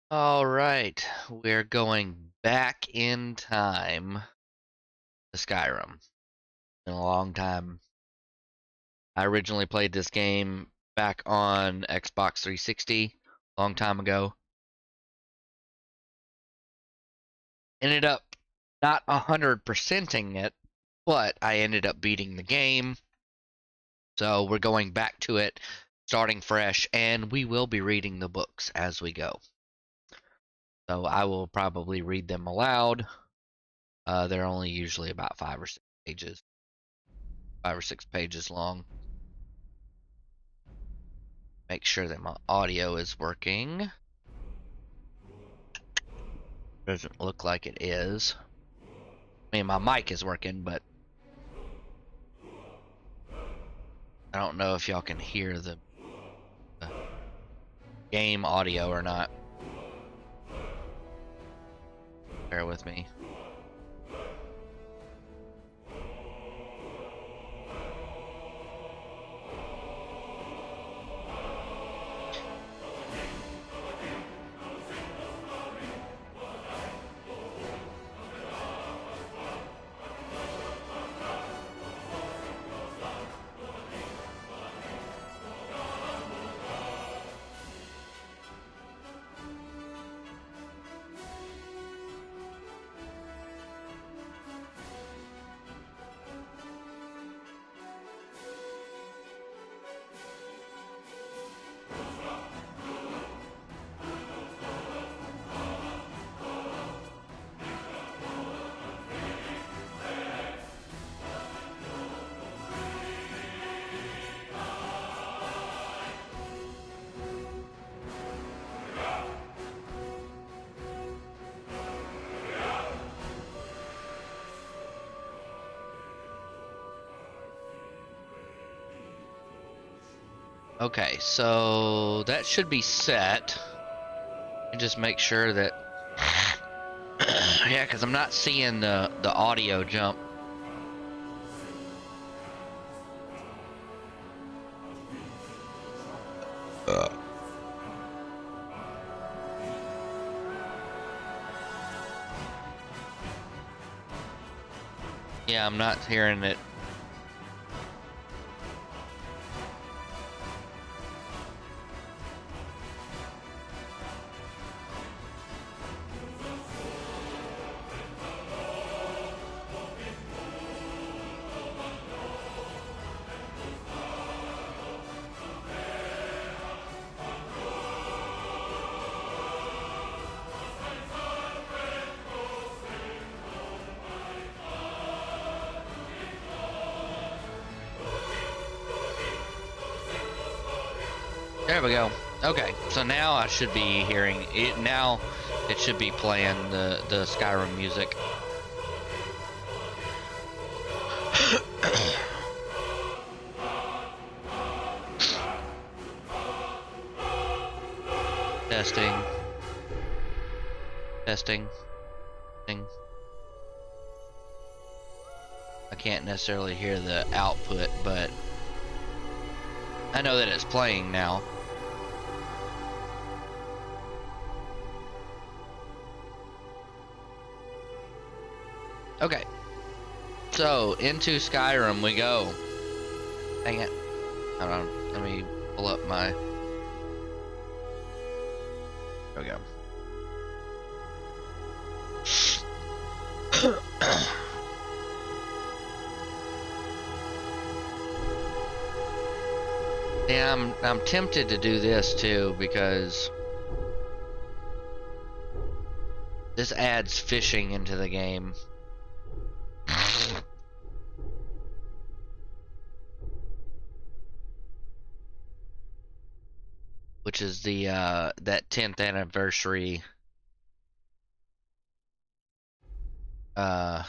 All right, we're going back in time to Skyrim. Been a long time. I originally played this game back on Xbox 360, long time ago. Ended up not 100%ing it, but I ended up beating the game. So we're going back to it, starting fresh, and we will be reading the books as we go. So I will probably read them aloud. They're only usually about 5 or 6 pages long. Make sure that my audio is working. Doesn't look like it is. I mean, my mic is working, but I don't know if y'all can hear the game audio or not. Bear with me. Okay, so that should be set. And just make sure that yeah, because I'm not seeing the audio jump. Yeah, I'm not hearing it. There we go. Okay, so now I should be hearing it. Now it should be playing the Skyrim music. Testing. Testing. Testing. I can't necessarily hear the output, but I know that it's playing now. Okay. So, into Skyrim we go. Dang it. Hold on. Let me pull up my... There we go. Yeah, I'm tempted to do this too because this adds fishing into the game. Which is the that 10th anniversary the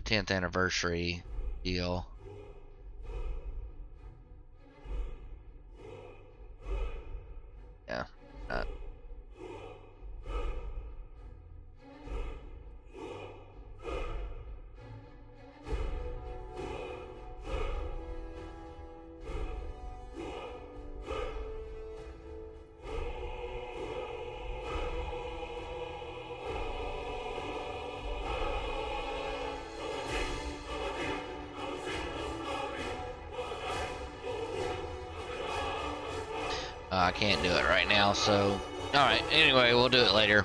10th anniversary deal. Yeah. I can't do it right now, so... Alright, anyway, we'll do it later.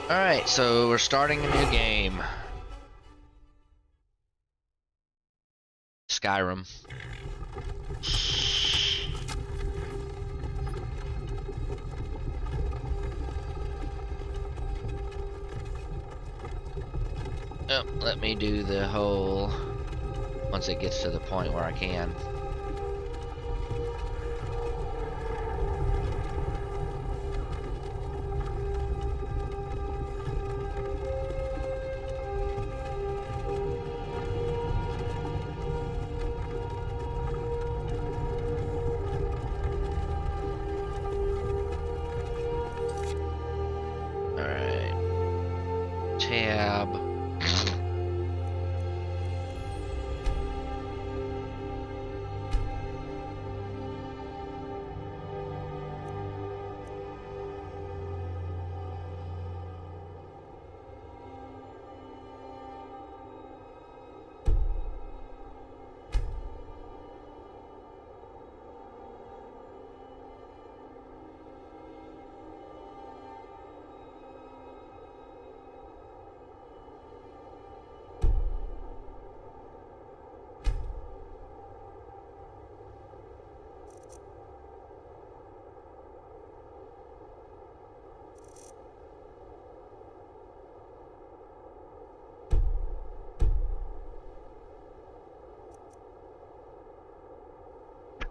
Alright, so we're starting a new game. Skyrim. Oh, let me do the whole... Once it gets to the point where I can. Alright. Tab.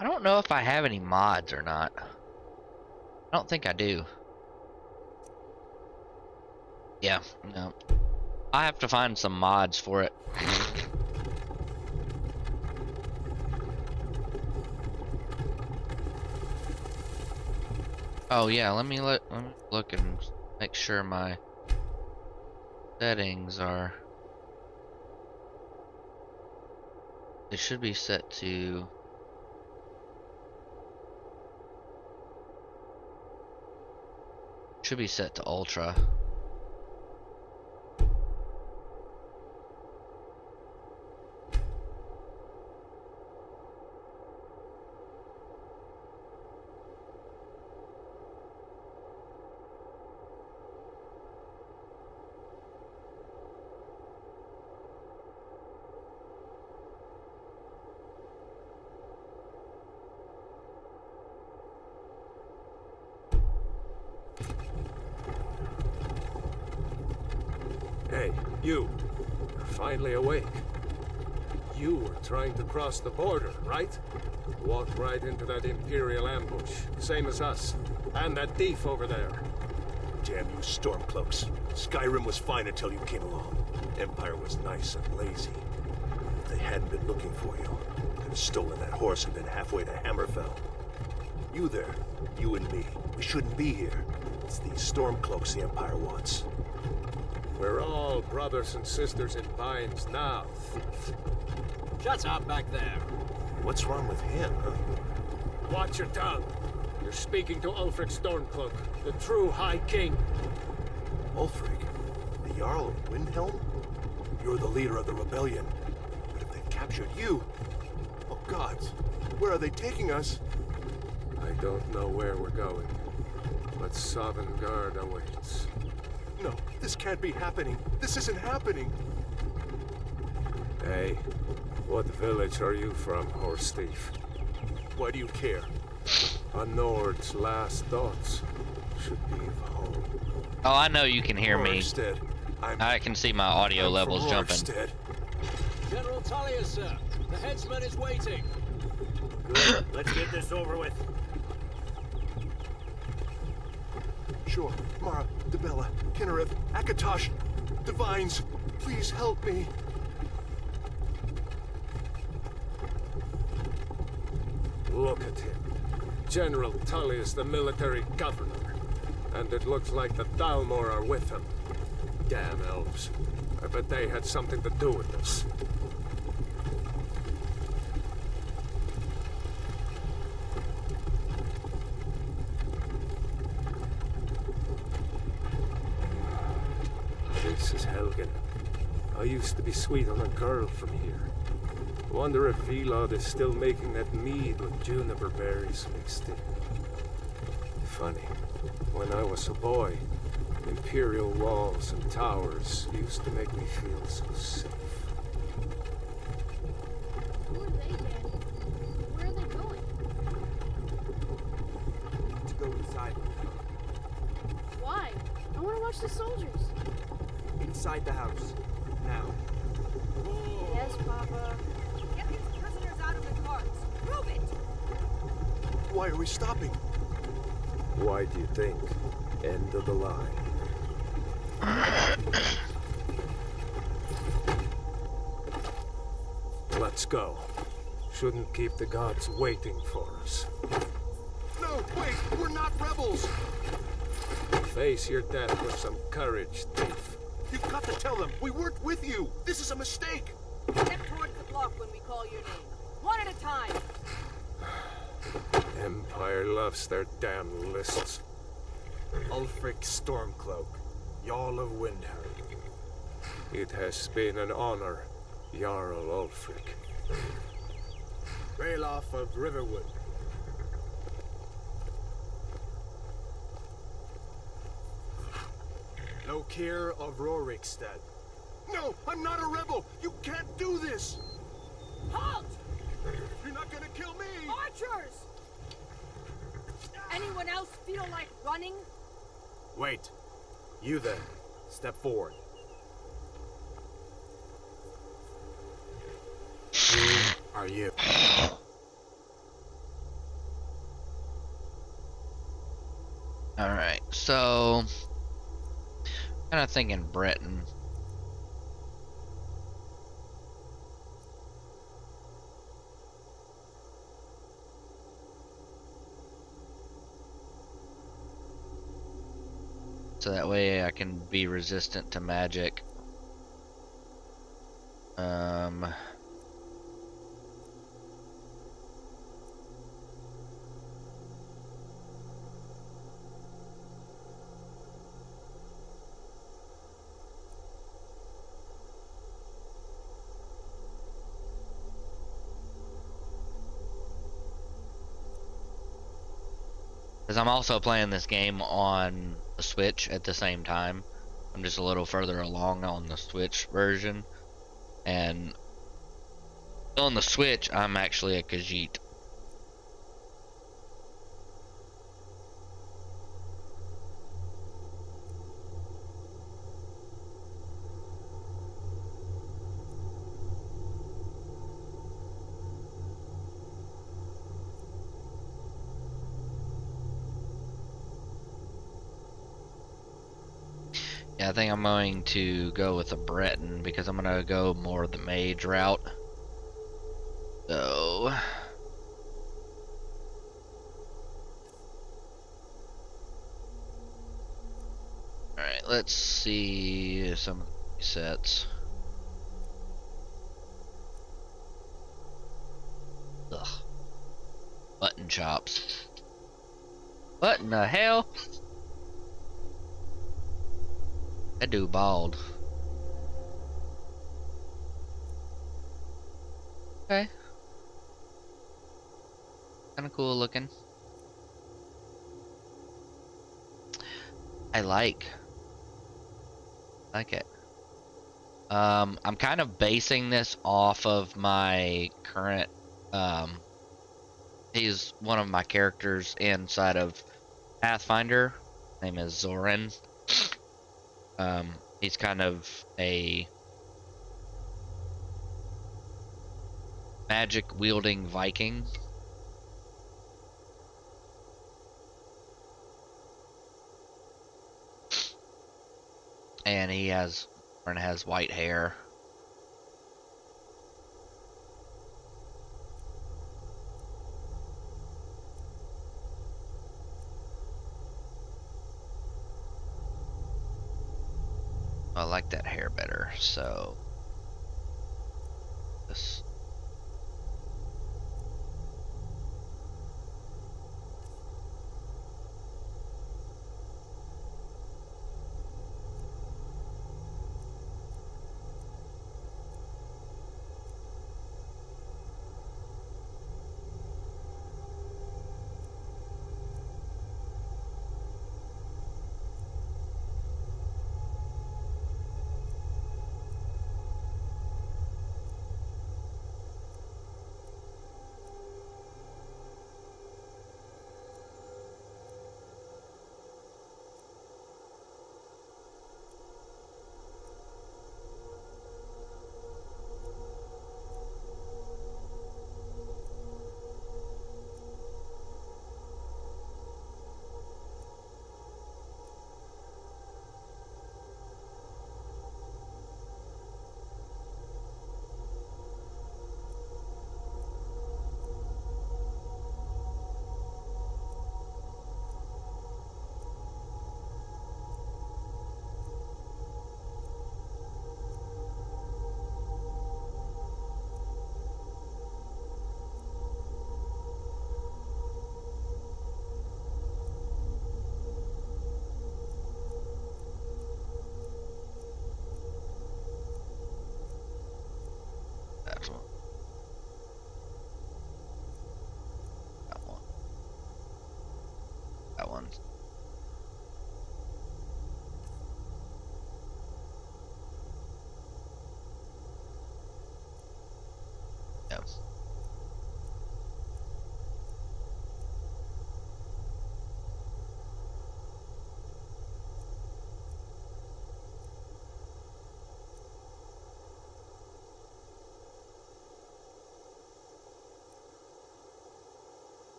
I don't know if I have any mods or not. I don't think I do. Yeah, no. I have to find some mods for it. Oh yeah, let me look and make sure my settings are... It should be set to... Should be set to ultra. Hey, you. You're finally awake. You were trying to cross the border, right? Walked right into that Imperial ambush, same as us. And that thief over there. Damn you Stormcloaks. Skyrim was fine until you came along. Empire was nice and lazy. If they hadn't been looking for you, could have stolen that horse and been halfway to Hammerfell. You there, you and me, we shouldn't be here. It's these Stormcloaks the Empire wants. We're all brothers and sisters in binds now, thief. Shut up back there. What's wrong with him, huh? Watch your tongue. You're speaking to Ulfric Stormcloak, the true High King. Ulfric? The Jarl of Windhelm? You're the leader of the rebellion. But if they've captured you... Oh gods, where are they taking us? I don't know where we're going, but Sovngarde awaits. No, this can't be happening. This isn't happening. Hey, what village are you from, horse thief? Why do you care? A Nord's last thoughts should be of home. Oh, I know you can hear me. Rorikstead. I can see my audio levels jumping. Rorikstead. General Tullius, sir. The headsman is waiting. Good. Let's get this over with. Sure, Mara, Debella, Kinnereth, Akatosh, Divines, please help me. Look at him. General Tullius, the military governor. And it looks like the Thalmor are with him. Damn elves. I bet they had something to do with this. This is Helgen. I used to be sweet on a girl from here. Wonder if Vilod is still making that mead with juniper berries mixed in. Funny, when I was a boy, imperial walls and towers used to make me feel so safe. Who are they, Daddy? Where are they going? To go inside. Why? I want to watch the soldiers. Inside the house. Now. Yes, Papa. Get these prisoners out of the carts. Move it! Why are we stopping? Why do you think? End of the line. Let's go. Shouldn't keep the gods waiting for us. No, wait! We're not rebels! Face your death with some courage, thief. You've got to tell them we weren't with you! This is a mistake! Step towards the block when we call your name. One at a time. Empire loves their damn lists. Ulfric Stormcloak, Jarl of Windhelm. It has been an honor, Jarl Ulfric. Ralof of Riverwood. Lokir of Rorikstead. No, I'm not a rebel! You can't do this! Halt! You're not gonna kill me! Archers! Anyone else feel like running? Wait. You then. Step forward. Who are you? Alright, so kind of thinking Breton. So that way I can be resistant to magic. Because I'm also playing this game on the Switch at the same time. I'm just a little further along on the Switch version. And on the Switch, I'm actually a Khajiit. Yeah, I think I'm going to go with a Breton because I'm going to go more the mage route. So alright, let's see some of the sets. Ugh. Button chops. What in the hell? That dude bald. Okay. Kinda cool looking. I like it. I'm kind of basing this off of my current, he's one of my characters inside of Pathfinder. His name is Zoran. He's kind of a magic wielding Viking. And he has white hair. I like that hair better, so this.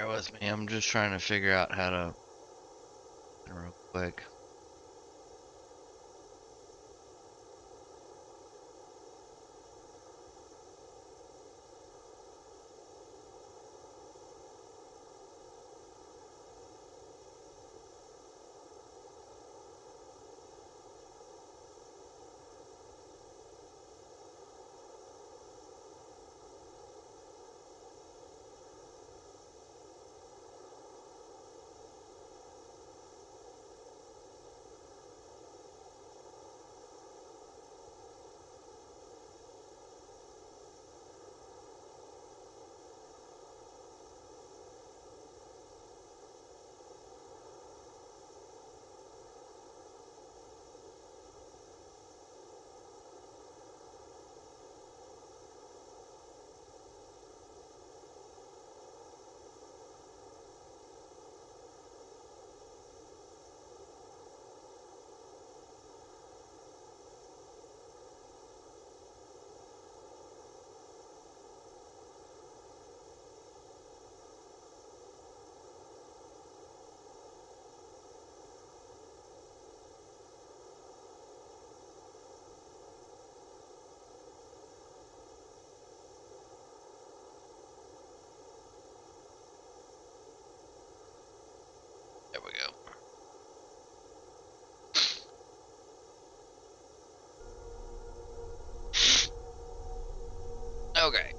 Bear with me. I'm just trying to figure out how to real quick. There we go. Okay.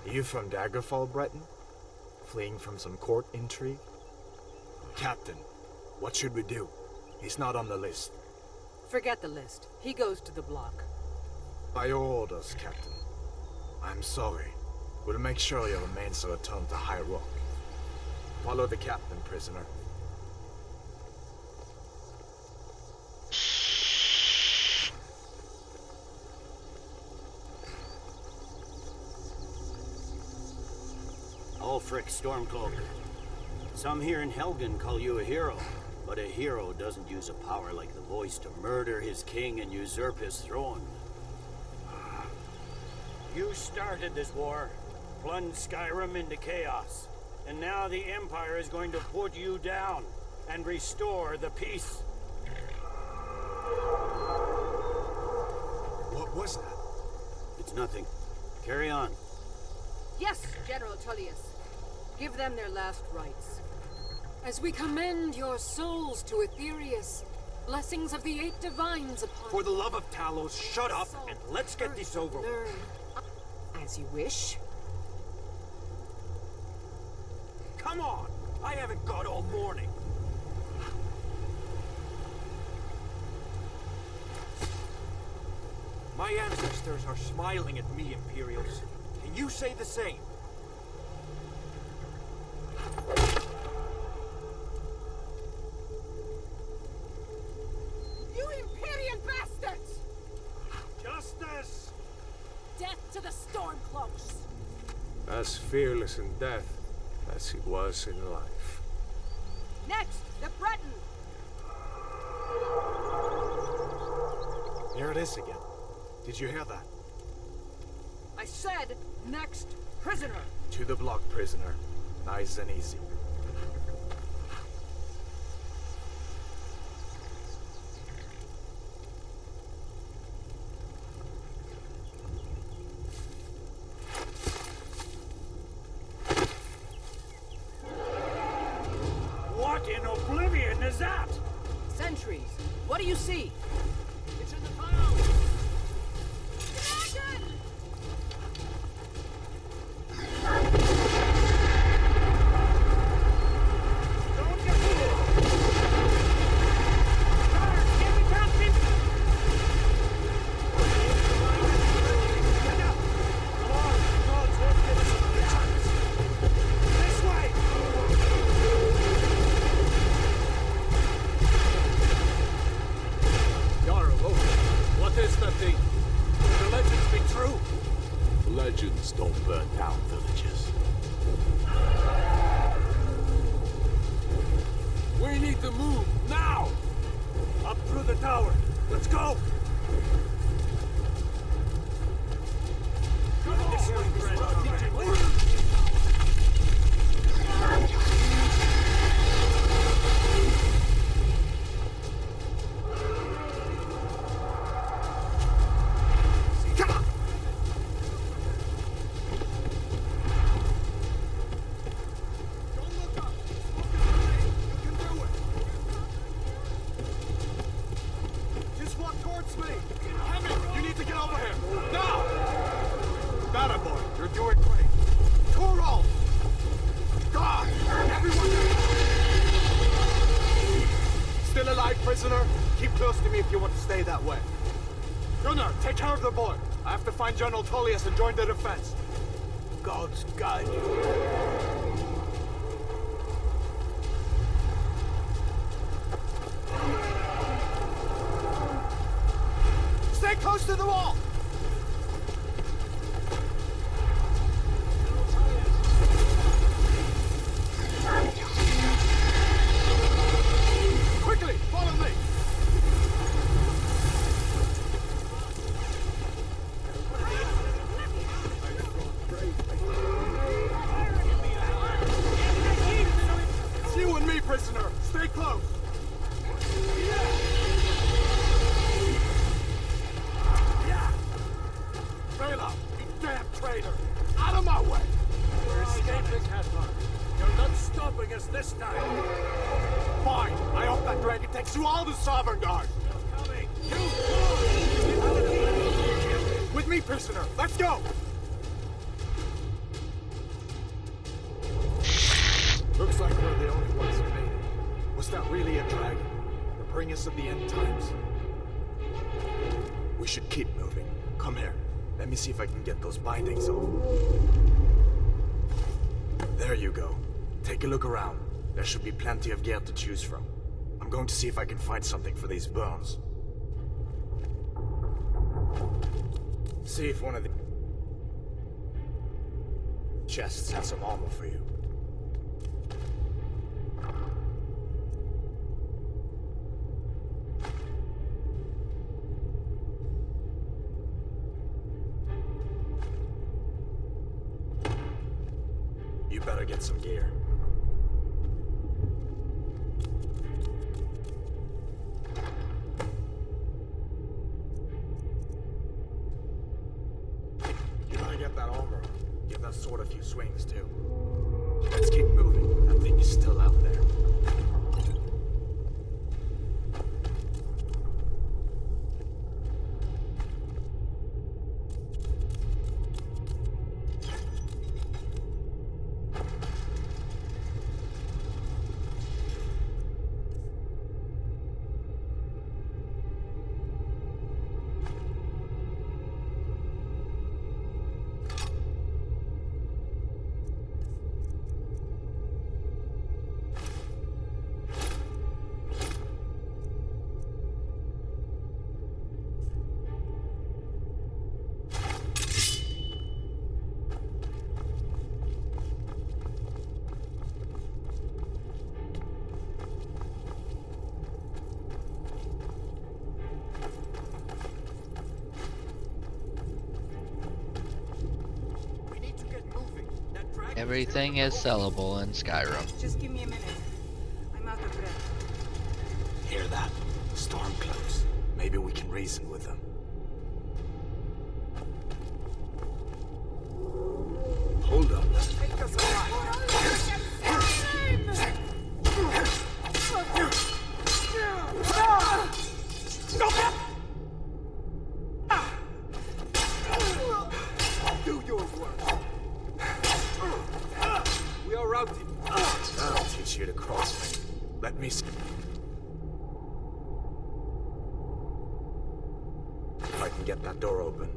You from Daggerfall, Breton? Fleeing from some court intrigue? Captain, what should we do? He's not on the list. Forget the list. He goes to the block. By your orders, Captain. I'm sorry. We'll make sure your remains are returned to High Rock. Follow the captain, prisoner. Ulfric Stormcloak. Some here in Helgen call you a hero, but a hero doesn't use a power like the voice to murder his king and usurp his throne. You started this war, plunged Skyrim into chaos, and now the Empire is going to put you down and restore the peace. What was that? It's nothing. Carry on. Yes, General Tullius. Give them their last rites. As we commend your souls to Aetherius, blessings of the eight divines upon For the love of Talos, shut up and let's get this over with. learn. As you wish. Come on! I haven't got all morning. My ancestors are smiling at me, Imperials. Can you say the same? You Imperial bastards! Justice! Death to the Stormcloaks! As fearless in death as he was in life. Next, the Breton! Here it is again. Did you hear that? I said next prisoner. To the block, prisoner. Nice and easy. What in oblivion is that? Sentries, what do you see? It's in the clouds! Don't get fooled! Guards, get the captain! Get up! Come on, gods won't give us a chance! This way! Jarl, what is that thing? Can the legends be true? Legends don't burn down villages. We need to move, now! Up through the tower. Let's go! Come on, this way, Just walk towards me! Hammond, you need to get over here! Now! Better boy, you're doing great. Torol! God! Everyone! Still alive, prisoner? Keep close to me if you want to stay that way. Gunnar, take care of the boy. I have to find General Tullius and join the defense. Gods guide you. Stay close to the wall! Quickly, follow me! It's you and me, prisoner. Stay close. Rayla, you damn traitor! Out of my way! We're escaping, Hadvar. You're not stopping us this time. Fine. I hope that dragon takes you all to Sovereign Guard. Coming. With me, prisoner. Let's go! Looks like we're the only ones who made it. Was that really a dragon? The bring us of the end times? We should keep moving. Come here. Let me see if I can get those bindings off. There you go. Take a look around. There should be plenty of gear to choose from. I'm going to see if I can find something for these bones. See if one of the chests has some armor for you. You better get some gear. You better get that armor on. Give that sword a few swings, too. Let's keep moving. That thing is still out there. Everything is sellable in Skyrim. Just give me a minute. I'm out of breath. Hear that? Stormcloaks. Maybe we can reason with them. Hold up. Take us do your work. We are routed. I'll teach you to cross me. Let me see. If I can get that door open.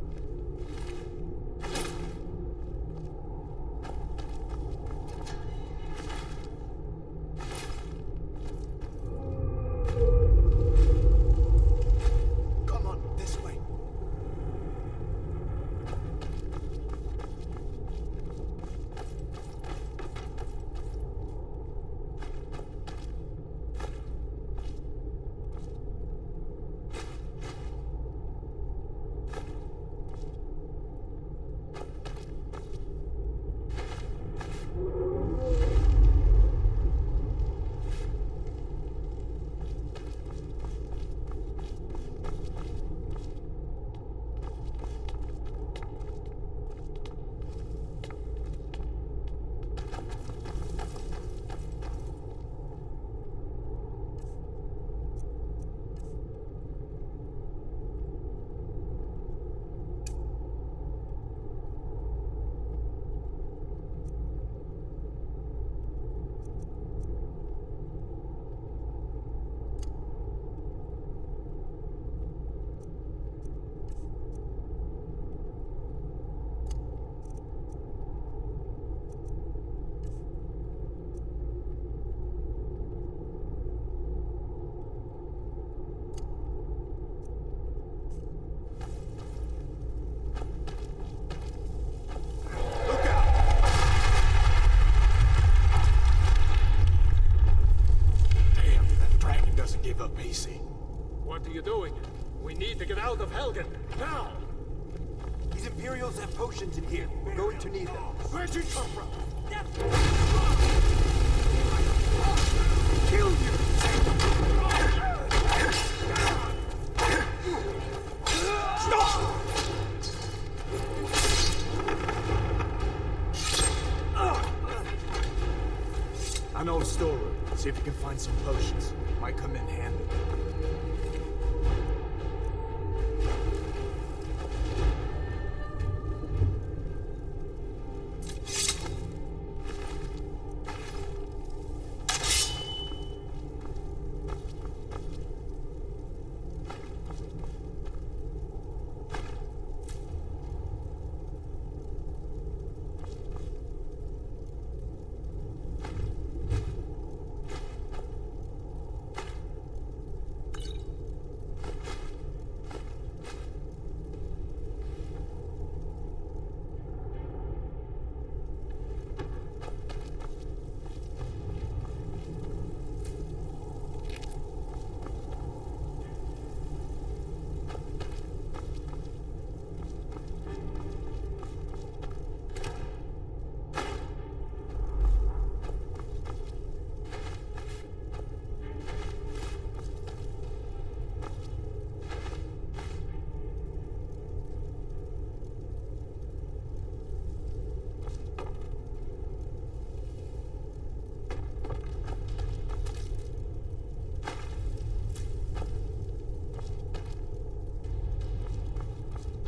Come on, this way. Give up easy. What are you doing? We need to get out of Helgen, now! These Imperials have potions in here. We're going to need them. Where'd you come from? Kill you! Stop! An old storeroom. See if you can find some potions. Might come in handy.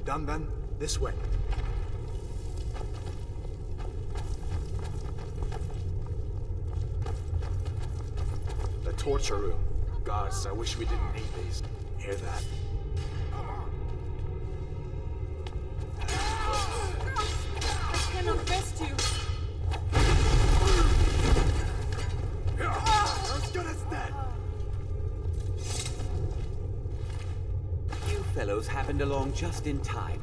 Done then? This way. The torture room. Gods, I wish we didn't need these. Hear that? I cannot rest you. As good as dead. You fellows happened along just in time.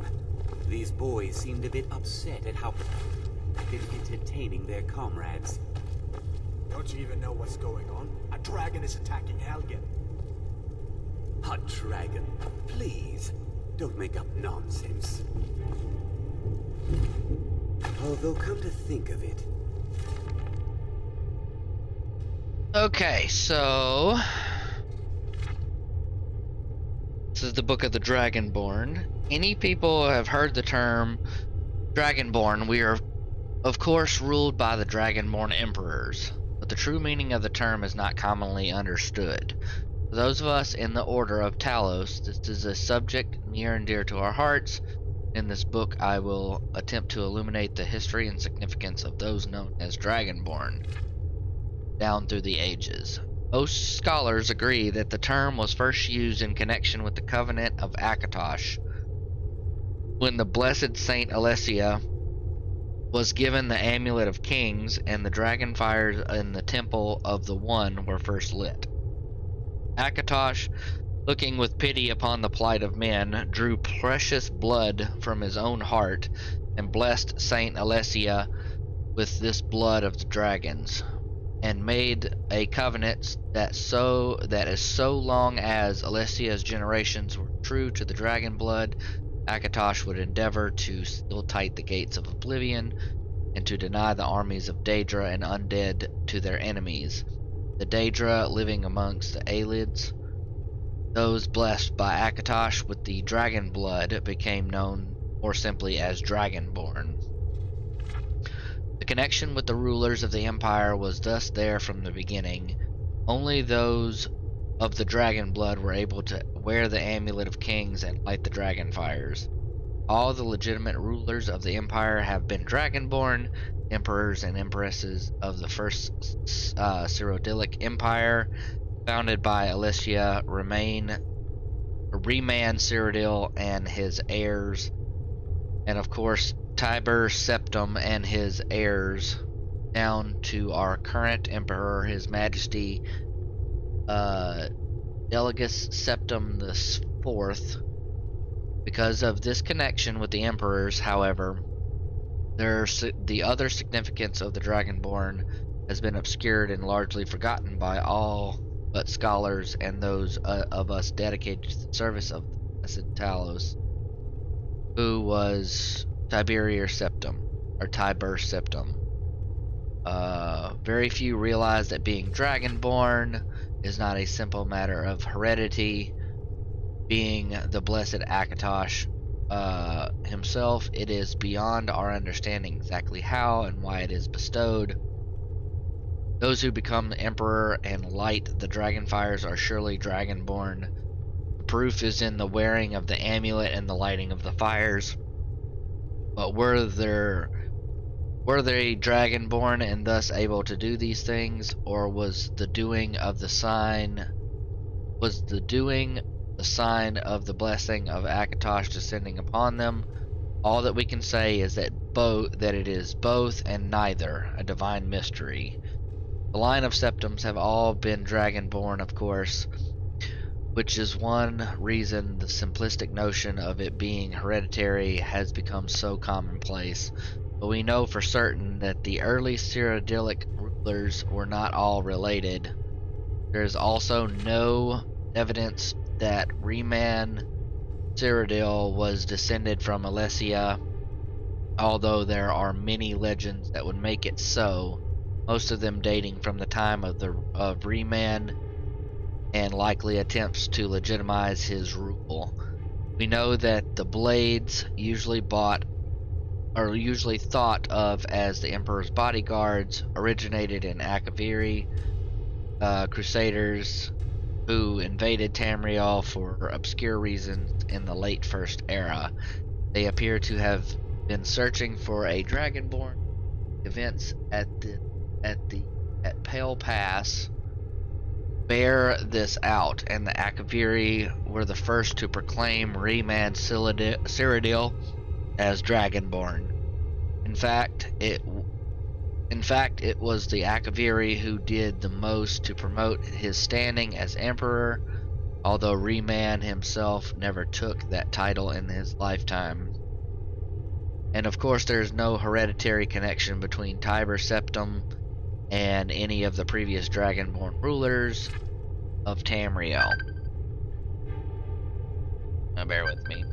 These boys seemed a bit upset at how been entertaining their comrades. Don't you even know what's going on? A dragon is attacking Helgen. A dragon. Please, don't make up nonsense. Although, come to think of it, Okay, so this is the Book of the Dragonborn. Any people who have heard the term Dragonborn, we are of course ruled by the Dragonborn emperors, but the true meaning of the term is not commonly understood. For those of us in the Order of Talos, this is a subject near and dear to our hearts. In this book, I will attempt to illuminate the history and significance of those known as Dragonborn down through the ages. Most scholars agree that the term was first used in connection with the Covenant of Akatosh, when the blessed Saint Alessia was given the Amulet of Kings and the dragon fires in the Temple of the One were first lit. Akatosh, looking with pity upon the plight of men, drew precious blood from his own heart and blessed Saint Alessia with this blood of the dragons, and made a covenant that as so long as Alessia's generations were true to the dragon blood, Akatosh would endeavor to seal tight the gates of oblivion and to deny the armies of Daedra and undead to their enemies, the Daedra living amongst the Aelids. Those blessed by Akatosh with the dragon blood became known more simply as Dragonborn. The connection with the rulers of the Empire was thus there from the beginning. Only those of the dragon blood were able to wear the Amulet of Kings and light the dragon fires. All the legitimate rulers of the Empire have been Dragonborn. Emperors and empresses of the first Cyrodiilic Empire, founded by Alessia, Reman Cyrodiil and his heirs, and of course Tiber Septim and his heirs, down to our current emperor, His Majesty Delegus Septim IV. Because of this connection with the emperors, however, the other significance of the Dragonborn has been obscured and largely forgotten by all but scholars and those of us dedicated to the service of the Blessed Talos, who was Tiber Septim. Very few realize that being Dragonborn is not a simple matter of heredity. Being the blessed Akatosh himself, it is beyond our understanding exactly how and why it is bestowed. Those who become the Emperor and light the dragon fires are surely Dragonborn. The proof is in the wearing of the amulet and the lighting of the fires. But were they Dragonborn and thus able to do these things, or was the doing the sign of the blessing of Akatosh descending upon them? All that we can say is that it is both and neither, a divine mystery. The line of Septims have all been Dragonborn, of course, which is one reason the simplistic notion of it being hereditary has become so commonplace. But we know for certain that the early Cyrodiilic rulers were not all related. There is also no evidence that Reman Cyrodiil was descended from Alessia, although there are many legends that would make it so, most of them dating from the time of Reman and likely attempts to legitimize his rule. We know that the blades usually thought of as the Emperor's bodyguards originated in Akaviri, crusaders who invaded Tamriel for obscure reasons in the late First Era. They appear to have been searching for a Dragonborn. Events at Pale Pass bear this out, and the Akaviri were the first to proclaim Reman Cyrodiil as Dragonborn. In fact, it was the Akaviri who did the most to promote his standing as emperor, although Reman himself never took that title in his lifetime. And of course, there's no hereditary connection between Tiber Septim and any of the previous Dragonborn rulers of Tamriel. Now bear with me.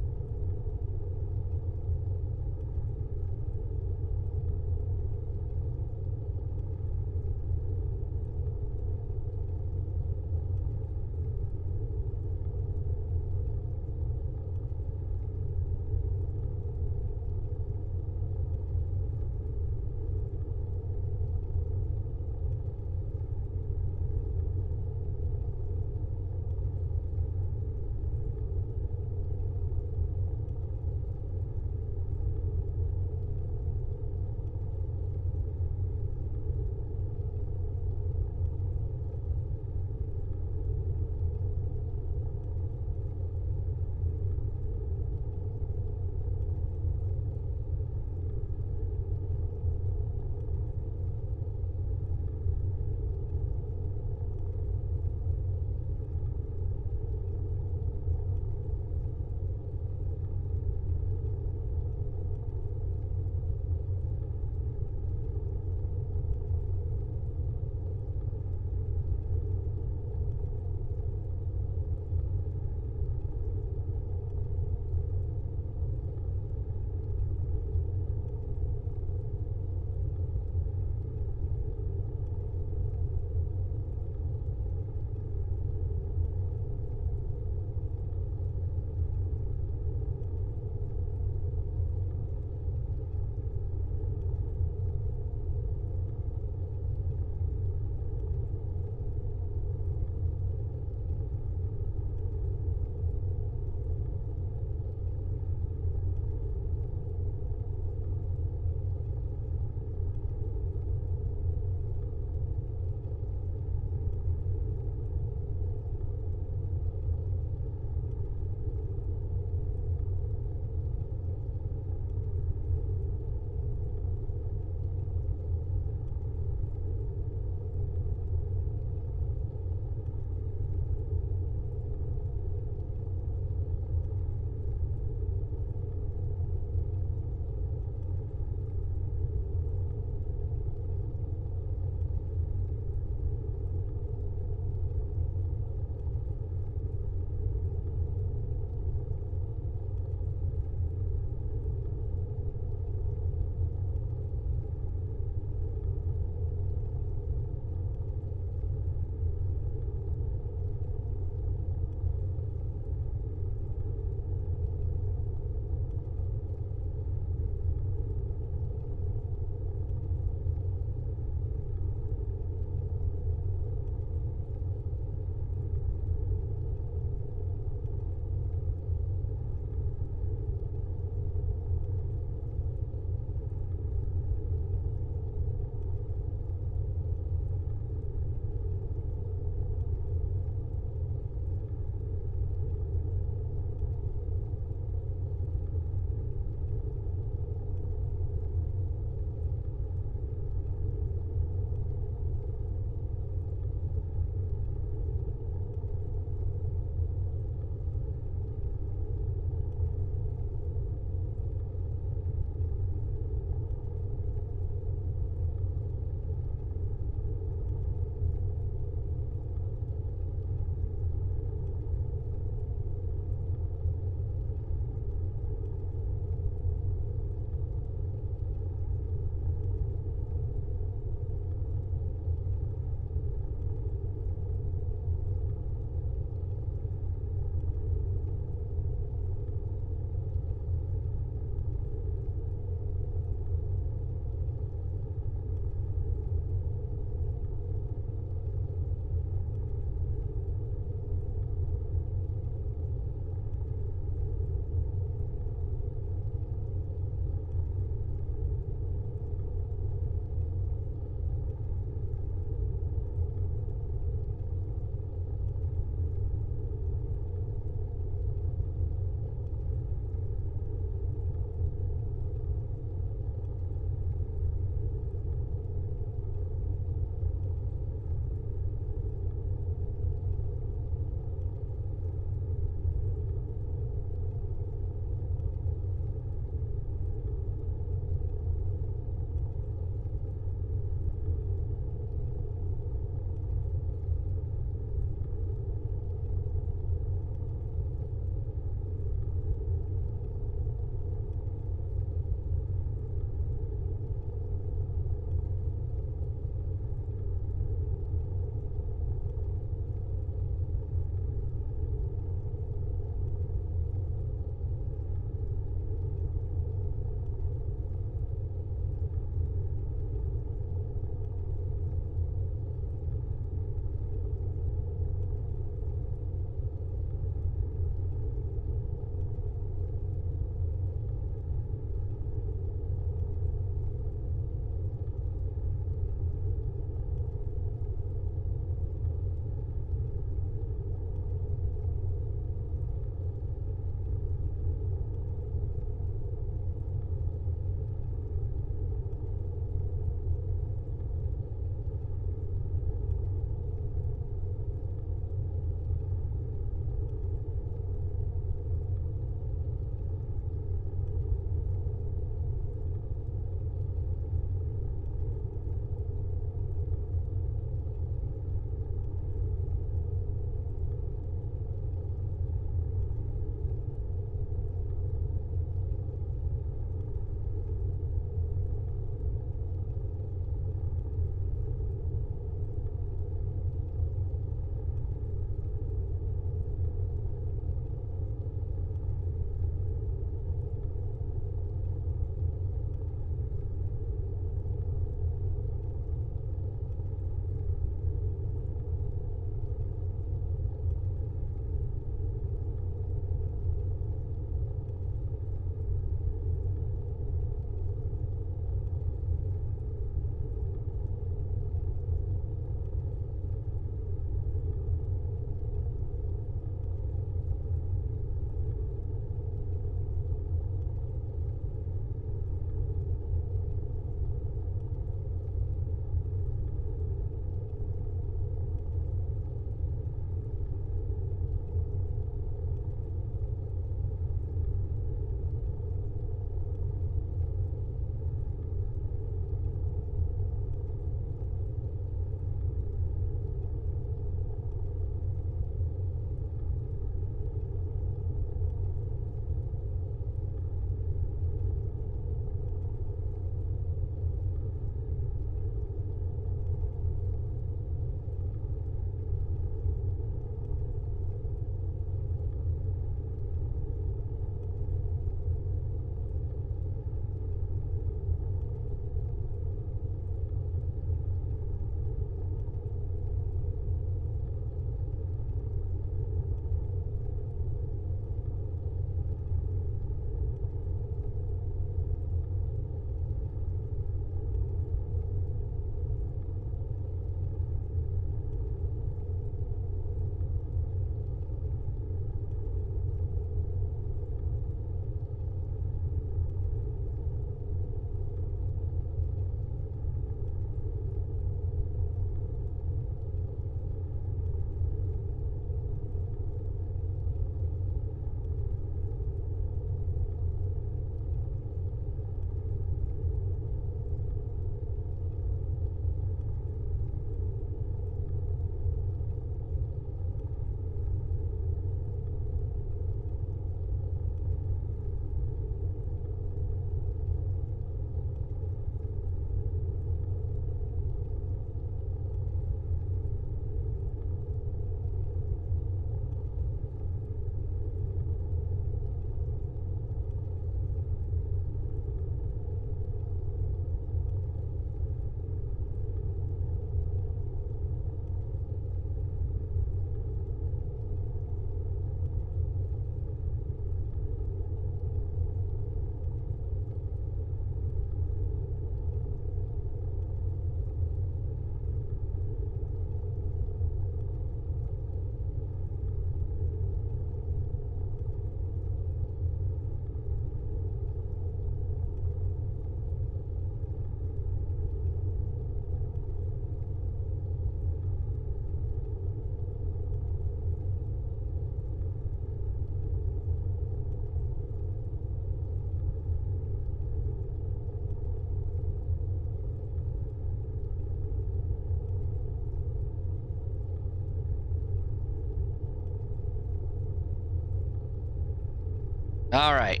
All right.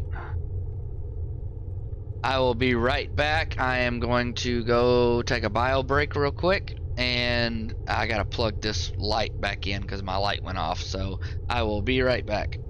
I will be right back. I am going to go take a bio break real quick, and I gotta plug this light back in because my light went off. So I will be right back.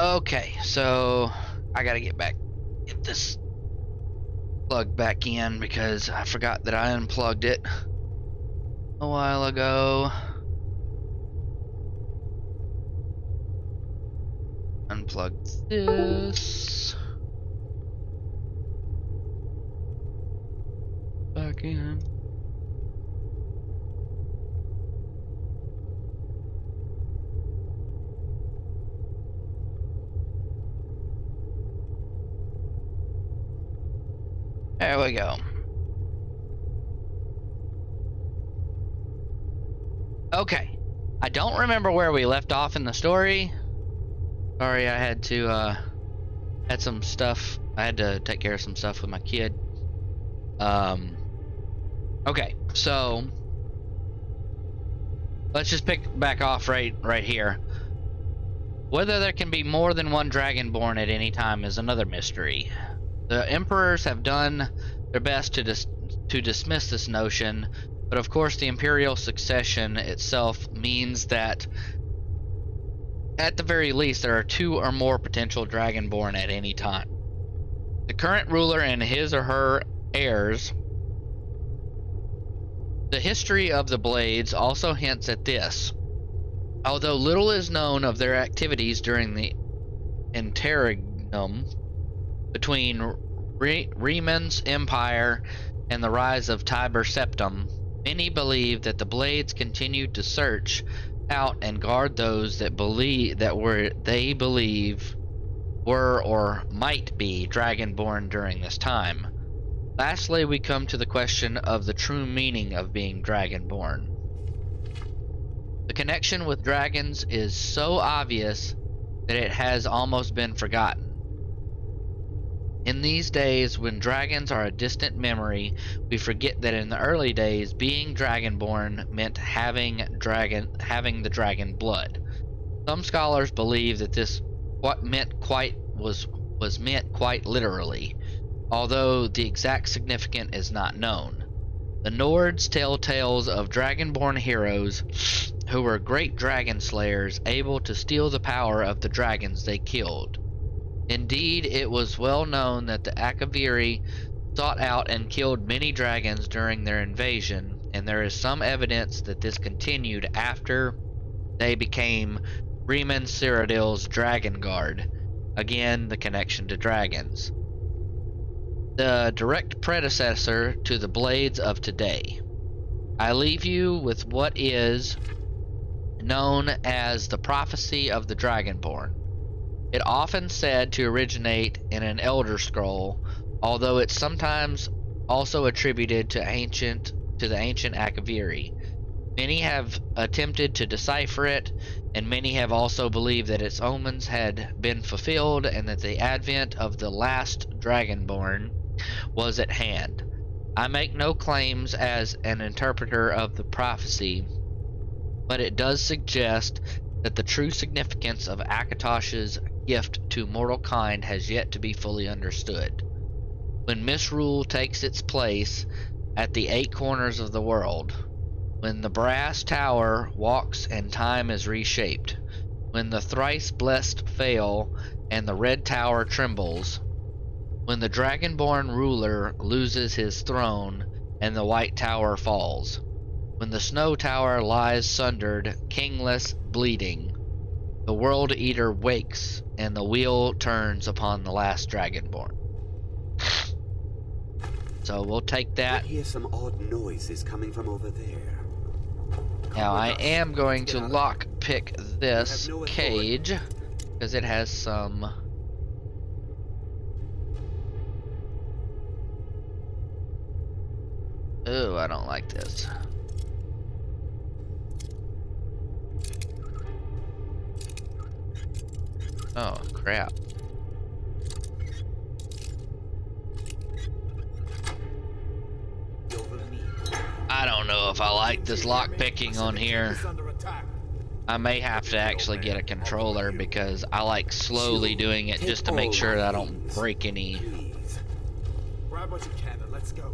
Okay, so I gotta get this plugged back in because I forgot that I unplugged it a while ago. Unplug this. Back in. There we go. Okay. I don't remember where we left off in the story. Sorry, I had to, had some stuff. I had to take care of some stuff with my kid. Okay, so let's just pick back off right here. Whether there can be more than one Dragonborn at any time is another mystery. The emperors have done their best to dismiss this notion, but of course the imperial succession itself means that at the very least there are 2 or more potential Dragonborn at any time. The current ruler and his or her heirs. The history of the Blades also hints at this. Although little is known of their activities during the interregnum between Riemann's empire and the rise of Tiber Septim, many believe that the Blades continued to search out and guard those that they believe were or might be Dragonborn during this time. Lastly, we come to the question of the true meaning of being Dragonborn. The connection with dragons is so obvious that it has almost been forgotten. In these days, when dragons are a distant memory, we forget that in the early days, being Dragonborn meant having the dragon blood. Some scholars believe that this was meant quite literally, although the exact significance is not known. The Nords tell tales of Dragonborn heroes who were great dragon slayers, able to steal the power of the dragons they killed. Indeed, it was well known that the Akaviri sought out and killed many dragons during their invasion, and there is some evidence that this continued after they became Riemann Cyrodiil's Dragon Guard. Again, the connection to dragons. The direct predecessor to the Blades of today. I leave you with what is known as the prophecy of the Dragonborn. It often said to originate in an Elder Scroll, although it's sometimes also attributed to the ancient Akaviri. Many have attempted to decipher it, and many have also believed that its omens had been fulfilled and that the advent of the last Dragonborn was at hand. I make no claims as an interpreter of the prophecy, but it does suggest that the true significance of Akatosh's gift to mortal kind has yet to be fully understood. When misrule takes its place at the 8 corners of the world, when the brass tower walks and time is reshaped, when the thrice blessed fail and the red tower trembles, when the Dragonborn ruler loses his throne and the white tower falls, when the snow tower lies sundered, kingless, bleeding, the World Eater wakes and the wheel turns upon the last Dragonborn. So we'll take that. I hear some odd noises coming from over there. Now I am going to lock pick this cage because it has some ooh, I don't like this. Oh, crap. I don't know if I like this lock picking on here. I may have to actually get a controller because I like slowly doing it just to make sure that I don't break any. Grab what you can and let's go.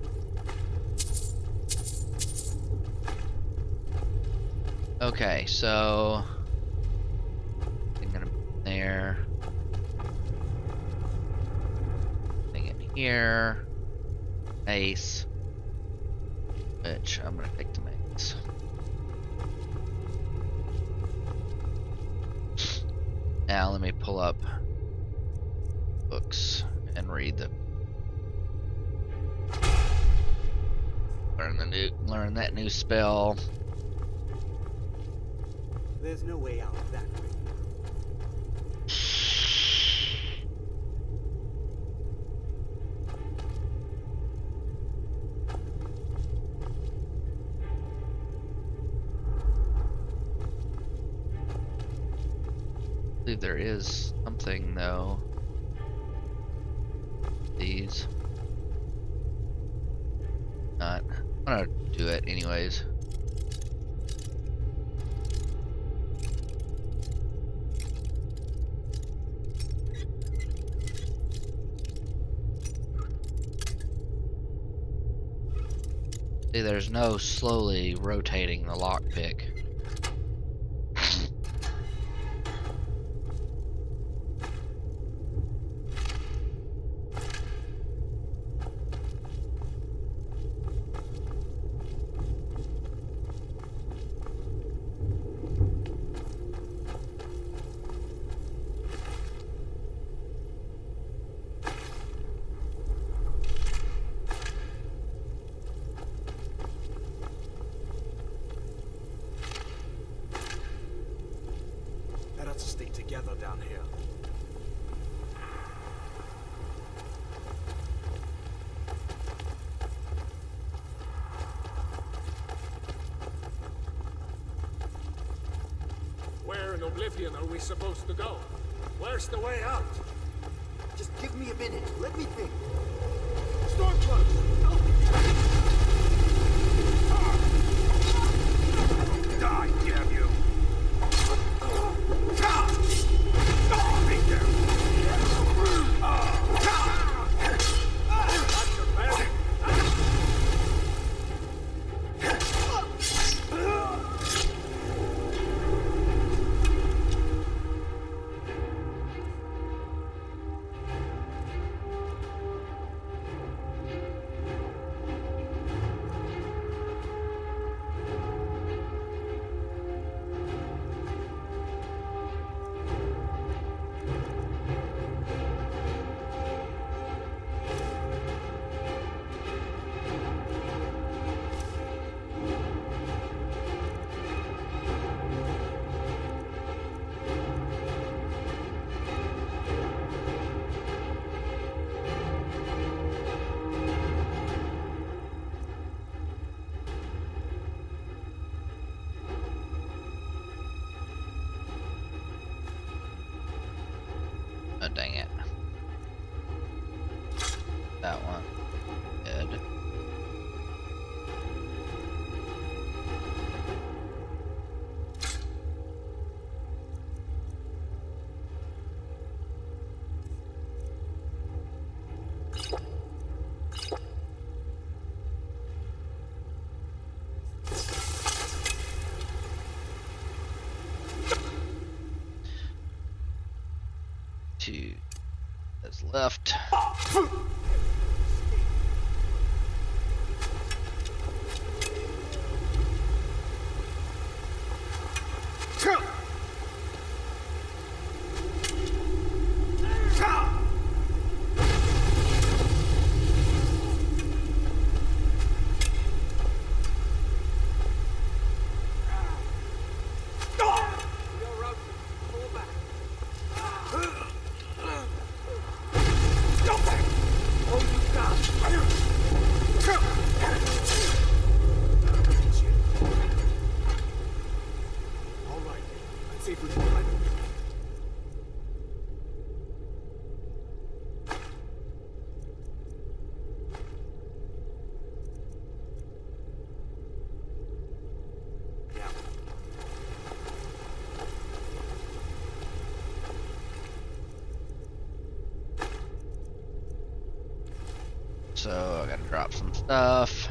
Okay, so I'm gonna there. here. Mace. Which I'm gonna take the mace. Now let me pull up books and read the learn that new spell. There's no way out that way. I believe there is something though. These. Not. I'm gonna do it anyways. See, there's no slowly rotating the lockpick. Better to stay together down here. Where in Oblivion are we supposed to go? Where's the way out? Just give me a minute. Let me think. Stormcloaks! Help me! Die, damn you! Oh, dang it. That one. Good. Two that's left. So I gotta drop some stuff.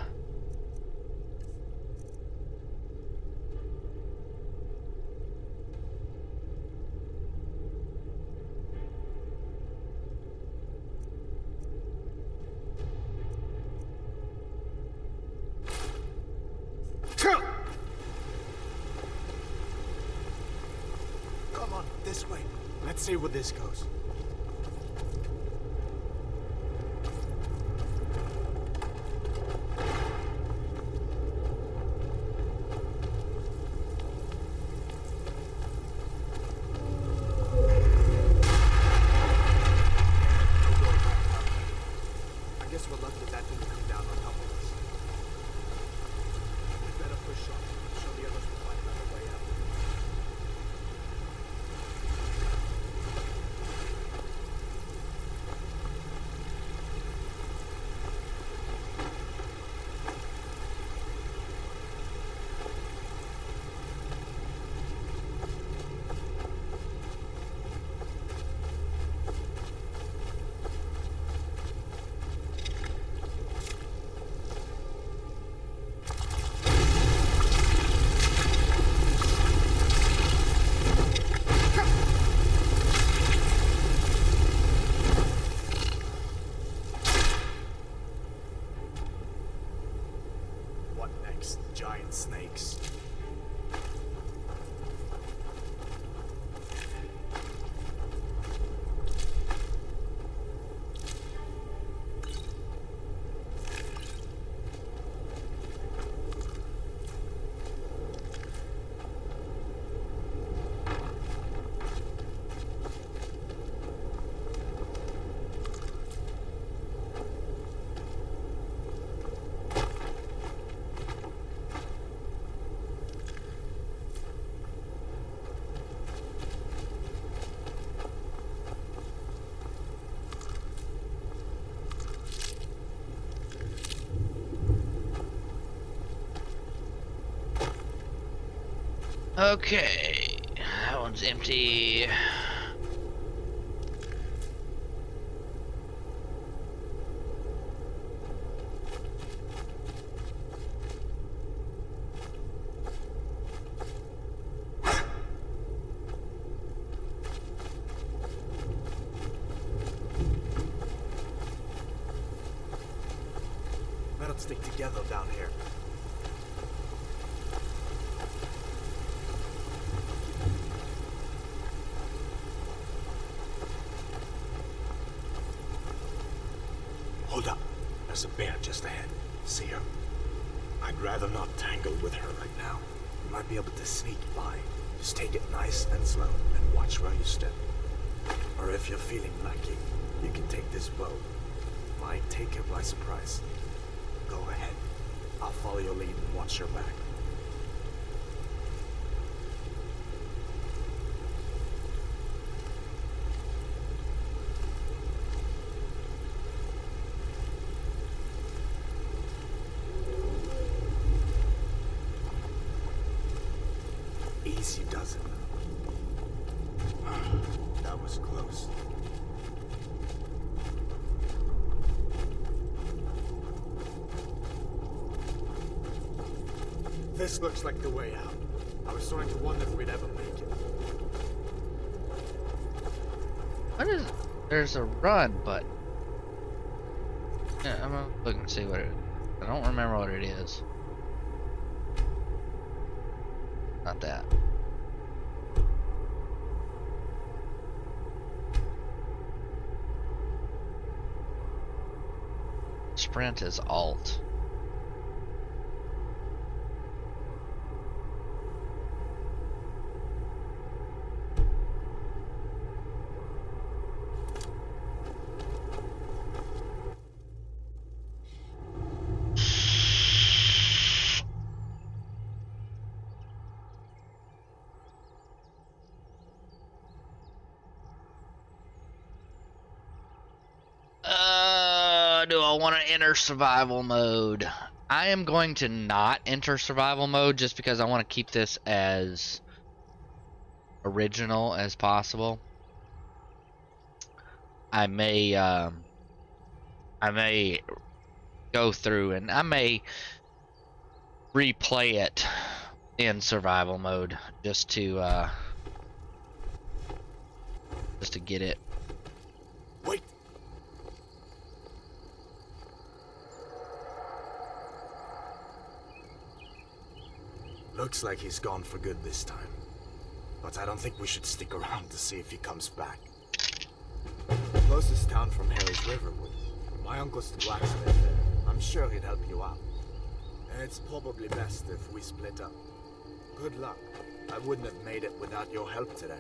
This way. Let's see where this goes. I guess we're lucky that didn't come down on top of us. We better push on. I'm sure the others will find another way out. What next? Giant snakes? Okay, that one's empty. Better stick together down here. Hold up. There's a bear just ahead. See her? I'd rather not tangle with her right now. You might be able to sneak by. Just take it nice and slow and watch where you step. Or if you're feeling lucky, you can take this bow. Might take her by surprise. Go ahead. I'll follow your lead and watch your back. Easy does it. That was close. This looks like the way out. I was starting to wonder if we'd ever make it. What is? There's a run button. Yeah, I'm gonna look and see what it. I don't remember what it is. Not that. Sprint is Alt. Do I want to enter survival mode? I am going to not enter survival mode just because I want to keep this as original as possible. I may go through and I may replay it in survival mode just to get it. Wait! Looks like he's gone for good this time. but I don't think we should stick around to see if he comes back. The closest town from here is Riverwood. My uncle's the blacksmith there. I'm sure he'd help you out. And it's probably best if we split up. Good luck. I wouldn't have made it without your help today.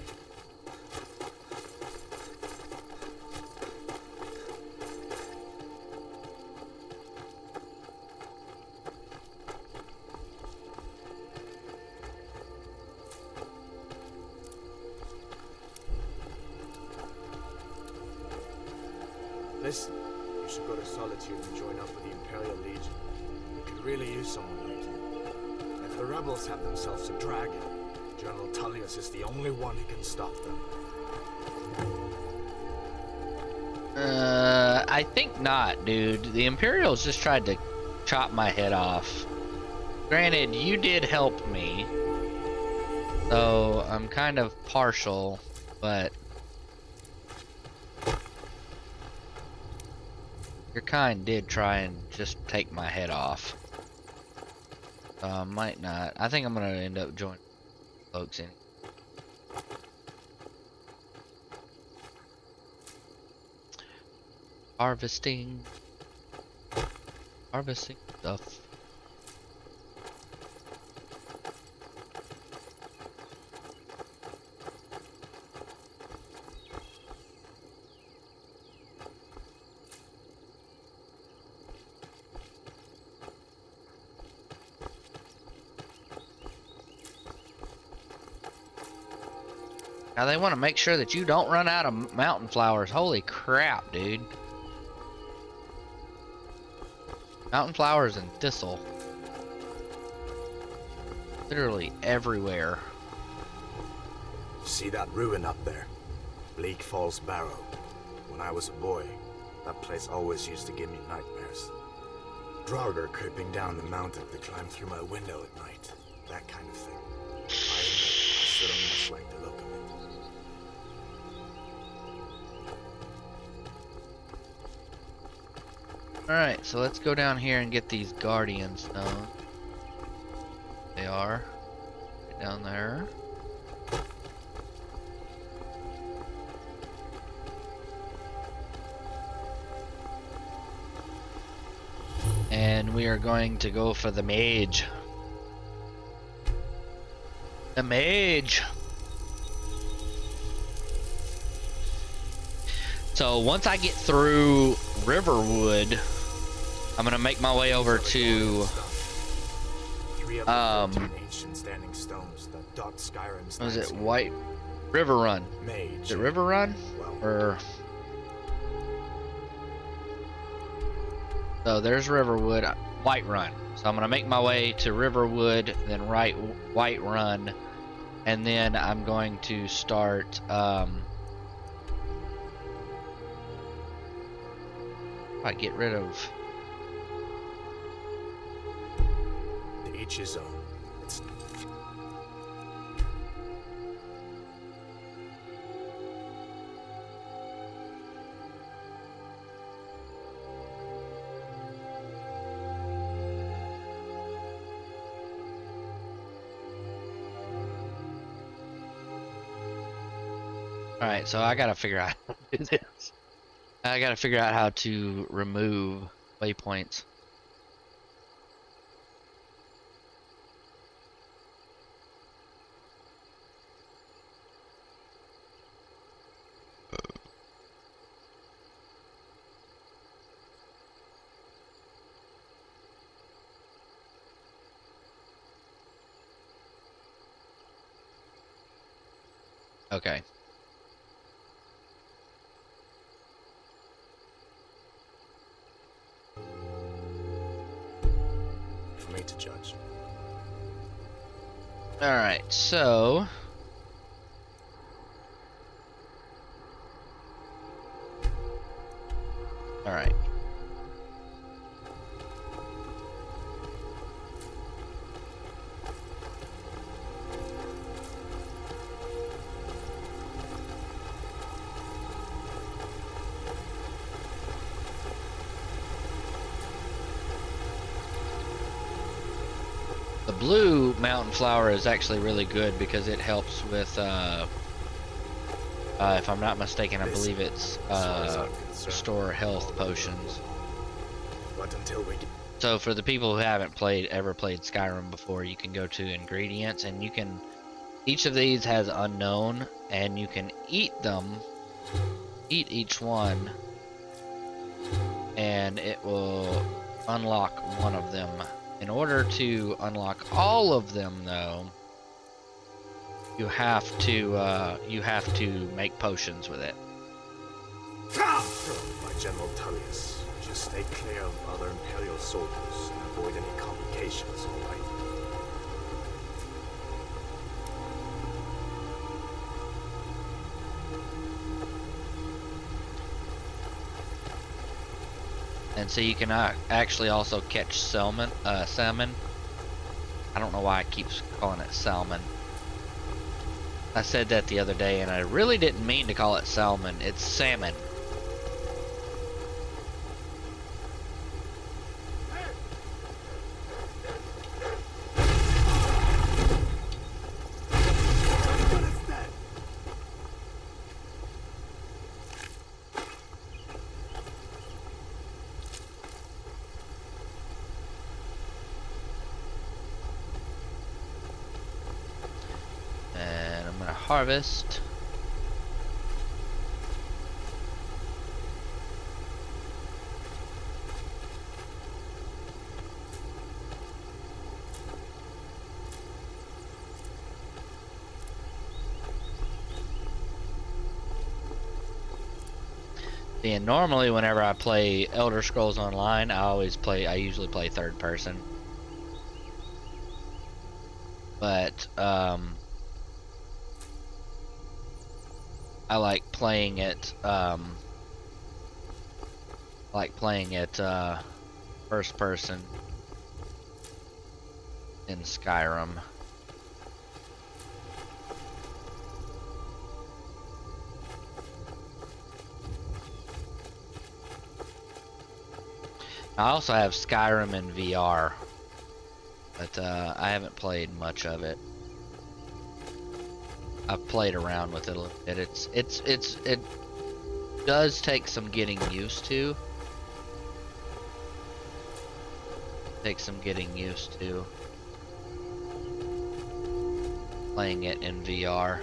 Listen, you should go to Solitude and join up with the Imperial Legion. We could really use someone like you. If the rebels have themselves a dragon, General Tullius is the only one who can stop them. I think not, dude. The Imperials just tried to chop my head off. Granted, you did help me, so I'm kind of partial, but your kind did try and just take my head off. Might not. I think I'm gonna end up joining folks in. Harvesting stuff. Now they want to make sure that you don't run out of mountain flowers. Holy crap, dude. Mountain flowers and thistle. Literally everywhere. See that ruin up there? Bleak Falls Barrow. When I was a boy, that place always used to give me nightmares. Draugr creeping down the mountain to climb through my window at night. That kind of thing. I admit, I still don't much like the look of it. Alright, so let's go down here and get these guardian stones. They are right down there. And we are going to go for the mage. The mage! So once I get through Riverwood, I'm gonna make my way over to ancient standing stones that dot Skyrim's what is it? White River Run. Mage. Is it River Run? Or so there's Riverwood, White Run. So I'm gonna make my way to Riverwood, then White Run, and then I'm going to start I get rid of to each his own. It's... Alright, so I gotta figure out how to do this. I gotta figure out how to remove waypoints. Okay. For me to judge. Alright, so alright. The blue mountain flower is actually really good because it helps with, if I'm not mistaken, I believe it's restore health potions. But until we get... So for the people who haven't ever played Skyrim before, you can go to ingredients and you can, each of these has unknown, and you can eat them, eat each one, and it will unlock one of them. In order to unlock all of them, though, you have to make potions with it. By General Tullius. Just stay clear of other Imperial soldiers and avoid any complications, all right? And so you can actually also catch salmon. Salmon. I don't know why I keep calling it salmon. I said that the other day, and I really didn't mean to call it salmon. It's salmon. Harvest. And normally whenever I play Elder Scrolls Online, I usually play third person. But I like playing it first person in Skyrim. I also have Skyrim in VR, but I haven't played much of it. I've played around with it a little bit. It does take some getting used to. Playing it in VR.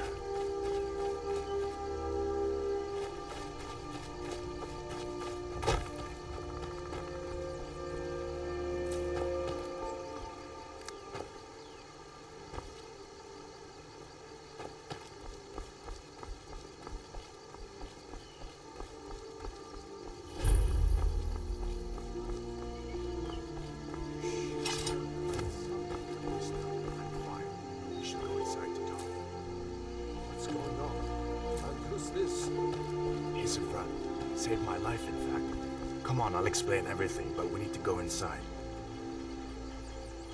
Saved my life, in fact. Come on, I'll explain everything, but we need to go inside.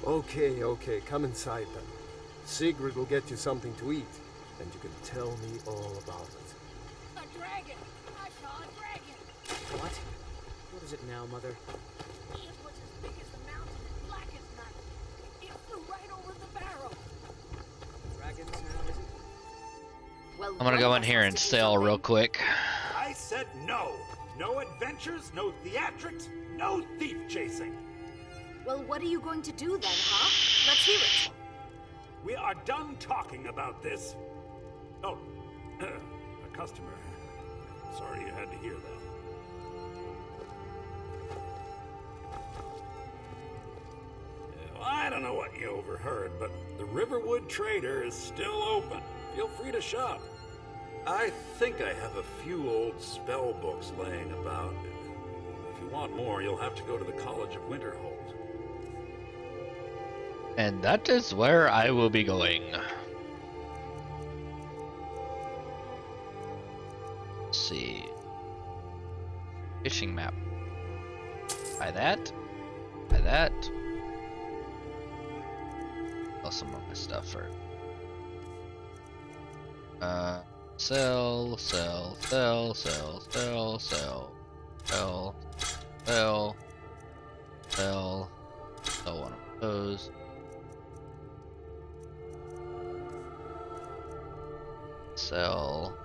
Okay, come inside then. Sigrid will get you something to eat, and you can tell me all about it. A dragon! I saw a dragon! What? What is it now, Mother? It was as big as the mountain and black as night. It flew right over the barrow. Dragons now, is it? Well, I'm gonna go in here and sell real quick. I said no. No adventures, no theatrics, no thief chasing. Well, what are you going to do then, huh? Let's hear it. We are done talking about this. Oh, a customer. Sorry you had to hear that. Well, I don't know what you overheard, but the Riverwood Trader is still open. Feel free to shop. I think I have a few old spell books laying about. If you want more, you'll have to go to the College of Winterhold. And that is where I will be going. Let's see. Fishing map. Buy that. Buy that. Sell some of my stuff first. Sell, sell, sell, sell, sell, sell, sell, sell, sell, sell one of those. sell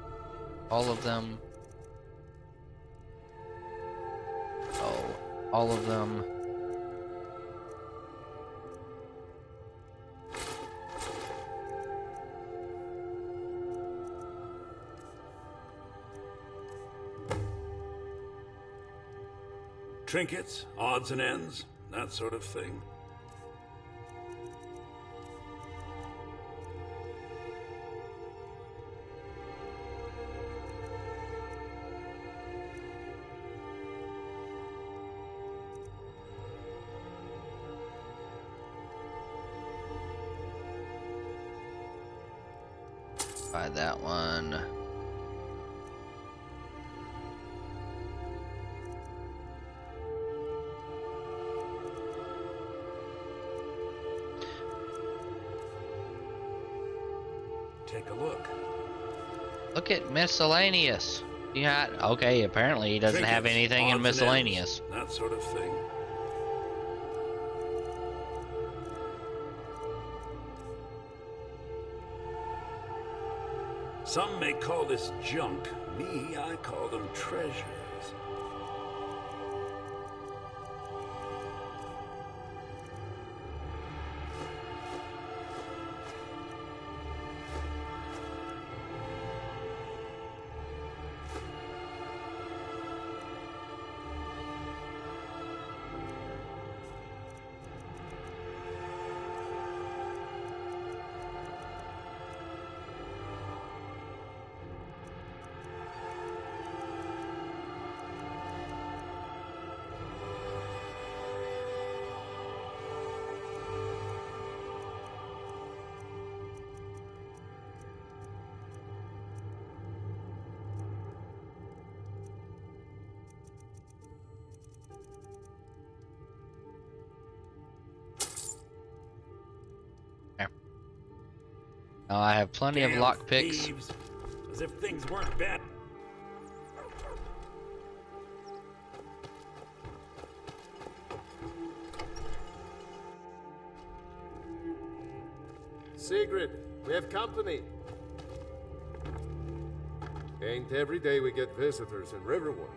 all of them. Oh, all of them. Trinkets, odds and ends, that sort of thing. Buy that one. Take a look. Look at miscellaneous. Yeah, okay, apparently he doesn't have Trinkets, anything in odds and miscellaneous. ends, that sort of thing. Some may call this junk. Me, I call them treasures. Now I have plenty of Damn lockpicks. thieves. As if things weren't bad. Sigrid, we have company. Ain't every day we get visitors in Riverwood.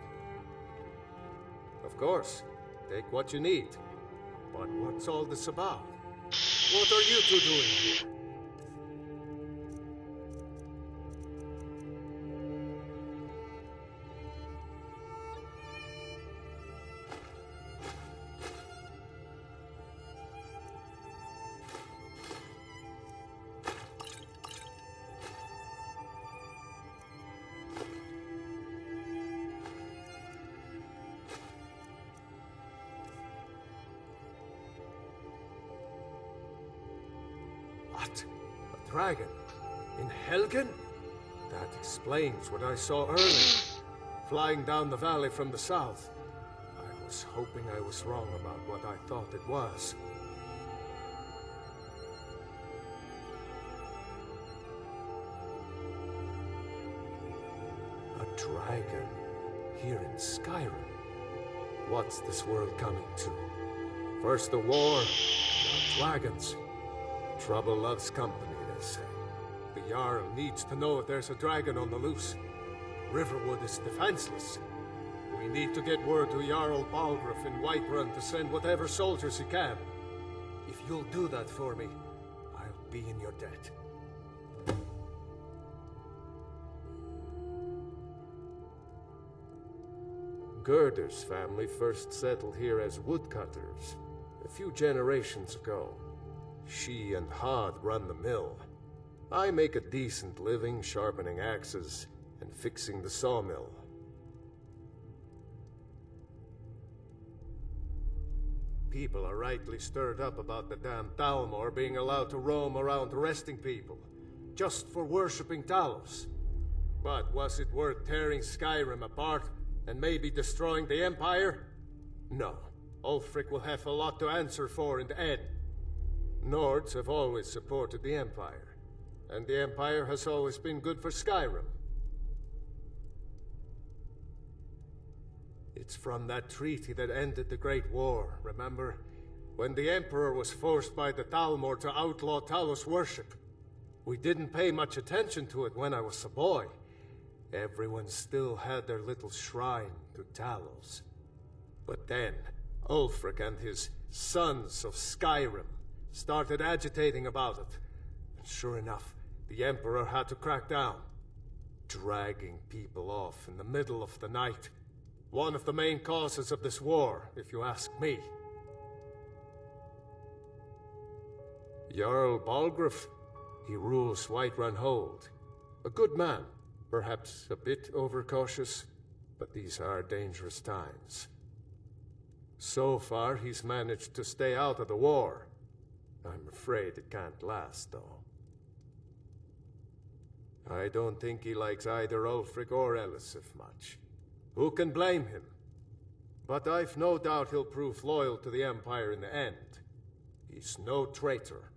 Of course, take what you need. But what's all this about? What are you two doing here? What? A dragon? In Helgen? That explains what I saw earlier. Flying down the valley from the south. I was hoping I was wrong about what I thought it was. A dragon? Here in Skyrim? What's this world coming to? First the war, now dragons. Trouble loves company, they say. The Jarl needs to know if there's a dragon on the loose. Riverwood is defenseless. We need to get word to Jarl Balgruuf in Whiterun to send whatever soldiers he can. If you'll do that for me, I'll be in your debt. Gerder's family first settled here as woodcutters a few generations ago. She and Hod run the mill. I make a decent living sharpening axes and fixing the sawmill. People are rightly stirred up about the damn Thalmor being allowed to roam around arresting people, just for worshipping Talos. But was it worth tearing Skyrim apart and maybe destroying the Empire? No. Ulfric will have a lot to answer for in the end. Nords have always supported the Empire, and the Empire has always been good for Skyrim. It's from that treaty that ended the Great War, remember? When the Emperor was forced by the Thalmor to outlaw Talos worship. We didn't pay much attention to it when I was a boy. Everyone still had their little shrine to Talos. But then, Ulfric and his sons of Skyrim started agitating about it. And sure enough, the Emperor had to crack down, dragging people off in the middle of the night. One of the main causes of this war, if you ask me. Jarl Balgruuf, he rules Whiterun Hold. A good man, perhaps a bit overcautious, but these are dangerous times. So far, he's managed to stay out of the war. I'm afraid it can't last, though. I don't think he likes either Ulfric or Elisif much. Who can blame him? But I've no doubt he'll prove loyal to the Empire in the end. He's no traitor.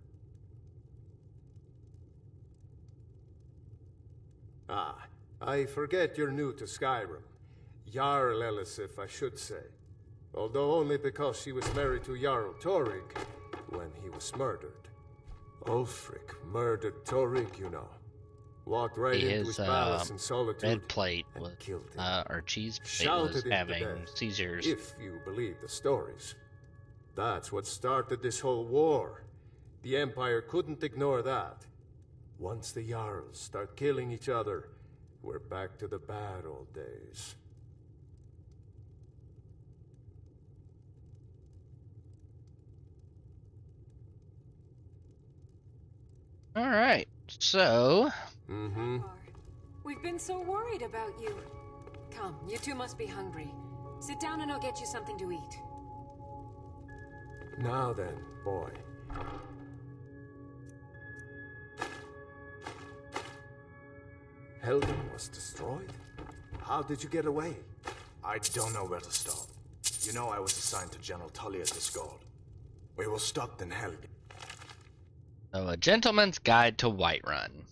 Ah, I forget you're new to Skyrim. Jarl Elisif, I should say. Although only because she was married to Jarl Torygg when he was murdered. Ulfric murdered Torygg, you know. Walked right into his palace in solitude red plate and was, killed him. or cheese plate Shouted was him to having death, seizures. if you believe the stories. That's what started this whole war. The Empire couldn't ignore that. Once the Jarls start killing each other, we're back to the bad old days. All right, so We've been so worried about you. Come, you two must be hungry. Sit down and I'll get you something to eat. Now then, boy. Helgen was destroyed? How did you get away? I don't know where to start. You know I was assigned to General Tullius Isgard. We were stopped in Helgen. So, A Gentleman's Guide to Whiterun.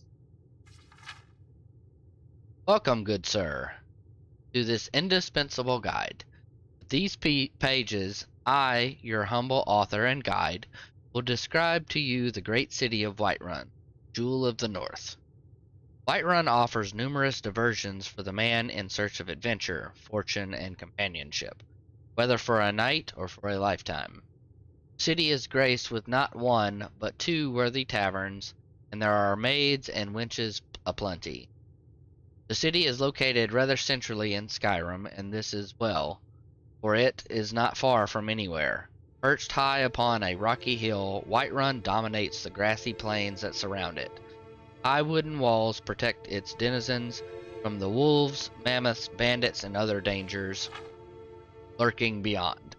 Welcome, good sir, to this indispensable guide. With these pages, I, your humble author and guide, will describe to you the great city of Whiterun, Jewel of the North. Whiterun offers numerous diversions for the man in search of adventure, fortune, and companionship, whether for a night or for a lifetime. The city is graced with not one, but two worthy taverns, and there are maids and wenches aplenty. The city is located rather centrally in Skyrim, and this is well, for it is not far from anywhere. Perched high upon a rocky hill, Whiterun dominates the grassy plains that surround it. High wooden walls protect its denizens from the wolves, mammoths, bandits, and other dangers lurking beyond.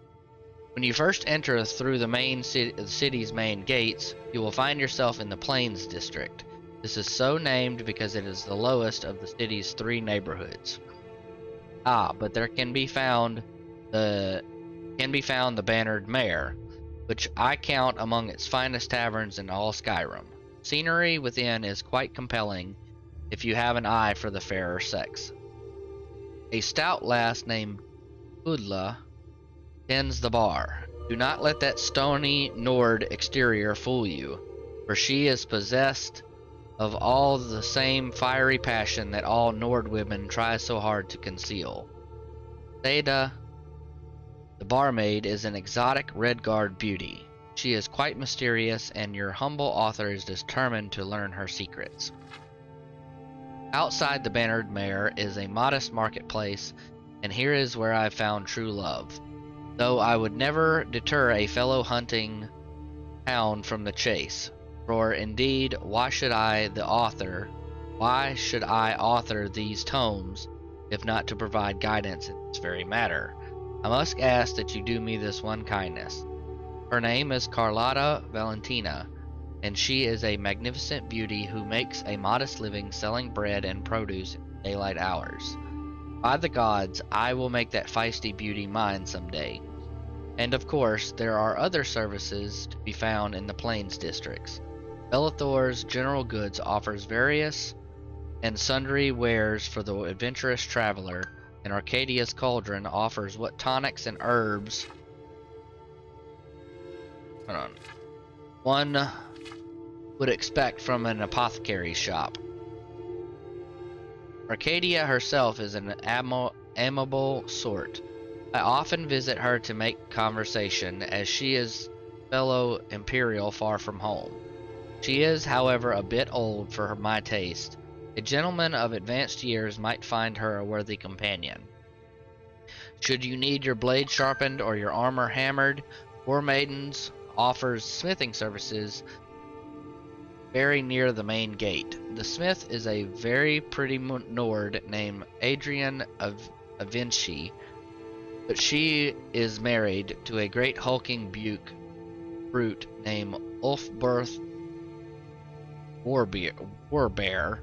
When you first enter through the city's main gates, you will find yourself in the Plains District. This is so named because it is the lowest of the city's three neighborhoods. But there can be found the Bannered Mare, which I count among its finest taverns in all Skyrim. Scenery within is quite compelling if you have an eye for the fairer sex. A stout lass named Udla tends the bar. Do not let that stony Nord exterior fool you, for she is possessed of all the same fiery passion that all Nord women try so hard to conceal. Theda, the barmaid, is an exotic Redguard beauty. She is quite mysterious, and your humble author is determined to learn her secrets. Outside the Bannered Mare is a modest marketplace, and here is where I found true love. Though I would never deter a fellow hunting hound from the chase, for indeed, why should I author these tomes, if not to provide guidance in this very matter? I must ask that you do me this one kindness. Her name is Carlotta Valentina, and she is a magnificent beauty who makes a modest living selling bread and produce in daylight hours. By the gods, I will make that feisty beauty mine someday. And of course, there are other services to be found in the Plains districts. Bellathor's General Goods offers various and sundry wares for the adventurous traveler, and Arcadia's Cauldron offers what tonics and herbs. Hold on. would expect from an apothecary's shop. Arcadia herself is an amiable sort. I often visit her to make conversation, as she is fellow Imperial far from home. She is, however, a bit old for my taste. A gentleman of advanced years might find her a worthy companion. Should you need your blade sharpened or your armor hammered, War Maidens offers smithing services very near the main gate. The smith is a very pretty Nord named Adrian of Vinci, but she is married to a great hulking brute named Ulfberth Warbear.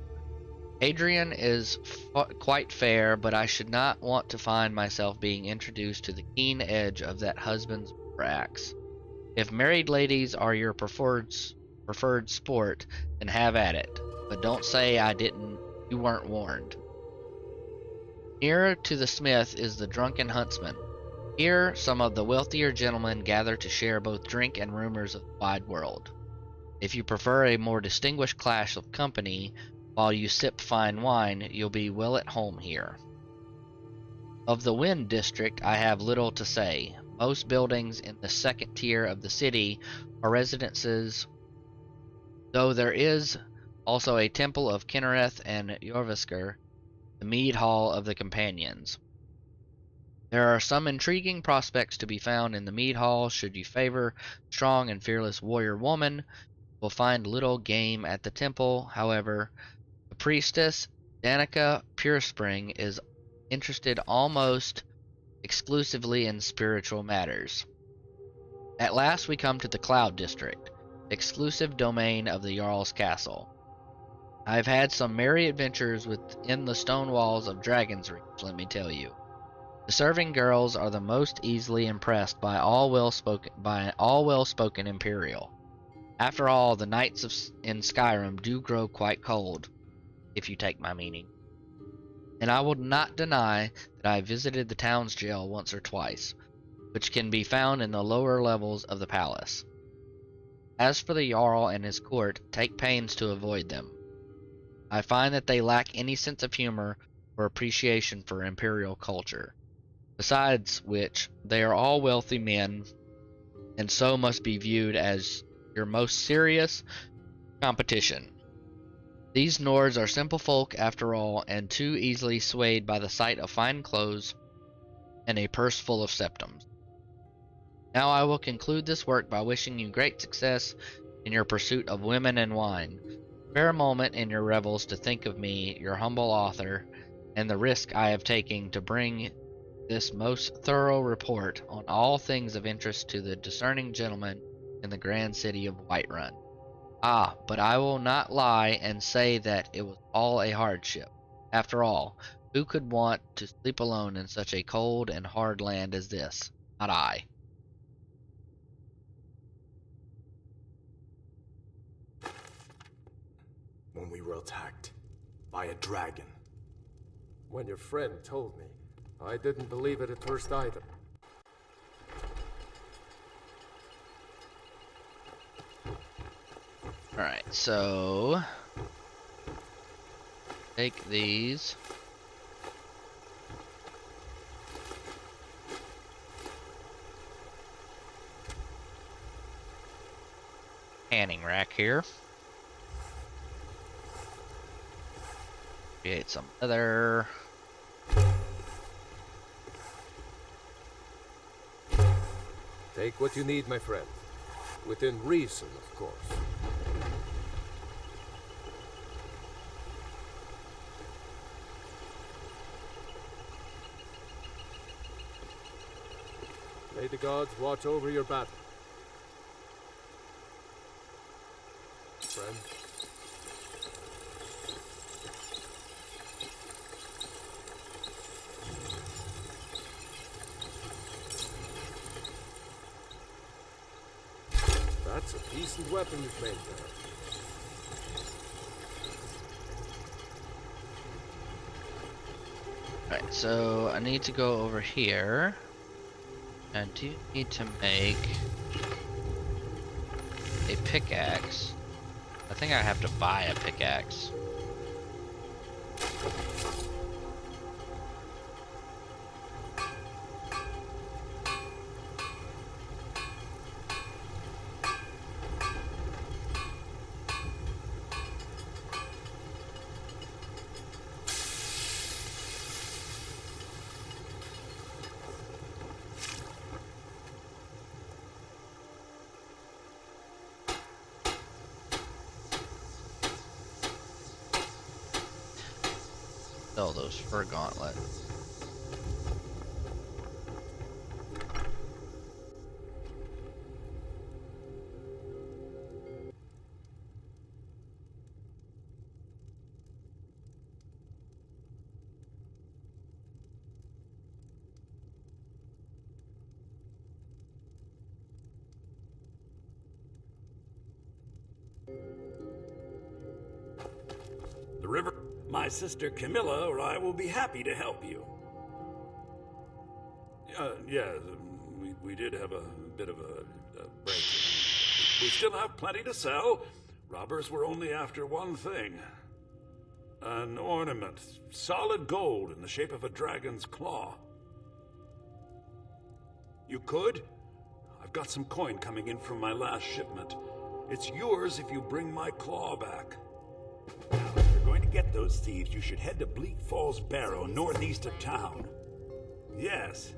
Adrian is quite fair, but I should not want to find myself being introduced to the keen edge of that husband's axe. If married ladies are your preferred sport, then have at it. But don't say you weren't warned. Nearer to the smith is the drunken huntsman. Here, some of the wealthier gentlemen gather to share both drink and rumors of the wide world. If you prefer a more distinguished class of company, while you sip fine wine, you'll be well at home here. Of the Wind District, I have little to say. Most buildings in the second tier of the city are residences, though there is also a temple of Kinnereth and Jorvisker, the mead hall of the companions. There are some intriguing prospects to be found in the mead hall. Should you favor strong and fearless warrior woman, you will find little game at the temple. However, the priestess, Danica Purespring, is interested almost exclusively in spiritual matters. At last we come to the Cloud District, exclusive domain of the Jarl's castle. I have had some merry adventures within the stone walls of Dragon's Reach, let me tell you. The serving girls are the most easily impressed by all well-spoken Imperial. After all, the nights in Skyrim do grow quite cold, if you take my meaning. And I will not deny that I visited the town's jail once or twice, which can be found in the lower levels of the palace. As for the Jarl and his court, take pains to avoid them. I find that they lack any sense of humor or appreciation for Imperial culture. Besides which, they are all wealthy men, and so must be viewed as your most serious competition. These Nords are simple folk after all, and too easily swayed by the sight of fine clothes and a purse full of septums. Now I will conclude this work by wishing you great success in your pursuit of women and wine. Spare a moment in your revels to think of me, your humble author, and the risk I have taken to bring this most thorough report on all things of interest to the discerning gentleman in the grand city of Whiterun. Ah, but I will not lie and say that it was all a hardship. After all, who could want to sleep alone in such a cold and hard land as this? Not I. When we were attacked by a dragon. When your friend told me, I didn't believe it at first either. Alright, so take these. Canning rack here. Create some leather. Take what you need, my friend. Within reason, of course. May the gods watch over your battle. Friend. That's a decent weapon you've made there. Alright, so I need to go over here. I do need to make a pickaxe. I think I have to buy a pickaxe. Sell those fur gauntlets. The river. My sister Camilla or I will be happy to help you. Yeah, we did have a bit of a break. We still have plenty to sell. Robbers were only after one thing. An ornament, solid gold in the shape of a dragon's claw. You could? I've got some coin coming in from my last shipment. It's yours if you bring my claw back. Now, if you're going to get those thieves, you should head to Bleak Falls Barrow, northeast of town. Yes.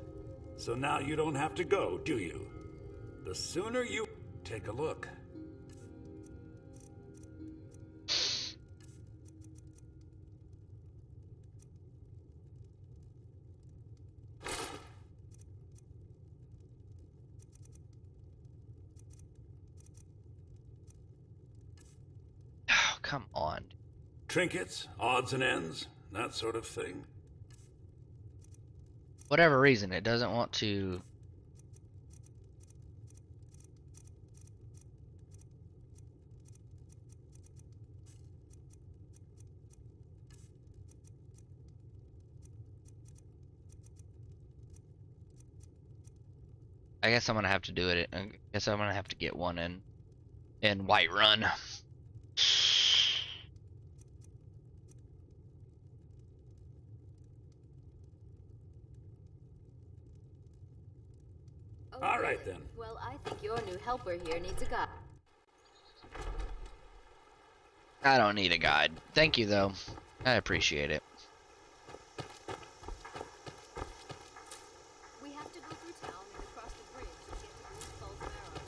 So now you don't have to go, do you? The sooner you... Take a look. Oh, come on. Trinkets, odds and ends, that sort of thing. Whatever reason, it doesn't want to... I guess I'm gonna have to do it. I guess I'm gonna have to get one in Whiterun. All right, then. Well, I think your new helper here needs a guide. I don't need a guide. Thank you, though. I appreciate it. We have to go through town and across the bridge to get to Bleak Falls Barrow.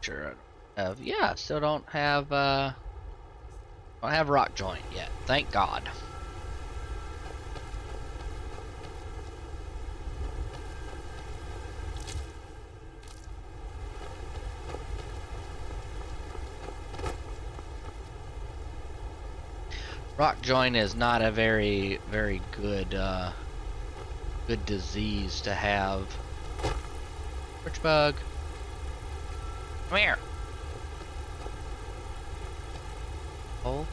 Sure. Yeah, still don't have rock joint yet. Thank God. Rock joint is not a very good good disease to have. Birch bug. Come here. hole.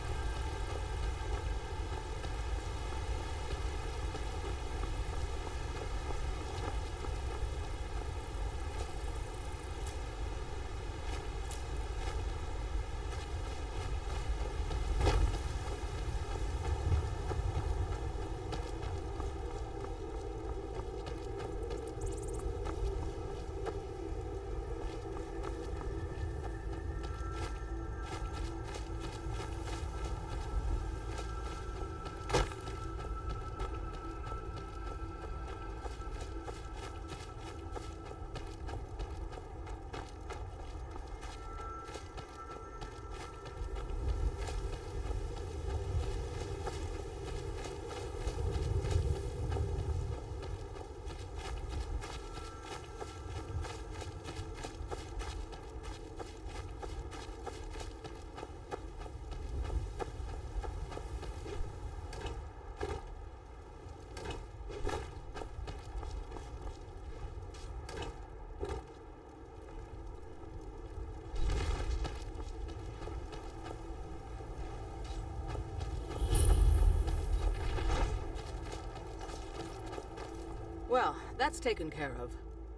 Well, that's taken care of.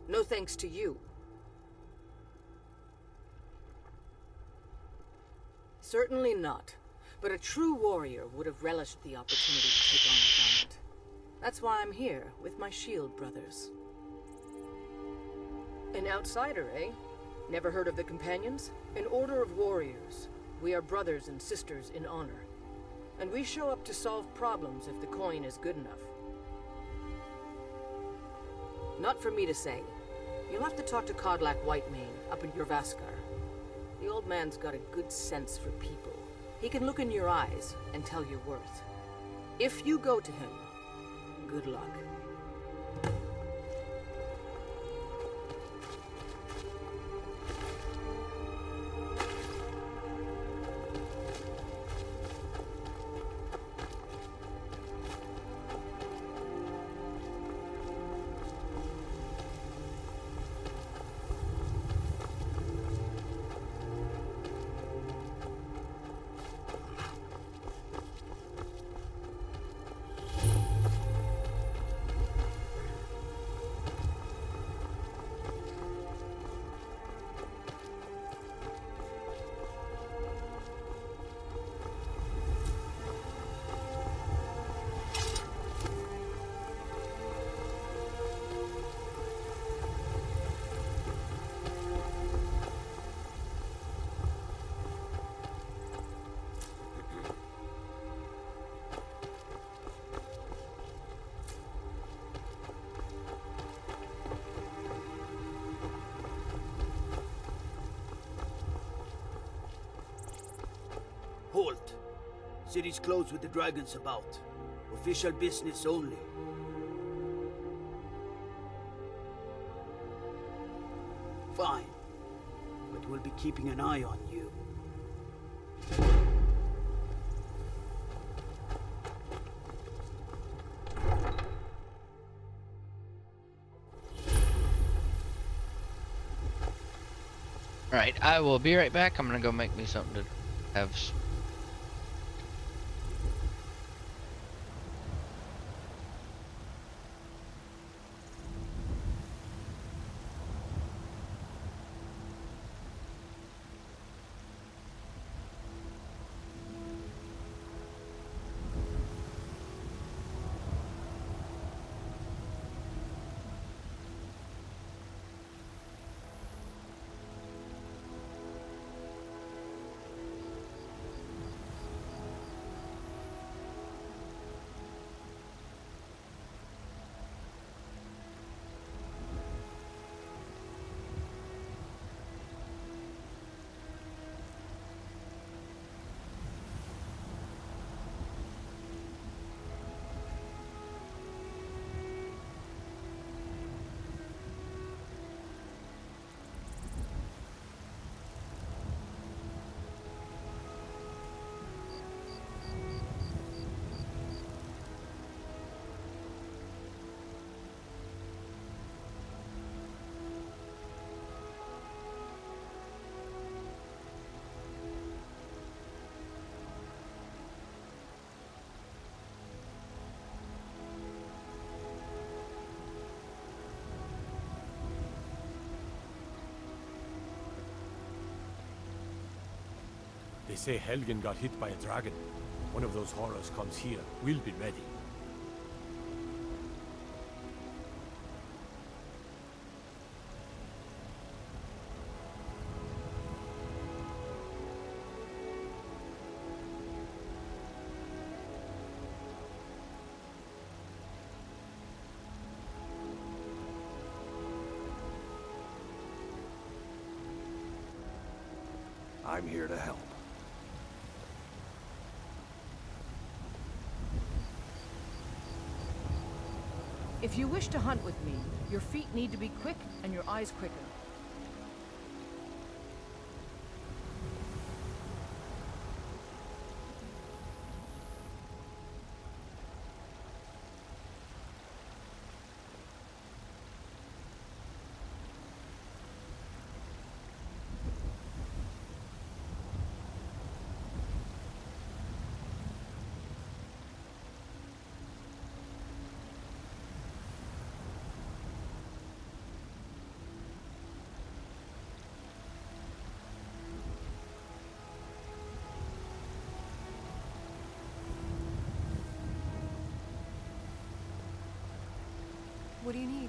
No thanks to you. Certainly not. But a true warrior would have relished the opportunity to take on a giant. That's why I'm here, with my shield brothers. An outsider, eh? Never heard of the Companions? An order of warriors. We are brothers and sisters in honor. And we show up to solve problems if the coin is good enough. Not for me to say. You'll have to talk to Kodlak Whitemane up in Jorvaskar. The old man's got a good sense for people. He can look in your eyes and tell your worth. If you go to him, good luck. Halt. City's closed with the dragons about. Official business only. Fine. But we'll be keeping an eye on you. Alright, I will be right back. I'm gonna go make me something to have. They say Helgen got hit by a dragon. One of those horrors comes here. We'll be ready. I'm here to help. If you wish to hunt with me, your feet need to be quick and your eyes quicker. What do you need?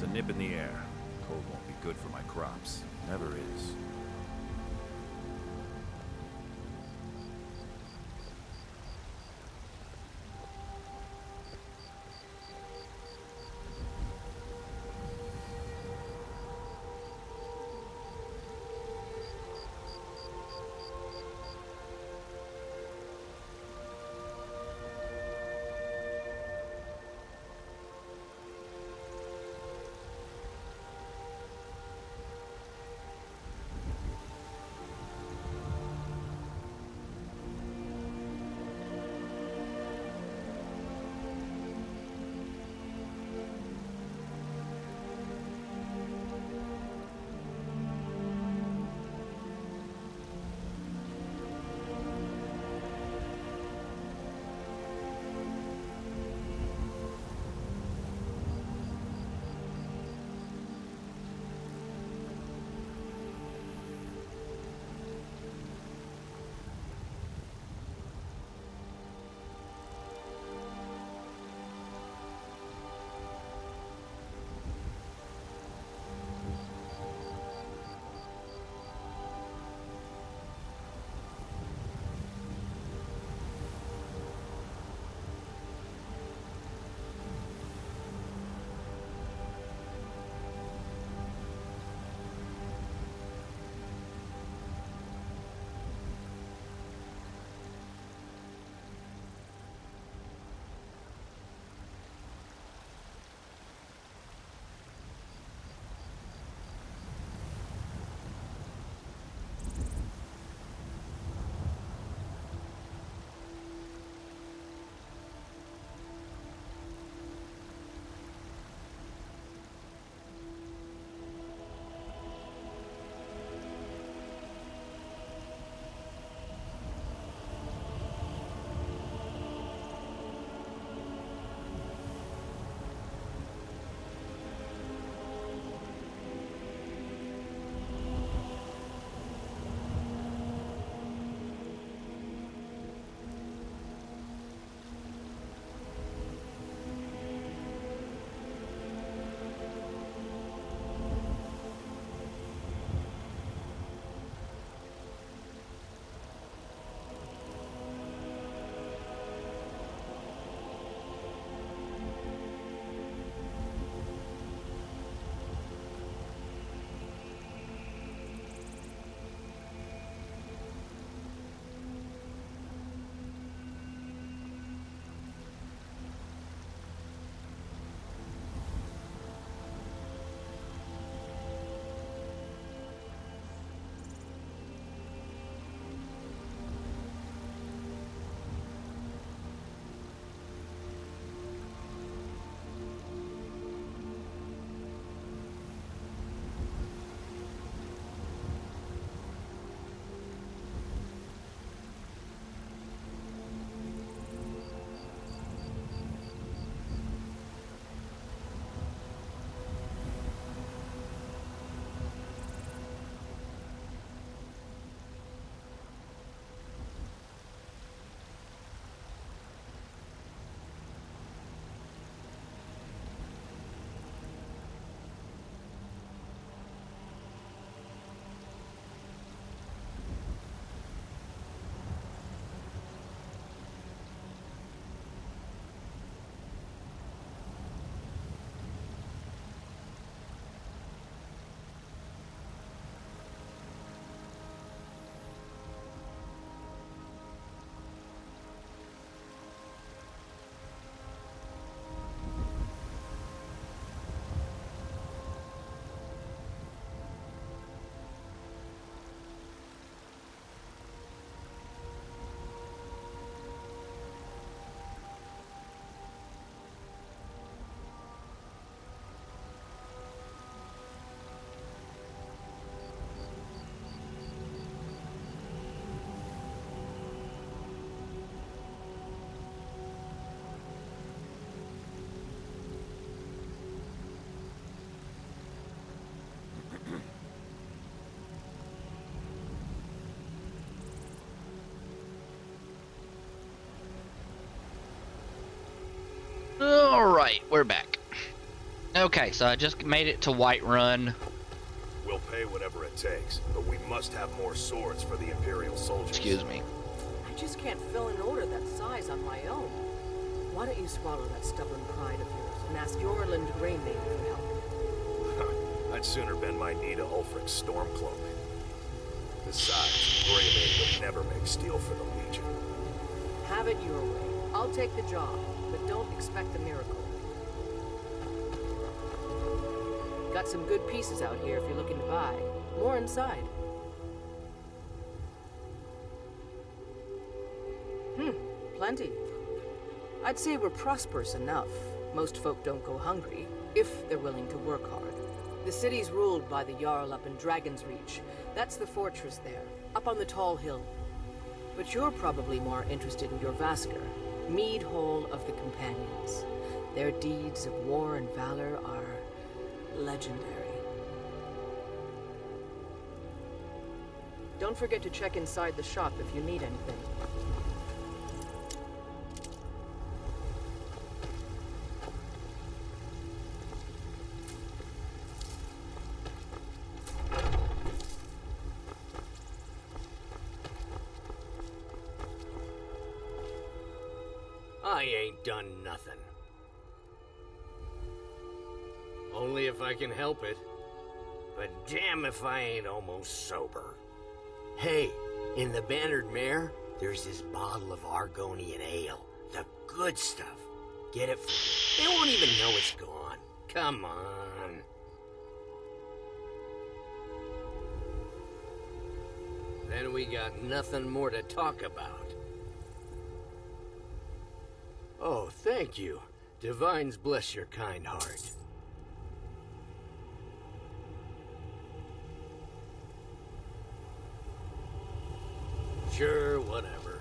There's a nip in the air. Cold won't be good for my crops. Never is. Alright, we're back. Okay, so I just made it to Whiterun. We'll pay whatever it takes, but we must have more swords for the Imperial soldiers. Excuse me. I just can't fill an order that size on my own. Why don't you swallow that stubborn pride of yours and ask Yorland Greymane for help? I'd sooner bend my knee to Ulfric's Stormcloak. Besides, Greymane would never make steel for the Legion. Have it your way. I'll take the job, but don't expect a miracle. Got some good pieces out here if you're looking to buy. More inside. Plenty. I'd say we're prosperous enough. Most folk don't go hungry, if they're willing to work hard. The city's ruled by the Jarl up in Dragon's Reach. That's the fortress there, up on the tall hill. But you're probably more interested in your Vaskr, Mead Hall of the Companions. Their deeds of war and valor are legendary. Don't forget to check inside the shop if you need anything. I ain't done nothing. Only if I can help it. But damn if I ain't almost sober. Hey, in the Bannered Mare, there's this bottle of Argonian ale. The good stuff. Get it? They won't even know it's gone. Come on. Then we got nothing more to talk about. Oh, thank you. Divines bless your kind heart. Sure, whatever.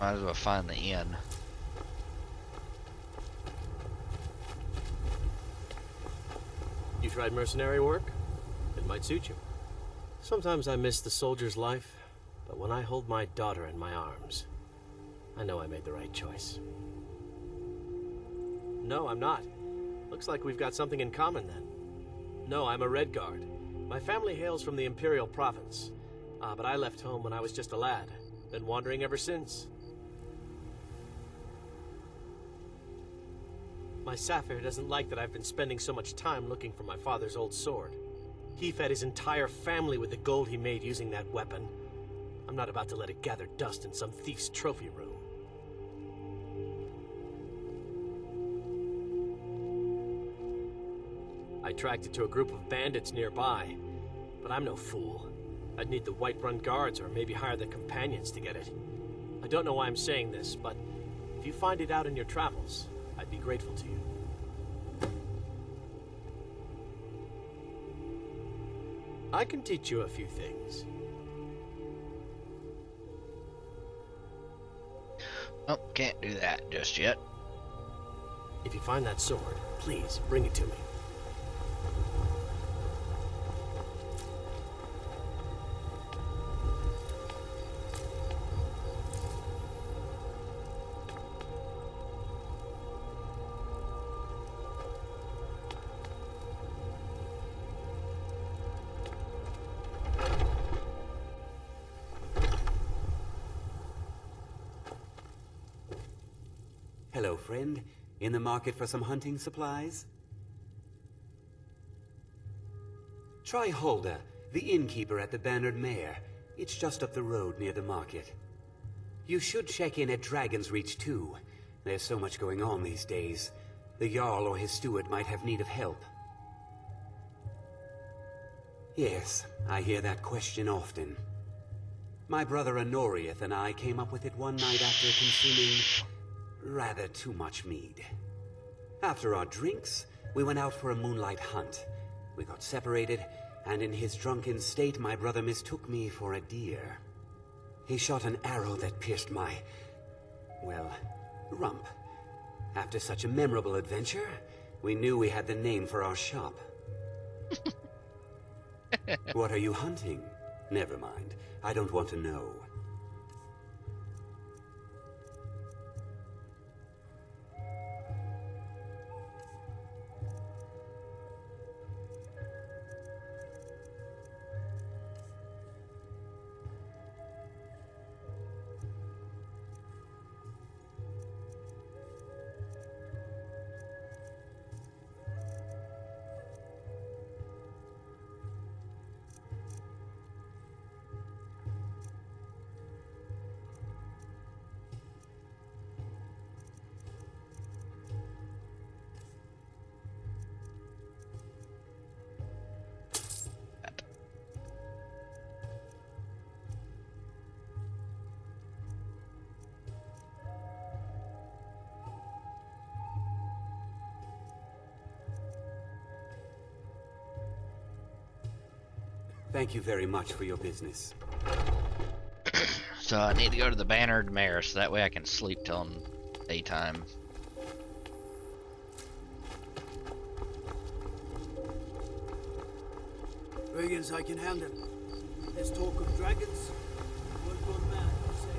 Might as well find the inn. You tried mercenary work? It might suit you. Sometimes I miss the soldier's life, but when I hold my daughter in my arms, I know I made the right choice. No, I'm not. Looks like we've got something in common then. No, I'm a Red Guard. My family hails from the Imperial Province. But I left home when I was just a lad. Been wandering ever since. My Saphir doesn't like that I've been spending so much time looking for my father's old sword. He fed his entire family with the gold he made using that weapon. I'm not about to let it gather dust in some thief's trophy room. I tracked it to a group of bandits nearby, but I'm no fool. I'd need the Whiterun guards or maybe hire the companions to get it. I don't know why I'm saying this, but if you find it out in your travels, I'd be grateful to you. I can teach you a few things. Oh, can't do that just yet. If you find that sword, please bring it to me. Hello, friend. In the market for some hunting supplies? Try Hulda, the innkeeper at the Bannered Mare. It's just up the road near the market. You should check in at Dragon's Reach, too. There's so much going on these days. The Jarl or his steward might have need of help. Yes, I hear that question often. My brother Honorius and I came up with it one night after consuming rather too much mead. After our drinks, we went out for a moonlight hunt. We got separated, and in his drunken state, my brother mistook me for a deer. He shot an arrow that pierced my, well, rump. After such a memorable adventure, we knew we had the name for our shop. What are you hunting? Never mind. I don't want to know. Thank you very much for your business. So I need to go to the Bannered Mare so that way I can sleep till daytime. Dragons I can handle. Let's talk of dragons. Work on man, you say.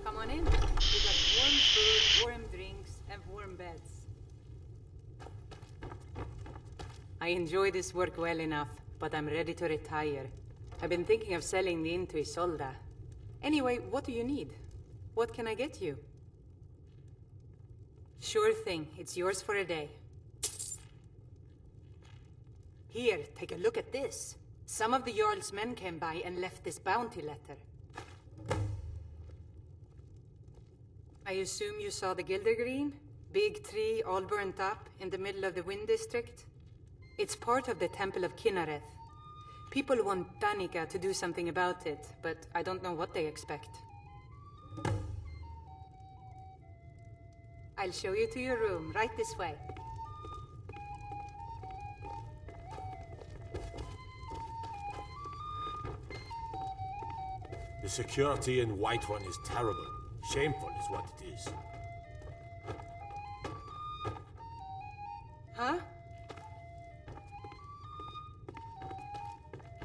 Come on in. We got warm food, warm drinks, and warm beds. I enjoy this work well enough, but I'm ready to retire. I've been thinking of selling the inn to Isolda. Anyway, what do you need? What can I get you? Sure thing. It's yours for a day. Here, take a look at this. Some of the Jarl's men came by and left this bounty letter. I assume you saw the Gildergreen? Big tree, all burnt up, in the middle of the Wind District? It's part of the Temple of Kinnareth. People want Danica to do something about it, but I don't know what they expect. I'll show you to your room, right this way. The security in Whiterun is terrible. Shameful is what it is. Huh?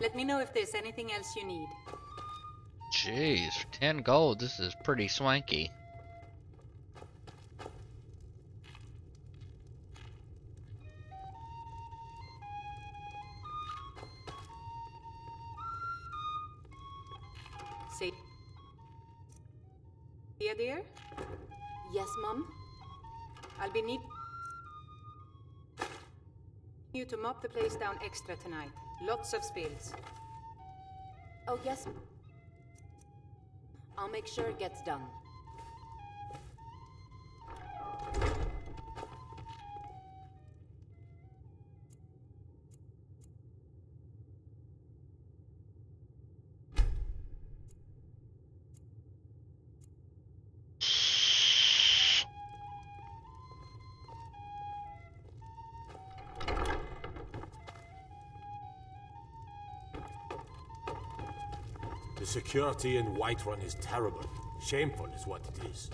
Let me know if there's anything else you need. Jeez, for 10 gold, this is pretty swanky. Say, yeah, dear? Yes, Mum? I'll be need you to mop the place down extra tonight. Lots of spills. Oh, yes. I'll make sure it gets done. The security in Whiterun is terrible. Shameful is what it is.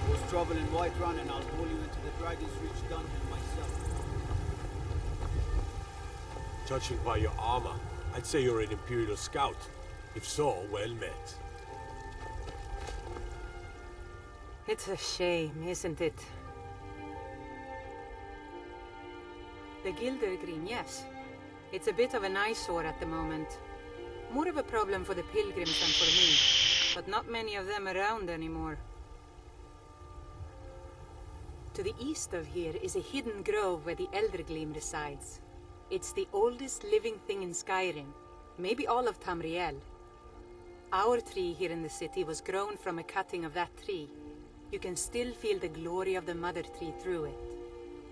Cause trouble in Whiterun and I'll pull you into the Dragon's Reach dungeon myself. Judging by your armor, I'd say you're an Imperial scout. If so, well met. It's a shame, isn't it? The Gildergreen, yes. It's a bit of an eyesore at the moment. More of a problem for the pilgrims than for me, but not many of them around anymore. To the east of here is a hidden grove where the Eldergleam resides. It's the oldest living thing in Skyrim, maybe all of Tamriel. Our tree here in the city was grown from a cutting of that tree. You can still feel the glory of the mother tree through it.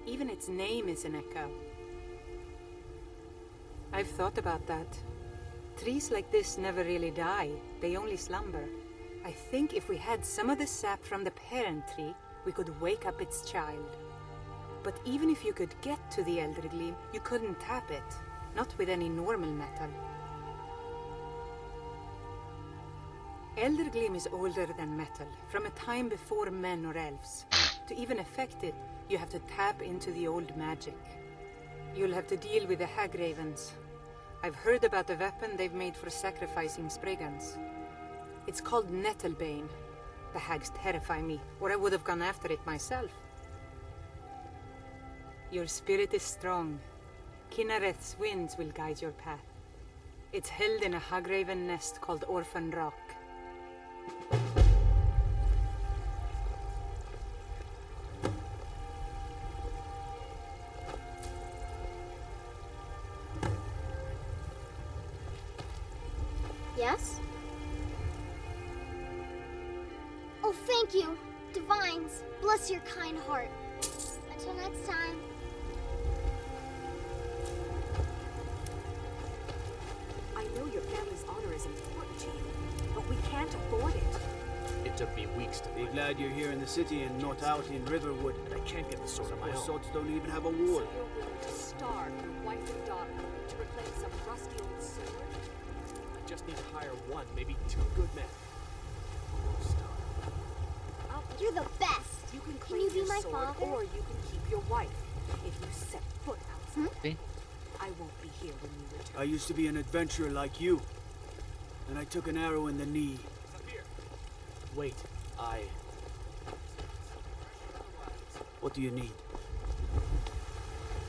Even its name is an echo. I've thought about that. Trees like this never really die, they only slumber. I think if we had some of the sap from the parent tree, we could wake up its child. But even if you could get to the Eldergleam, you couldn't tap it. Not with any normal metal. Eldergleam is older than metal, from a time before men or elves. To even affect it, you have to tap into the old magic. You'll have to deal with the Hagravens. I've heard about the weapon they've made for sacrificing Spriggans. It's called Nettlebane. The hags terrify me, or I would have gone after it myself. Your spirit is strong. Kinareth's winds will guide your path. It's held in a Hagraven nest called Orphan Rock. Yes? Oh, thank you, Divines. Bless your kind heart. Until next time. I know your family's honor is important to you, but we can't afford it. It took me weeks to Be glad you're here in the city and not out in Riverwood. and I can't get the sword on my Those own. swords don't even have a So wall. you're willing to starve your wife and daughter to reclaim some rusty old sword? I just need to hire one, maybe two good men. You're the best. You can Can claim you be your my sword, father? or you can keep your wife. If you set foot outside, See? I won't be here when you return. I used to be an adventurer like you. And I took an arrow in the knee. Wait, What do you need?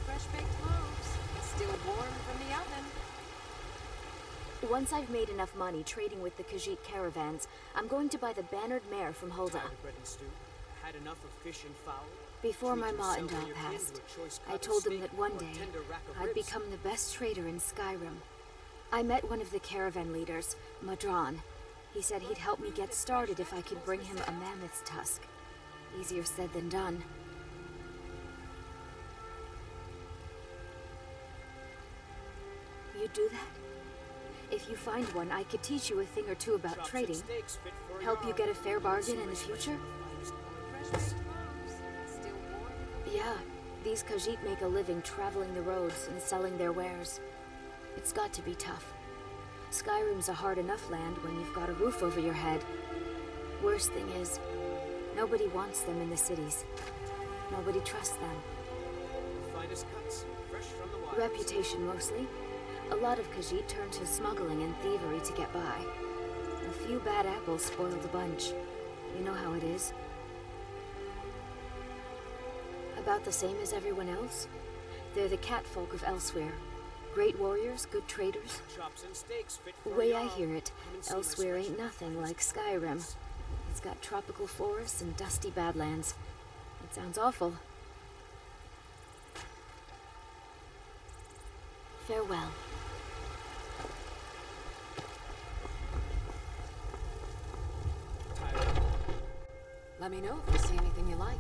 Fresh baked loaves, still warm from the oven. Once I've made enough money trading with the Khajiit caravans, I'm going to buy the bannered mare from Hulda. tired of bread and stew? Had enough of fish and fowl? Before my Treat ma and yourself Da your kin passed, to a choice I cut of told them steak that one or a day tender rack of I'd ribs. become the best trader in Skyrim. I met one of the caravan leaders, Madron. He said he'd help me get started if I could bring him a mammoth's tusk. Easier said than done. You'd do that? If you find one, I could teach you a thing or two about Chops and trading. steaks fit for Help your you get a army. fair bargain in the future? Fresh baked loaves, still warm. Yeah, these Khajiit make a living traveling the roads and selling their wares. It's got to be tough. Skyrim's a hard enough land when you've got a roof over your head. Worst thing is, nobody wants them in the cities. Nobody trusts them. Finest cuts, fresh from the wilds. Reputation mostly. A lot of Khajiit turn to smuggling and thievery to get by. A few bad apples spoil the bunch. You know how it is. About the same as everyone else. They're the catfolk of elsewhere. Great warriors, good traders. Chops and steaks fit The for way your I army. hear it, Come and see my elsewhere ain't special nothing like Skyrim. It's got tropical forests and dusty badlands. It sounds awful. Farewell. Let me know if you see anything you like.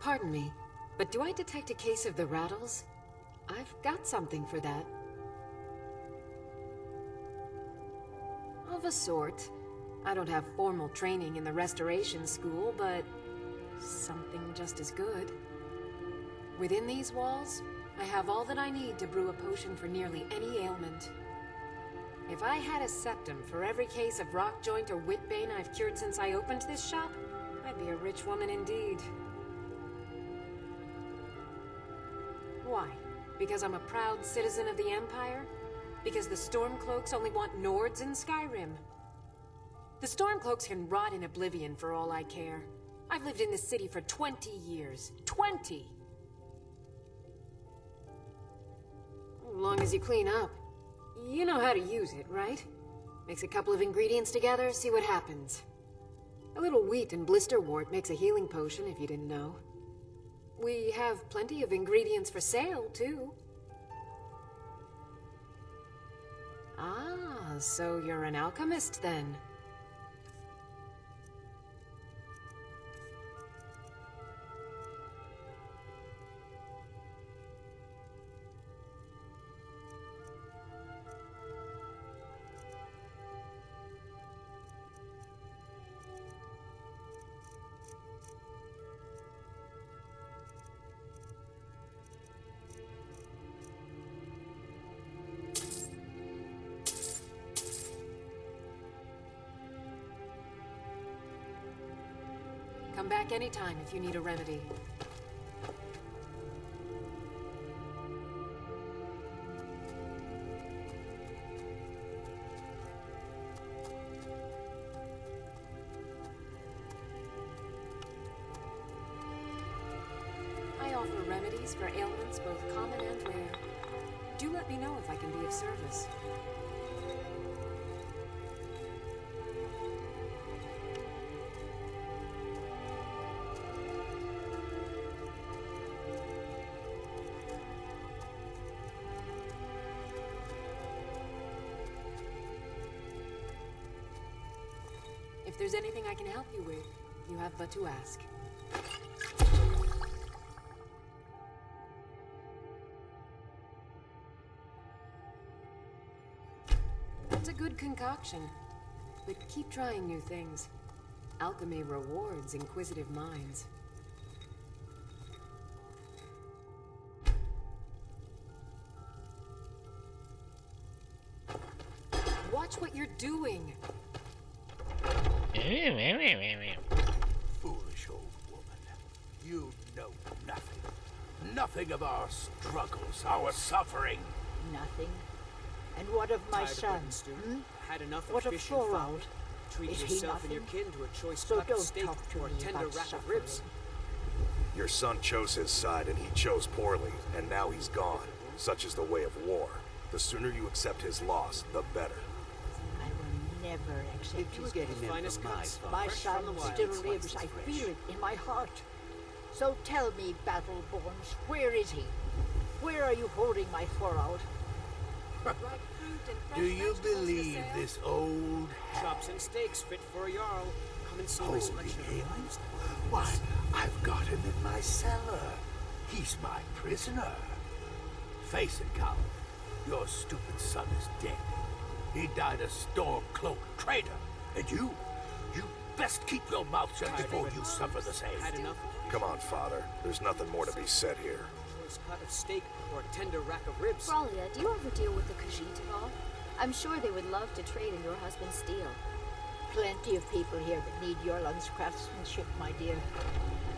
Pardon me, but do I detect a case of the rattles? I've got something for that. Of a sort. I don't have formal training in the restoration school, but something just as good. Within these walls, I have all that I need to brew a potion for nearly any ailment. If I had a septum for every case of rock joint or whitbane I've cured since I opened this shop, I'd be a rich woman indeed. Why? Because I'm a proud citizen of the Empire? Because the Stormcloaks only want Nords in Skyrim? The Stormcloaks can rot in oblivion for all I care. I've lived in this city for 20 years. 20! As long as you clean up. You know how to use it, right? Mix a couple of ingredients together, see what happens. A little wheat and blisterwort makes a healing potion, if you didn't know. We have plenty of ingredients for sale, too. Ah, so you're an alchemist, then? Come back anytime if you need a remedy. I offer remedies for ailments both common and rare. Do let me know if I can be of service. If there's anything I can help you with, you have but to ask. It's a good concoction, but keep trying new things. Alchemy rewards inquisitive minds. Watch what you're doing! Foolish old woman. You know nothing. Nothing of our struggles, our suffering. Nothing. And what of my Tired of son? living, Stu? Had enough of What of fish and Thorald? fowl? Treating Is he yourself and your nothing? kin to a choice So cut of don't steak talk to or a me tender about rack of suffering. ribs. Your son chose his side, and he chose poorly, and now he's gone. Such is the way of war. The sooner you accept his loss, the better. I will never accept If you his get death. him in finest from my cuts. farm, My fresh son from the wild, still twice lives. as I fresh. feel it in my heart. So tell me, Battleborns, where is he? Where are you holding my Thorald? Do you believe this old Chops and steaks fit for a jarl. Come and see my holy selection of him? wines. Why, I've got him in my cellar. He's my prisoner. Face it, coward. Your stupid son is dead. He died a Stormcloak traitor. And you best keep your mouth shut before you suffer the same. Had enough Come on, father. There's nothing more to be said here. choice cut of steak or a tender rack of ribs. Bralia, do you ever deal with the Khajiit at all? I'm sure they would love to trade in your husband's steel. Plenty of people here that need Yorlung's craftsmanship, my dear.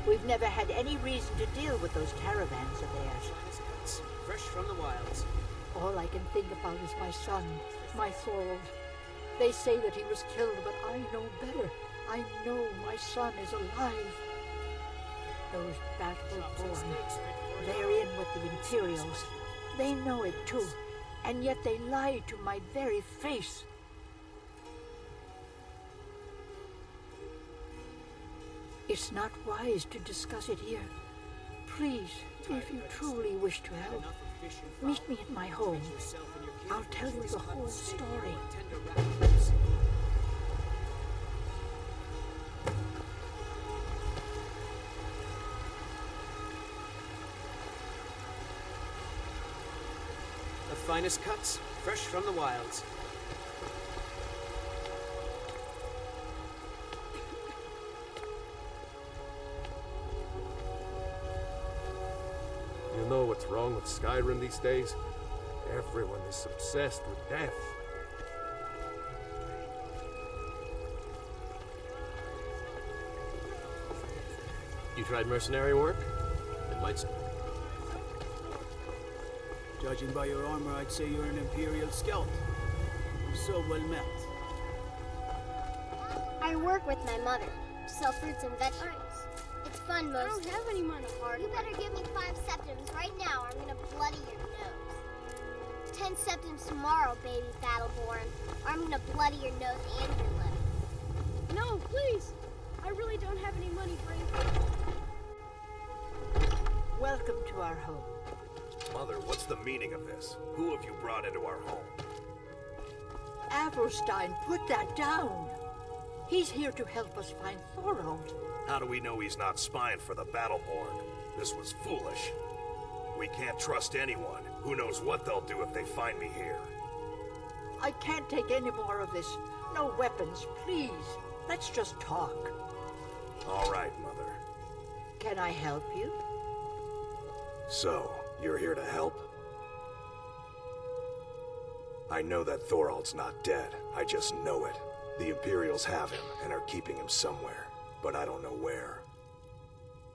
We've never had any reason to deal with those caravans of theirs. Finest cuts, fresh from the wilds. All I can think about is my son, my Thorald. They say that he was killed, but I know better. I know my son is alive. Those Battleborn, they're in with the Imperials. They know it too, and yet they lie to my very face. It's not wise to discuss it here. Please, if you truly wish to help, meet me at my home. I'll tell you the whole story. The finest cuts, fresh from the wilds. You know what's wrong with Skyrim these days? Everyone is obsessed with death. tried mercenary work? It might... Judging by your armor, I'd say you're an Imperial scout. You're so well met. I work with my mother. Sell fruits and vegetables. It's fun most. I don't have any money, Hard. You better give me 5 septims right now or I'm gonna bloody your nose. 10 septims tomorrow, baby Battleborn. Or I'm gonna bloody your nose and your lip. No, please! I really don't have any money for anything. Welcome to our home. Mother, what's the meaning of this? Who have you brought into our home? Avrosstein, put that down. He's here to help us find Thorold. How do we know he's not spying for the Battleborn? This was foolish. We can't trust anyone. Who knows what they'll do if they find me here? I can't take any more of this. No weapons, please. Let's just talk. All right, Mother. Can I help you? So, you're here to help? I know that Thorald's not dead. I just know it. The Imperials have him and are keeping him somewhere, but I don't know where.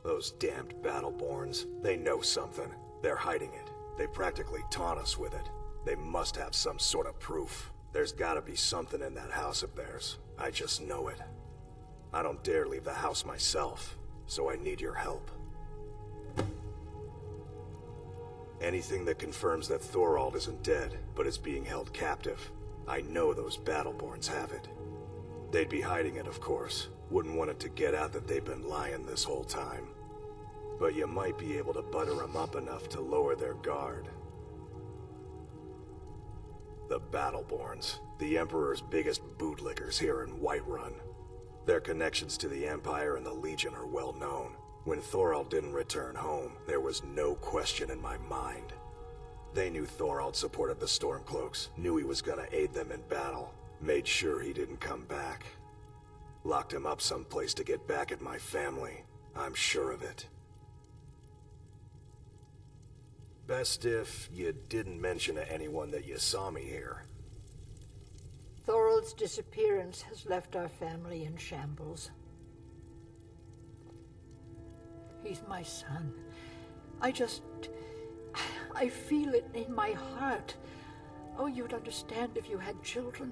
Those damned Battleborns, they know something. They're hiding it. They practically taunt us with it. They must have some sort of proof. There's gotta be something in that house of theirs. I just know it. I don't dare leave the house myself, so I need your help. Anything that confirms that Thorald isn't dead, but is being held captive. I know those Battleborns have it. They'd be hiding it, of course. Wouldn't want it to get out that they've been lying this whole time. But you might be able to butter them up enough to lower their guard. The Battleborns, the Emperor's biggest bootlickers here in Whiterun. Their connections to the Empire and the Legion are well known. When Thorald didn't return home, there was no question in my mind. They knew Thorald supported the Stormcloaks, knew he was gonna aid them in battle, made sure he didn't come back. Locked him up someplace to get back at my family. I'm sure of it. Best if you didn't mention to anyone that you saw me here. Thorald's disappearance has left our family in shambles. He's my son. I feel it in my heart. Oh, you'd understand if you had children.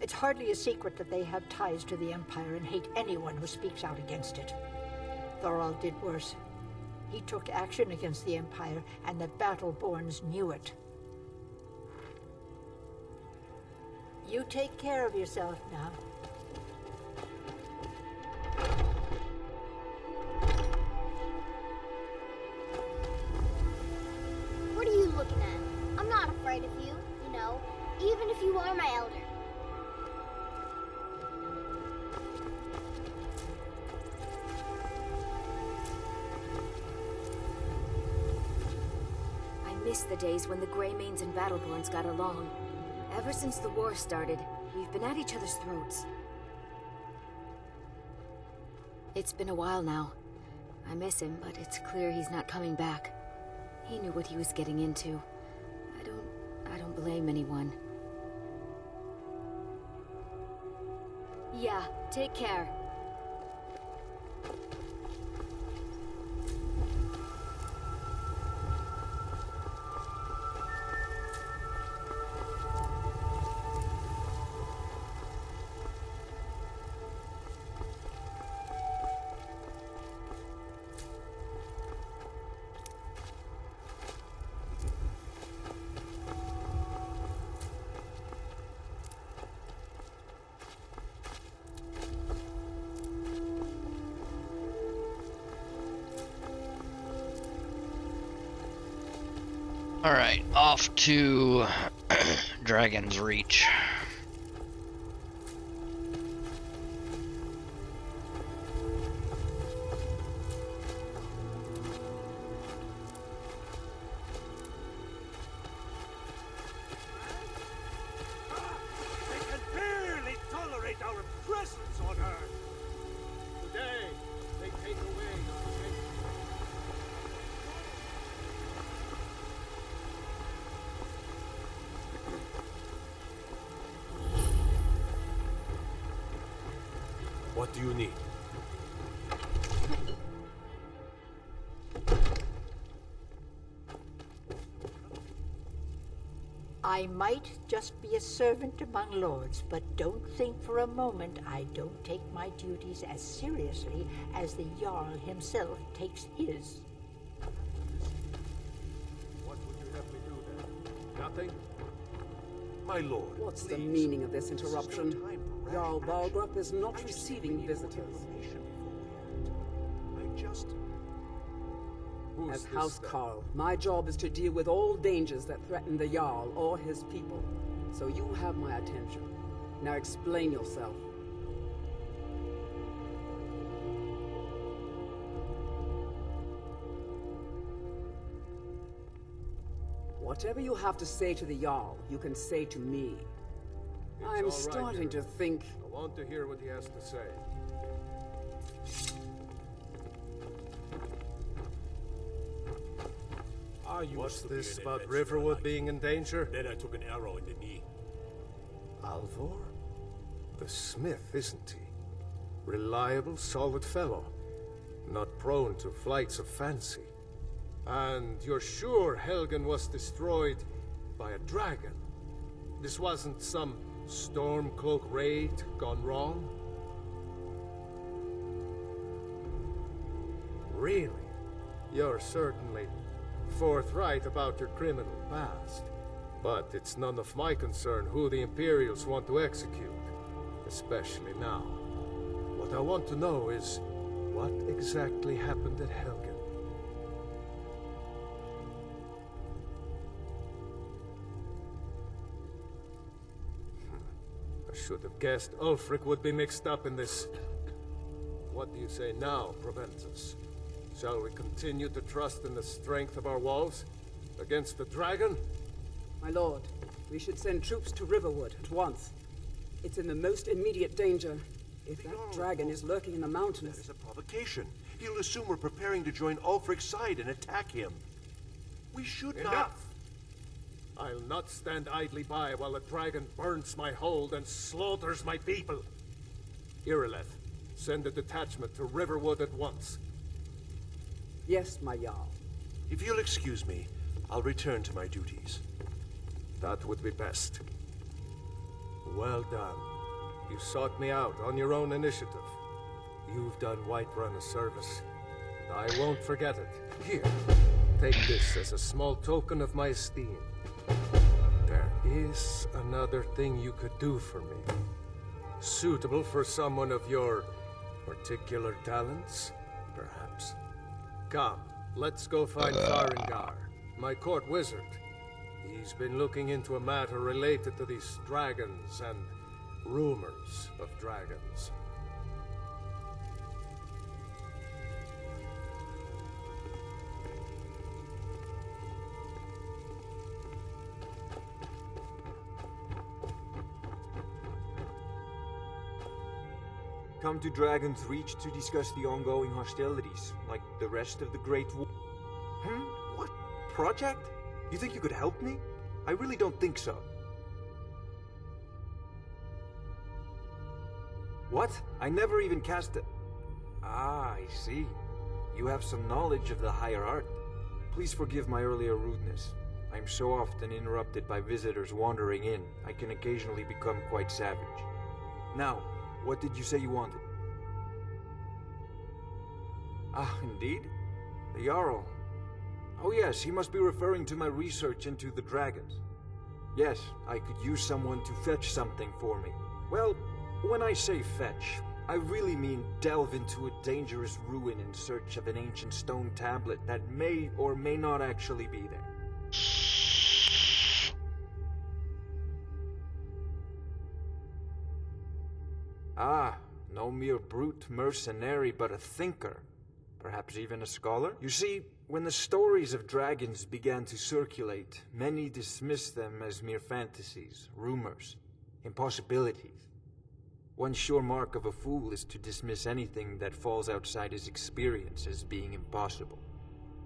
It's hardly a secret that they have ties to the Empire and hate anyone who speaks out against it. Thorald did worse. He took action against the Empire, and the Battleborns knew it. You take care of yourself now. What are you looking at? I'm not afraid of you, you know, even if you are my elder. I miss the days when the Greymanes and Battleborns got along. Ever since the war started, we've been at each other's throats. It's been a while now. I miss him, but it's clear he's not coming back. He knew what he was getting into. I don't blame anyone. Yeah, take care. Alright, off to Dragon's Reach. They can barely tolerate our presence on Earth. Today, they take away our head. do you need? I might just be a servant among lords, but don't think for a moment I don't take my duties as seriously as the Jarl himself takes his. What would you have me do then? Nothing? My lord, What's the please. meaning of this interruption? Jarl Balgrup is not receiving visitors. I just... Who's As this House then? Carl, my job is to deal with all dangers that threaten the Jarl or his people. So you have my attention. Now explain yourself. Whatever you have to say to the Jarl, you can say to me. It's I'm all right, starting to Jarl. think... I want to hear what he has to say. What's this about Riverwood being in danger? Then I took an arrow in the knee. Alvor? The smith, isn't he? Reliable, solid fellow. Not prone to flights of fancy. And you're sure Helgen was destroyed by a dragon? This wasn't some Stormcloak raid gone wrong? Really? You're certainly forthright about your criminal past. But it's none of my concern who the Imperials want to execute. Especially now. What I want to know is, what exactly happened at Helgen? I should have guessed Ulfric would be mixed up in this. What do you say now, Proventus? Shall we continue to trust in the strength of our walls? Against the dragon? My lord, we should send troops to Riverwood at once. It's in the most immediate danger. If that dragon is lurking in the mountains... That is a provocation. He'll assume we're preparing to join Ulfric's side and attack him. We should not... Enough! I'll not stand idly by while the dragon burns my hold and slaughters my people. Irileth, send a detachment to Riverwood at once. Yes, my Jarl. If you'll excuse me, I'll return to my duties. That would be best. Well done. You sought me out on your own initiative. You've done Whiterun a service. I won't forget it. Here, take this as a small token of my esteem. There is another thing you could do for me. Suitable for someone of your particular talents, perhaps. Come, let's go find Farengar, my court wizard. He's been looking into a matter related to these dragons and rumors of dragons. Come to Dragon's Reach to discuss the ongoing hostilities, like the rest of the Great War. What? Project? You think you could help me? I really don't think so. What? I never even cast it. Ah, I see. You have some knowledge of the higher art. Please forgive my earlier rudeness. I'm so often interrupted by visitors wandering in, I can occasionally become quite savage. Now, what did you say you wanted? Ah, indeed? The Jarl. Oh yes, he must be referring to my research into the dragons. Yes, I could use someone to fetch something for me. Well, when I say fetch, I really mean delve into a dangerous ruin in search of an ancient stone tablet that may or may not actually be there. Ah, no mere brute mercenary, but a thinker. Perhaps even a scholar? You see, when the stories of dragons began to circulate, many dismissed them as mere fantasies, rumors, impossibilities. One sure mark of a fool is to dismiss anything that falls outside his experience as being impossible.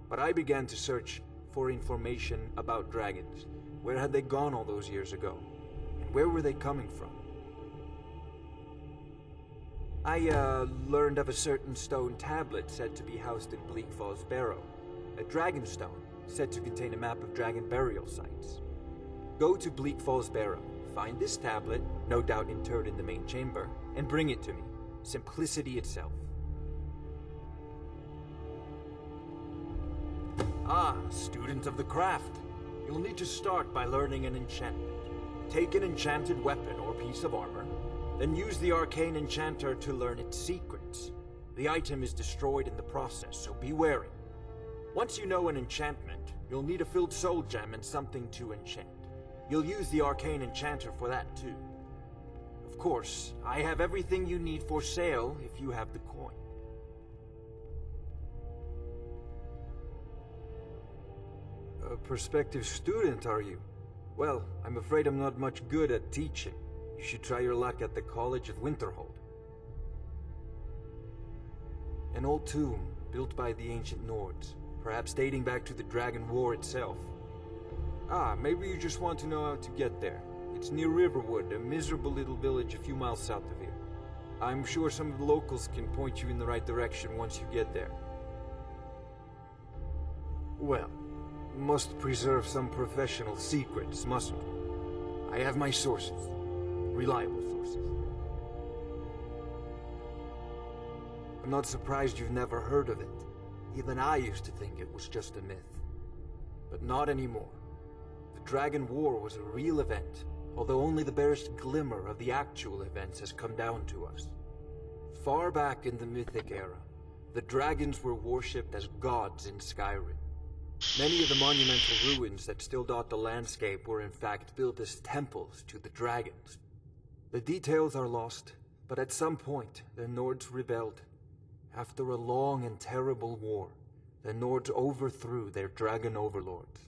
But I began to search for information about dragons. Where had they gone all those years ago? And where were they coming from? I learned of a certain stone tablet said to be housed in Bleak Falls Barrow. A dragon stone said to contain a map of dragon burial sites. Go to Bleak Falls Barrow, find this tablet, no doubt interred in the main chamber, and bring it to me. Simplicity itself. Ah, student of the craft. You'll need to start by learning an enchantment. Take an enchanted weapon or piece of armor, then use the arcane enchanter to learn its secrets. The item is destroyed in the process, so be wary. Once you know an enchantment, you'll need a filled soul gem and something to enchant. You'll use the arcane enchanter for that too. Of course, I have everything you need for sale if you have the coin. A prospective student, are you? Well, I'm afraid I'm not much good at teaching. You should try your luck at the College of Winterhold. An old tomb built by the ancient Nords, perhaps dating back to the Dragon War itself. Ah, maybe you just want to know how to get there. It's near Riverwood, a miserable little village a few miles south of here. I'm sure some of the locals can point you in the right direction once you get there. Well, must preserve some professional secrets, mustn't we? I have my sources. Reliable sources. I'm not surprised you've never heard of it. Even I used to think it was just a myth. But not anymore. The Dragon War was a real event, although only the barest glimmer of the actual events has come down to us. Far back in the Mythic era, the dragons were worshipped as gods in Skyrim. Many of the monumental ruins that still dot the landscape were in fact built as temples to the dragons. The details are lost, but at some point, the Nords rebelled. After a long and terrible war, the Nords overthrew their dragon overlords.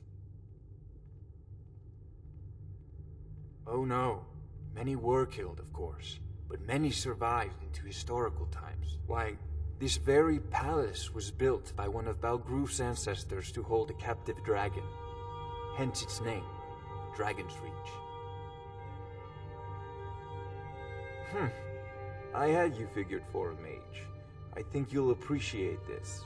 Oh no, many were killed, of course, but many survived into historical times. Why, this very palace was built by one of Balgroof's ancestors to hold a captive dragon. Hence its name, Dragon's Reach. I had you figured for a mage. I think you'll appreciate this.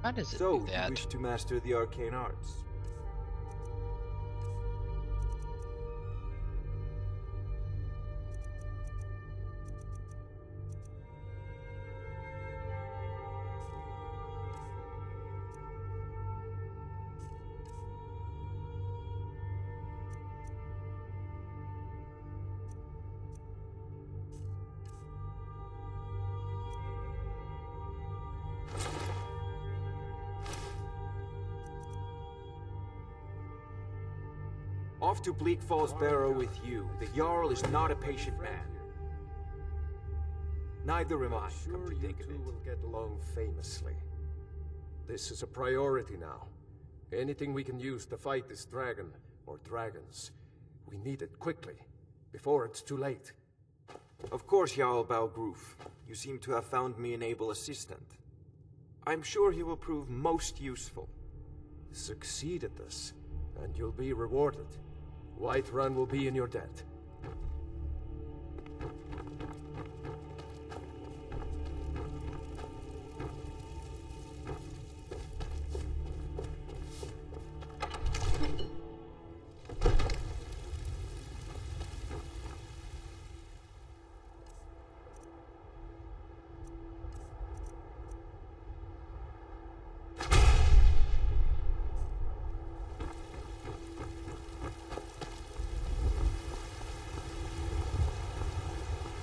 How does it so, do that? You wish to master the arcane arts? Off to Bleak Falls Barrow with you. The Jarl is not a patient man. Neither am I, come to think of it. Will get along famously. This is a priority now. Anything we can use to fight this dragon, or dragons, we need it quickly, before it's too late. Of course, Jarl Balgroof. You seem to have found me an able assistant. I'm sure he will prove most useful. Succeed at this, and you'll be rewarded. Whiterun will be in your debt.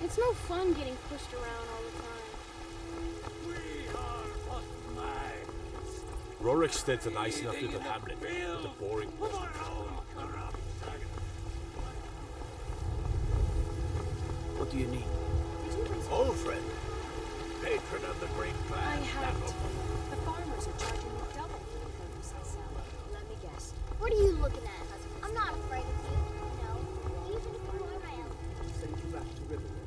It's no fun getting pushed around all the time. Rorikstead's a nice enough little hamlet, but the boring part. What do you need? Old friend. Patron of the great class. I had to. The farmers are charging me double for the produce I sell. Let me guess. What are you looking at? I'm not afraid of you. No, even if you are my element. Send you back to Riverwood.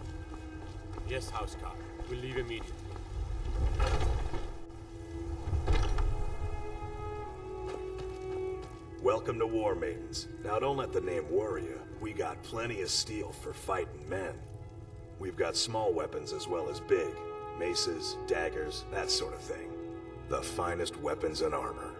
Yes, Housecarl. We'll leave immediately. Welcome to War Maidens. Now don't let the name worry you. We got plenty of steel for fighting men. We've got small weapons as well as big. Maces, daggers, that sort of thing. The finest weapons and armor.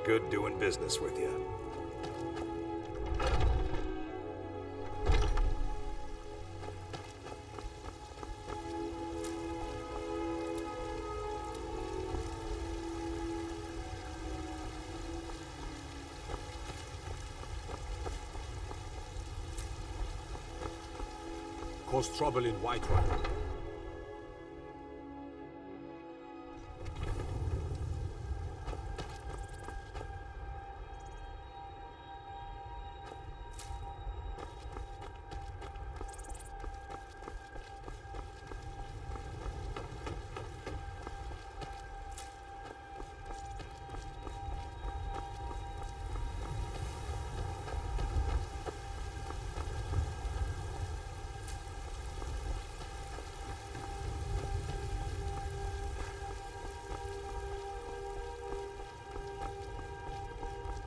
Good doing business with you. Cause trouble in Whiterun.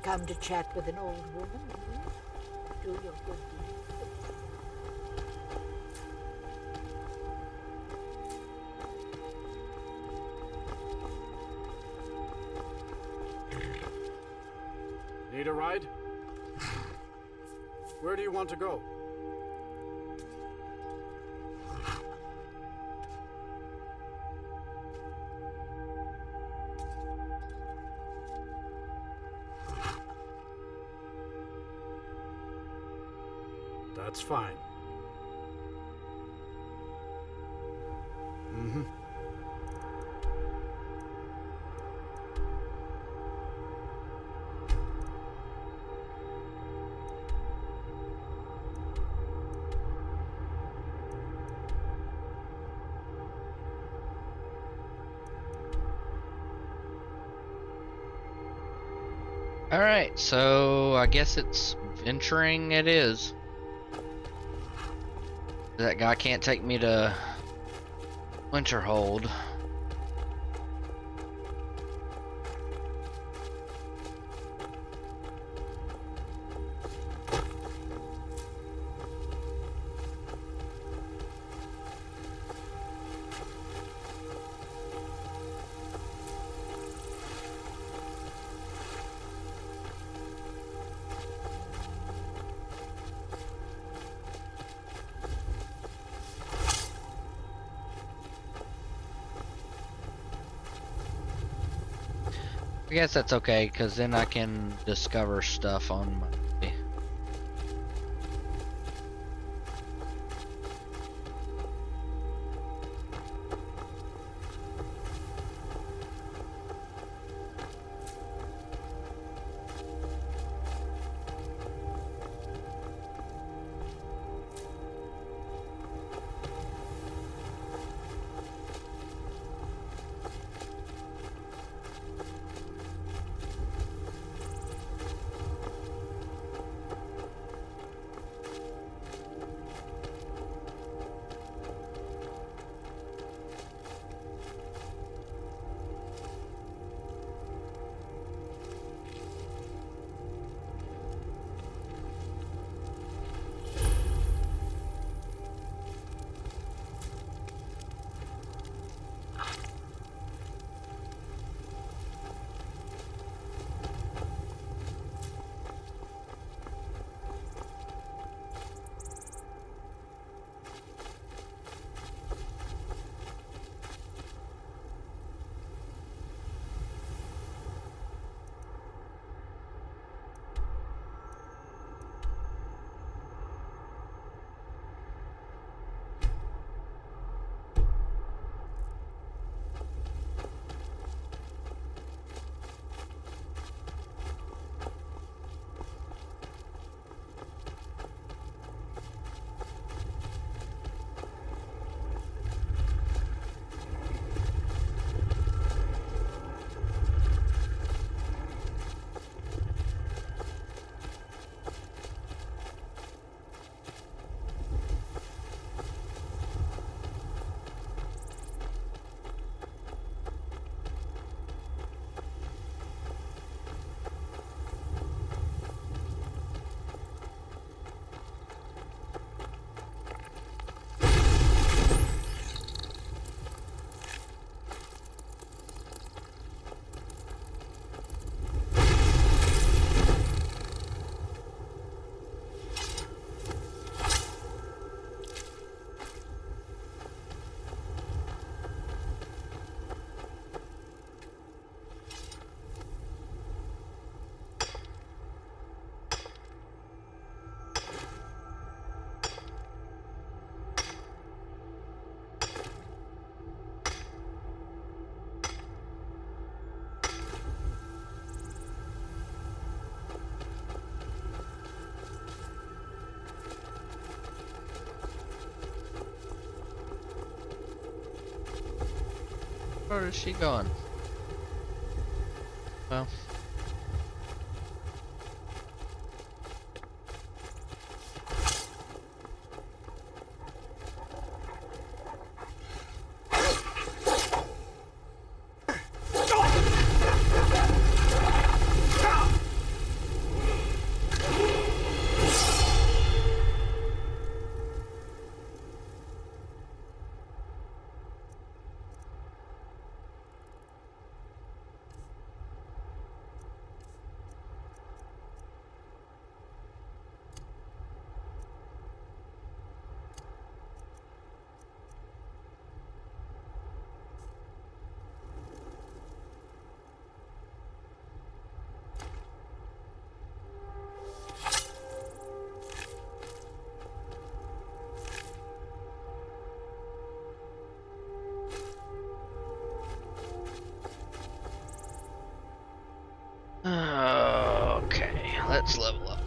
Come to chat with an old woman, do your good deed. Need a ride? Where do you want to go? That's fine. Mm-hmm. Alright, so I guess it's venturing it is. That guy can't take me to Winterhold. I guess that's okay, because then I can discover stuff on my... Where is she going? Well. Okay, let's level up.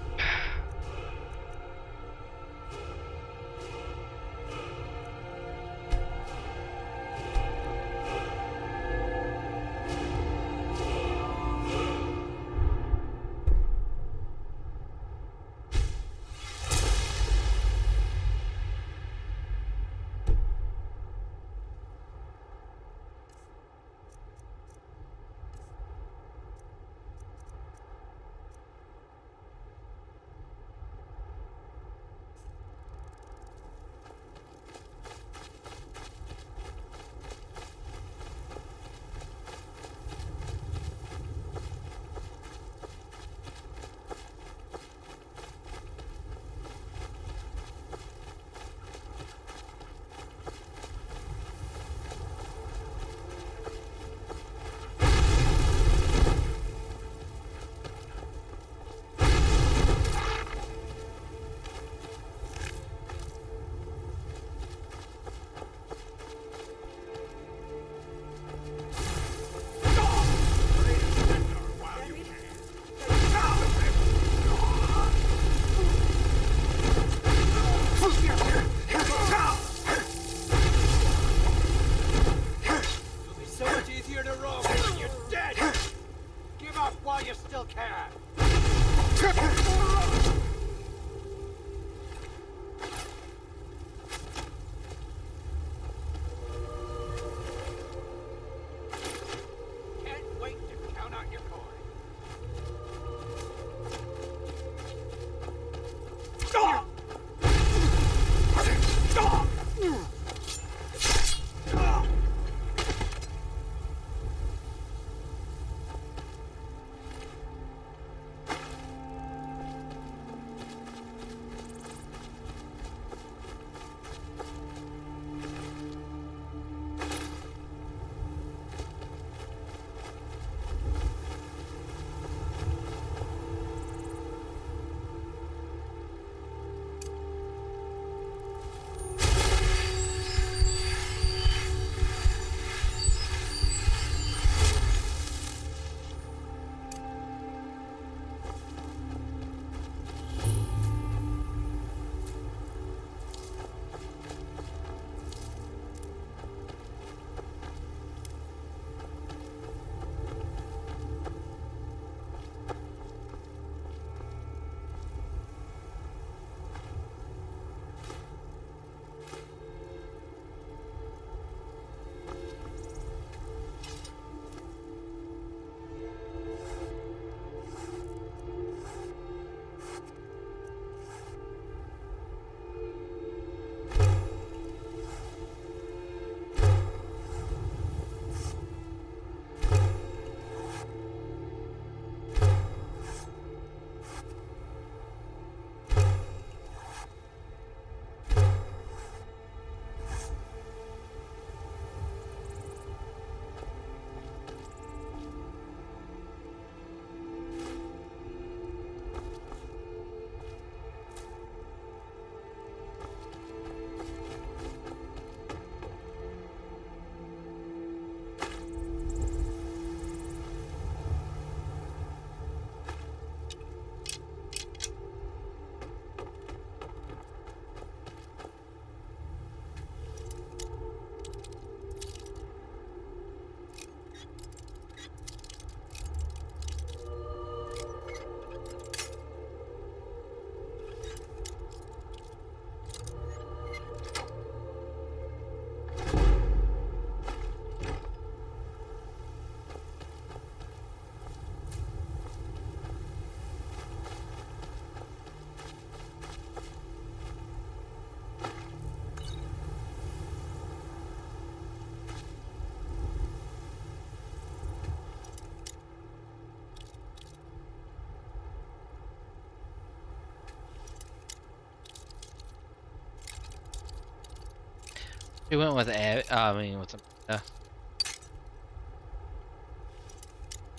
She went with with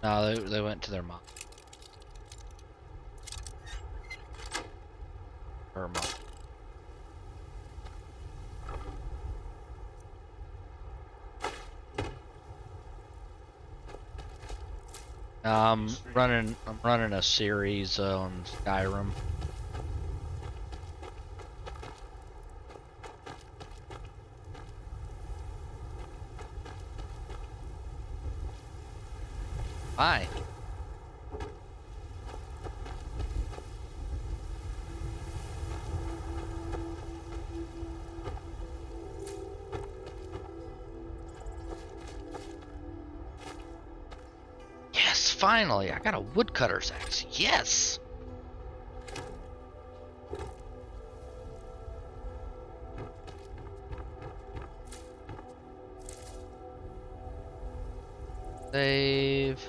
no, they went to their mom. Her mom. I'm running a series on Skyrim. Why? Yes, finally! I got a woodcutter's axe. Yes! Save.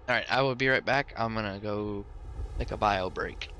Alright, I will be right back. I'm gonna go take a bio break.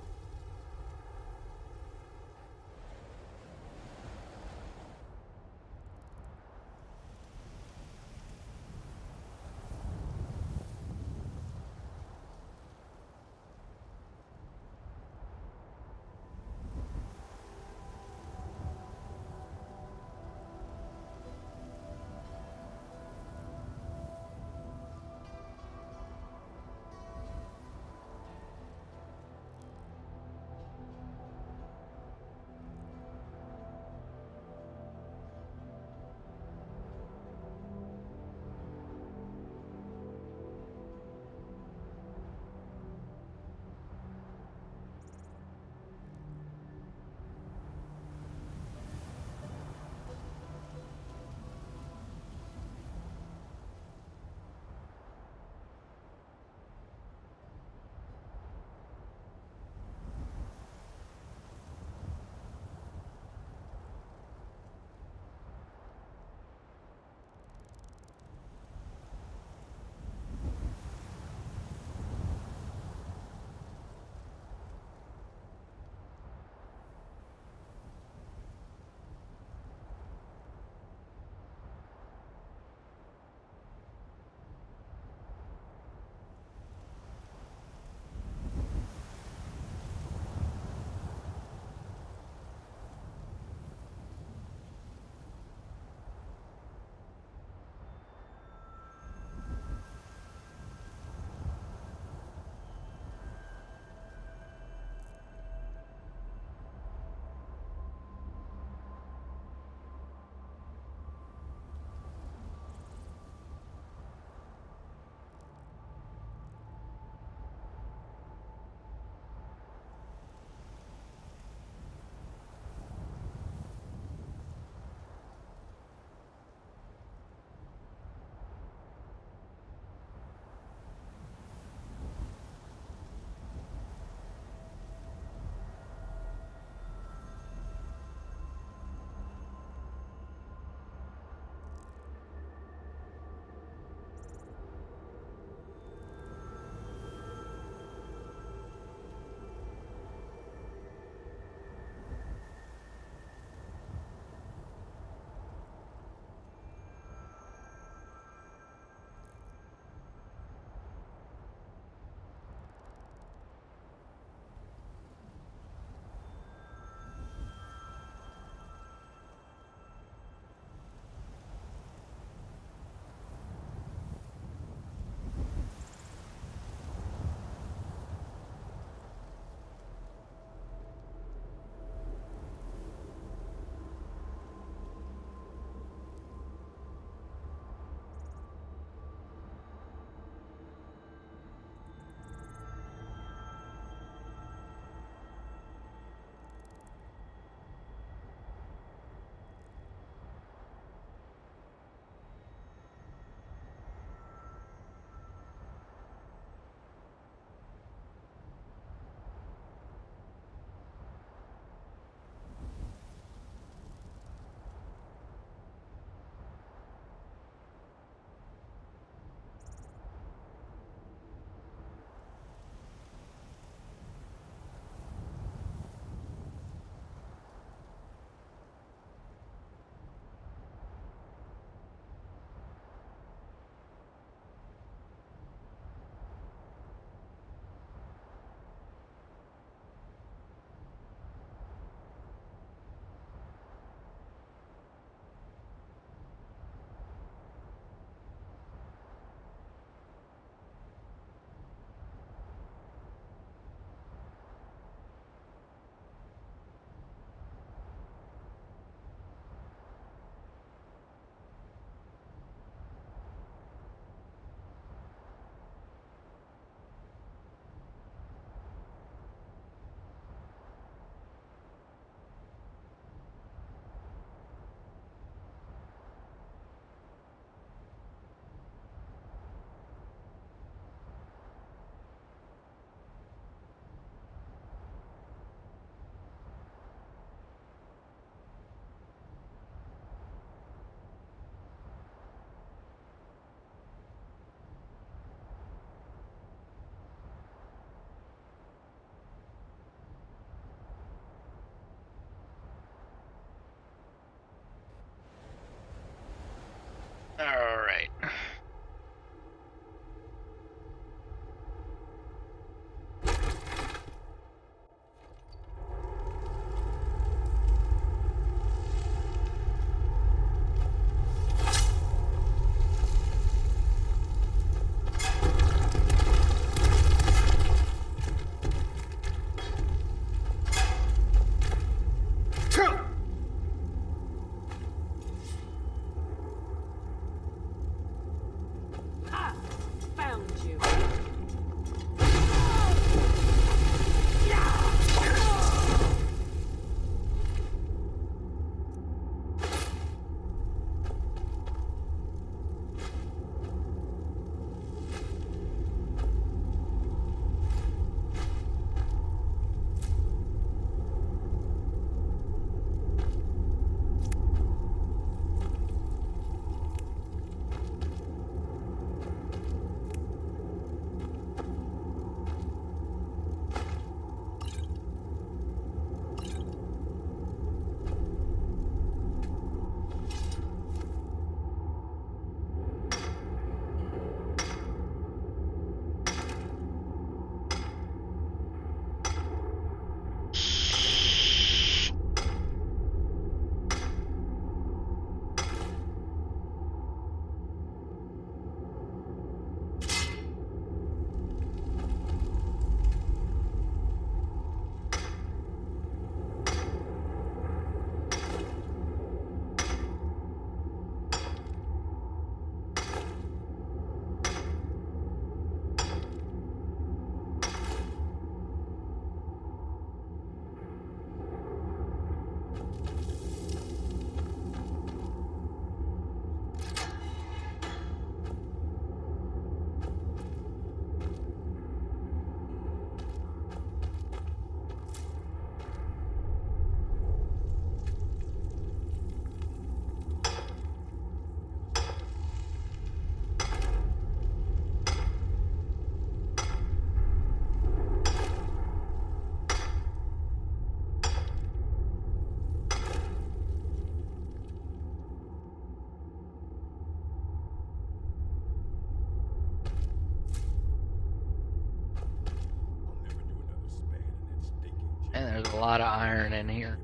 And there's a lot of iron in here.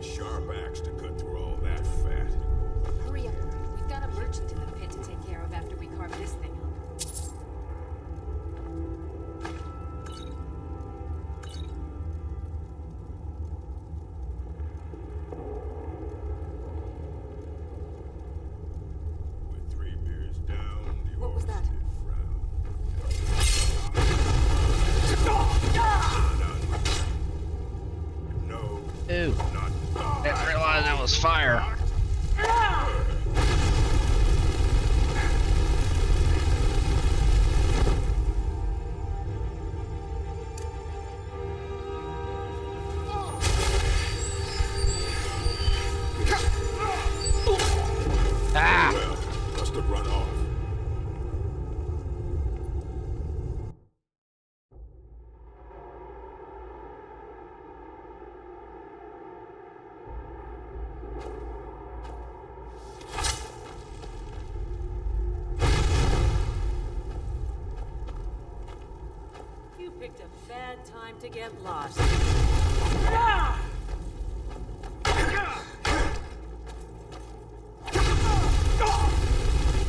Sharp axe to cut through all that fat. Hurry up. We've got a merchant in the pit to take care of after we carve this thing up. With 3 beers down, the What was that? No. Ew. Didn't realize that was fire. Ah! Well, must have run off. You picked a bad time to get lost.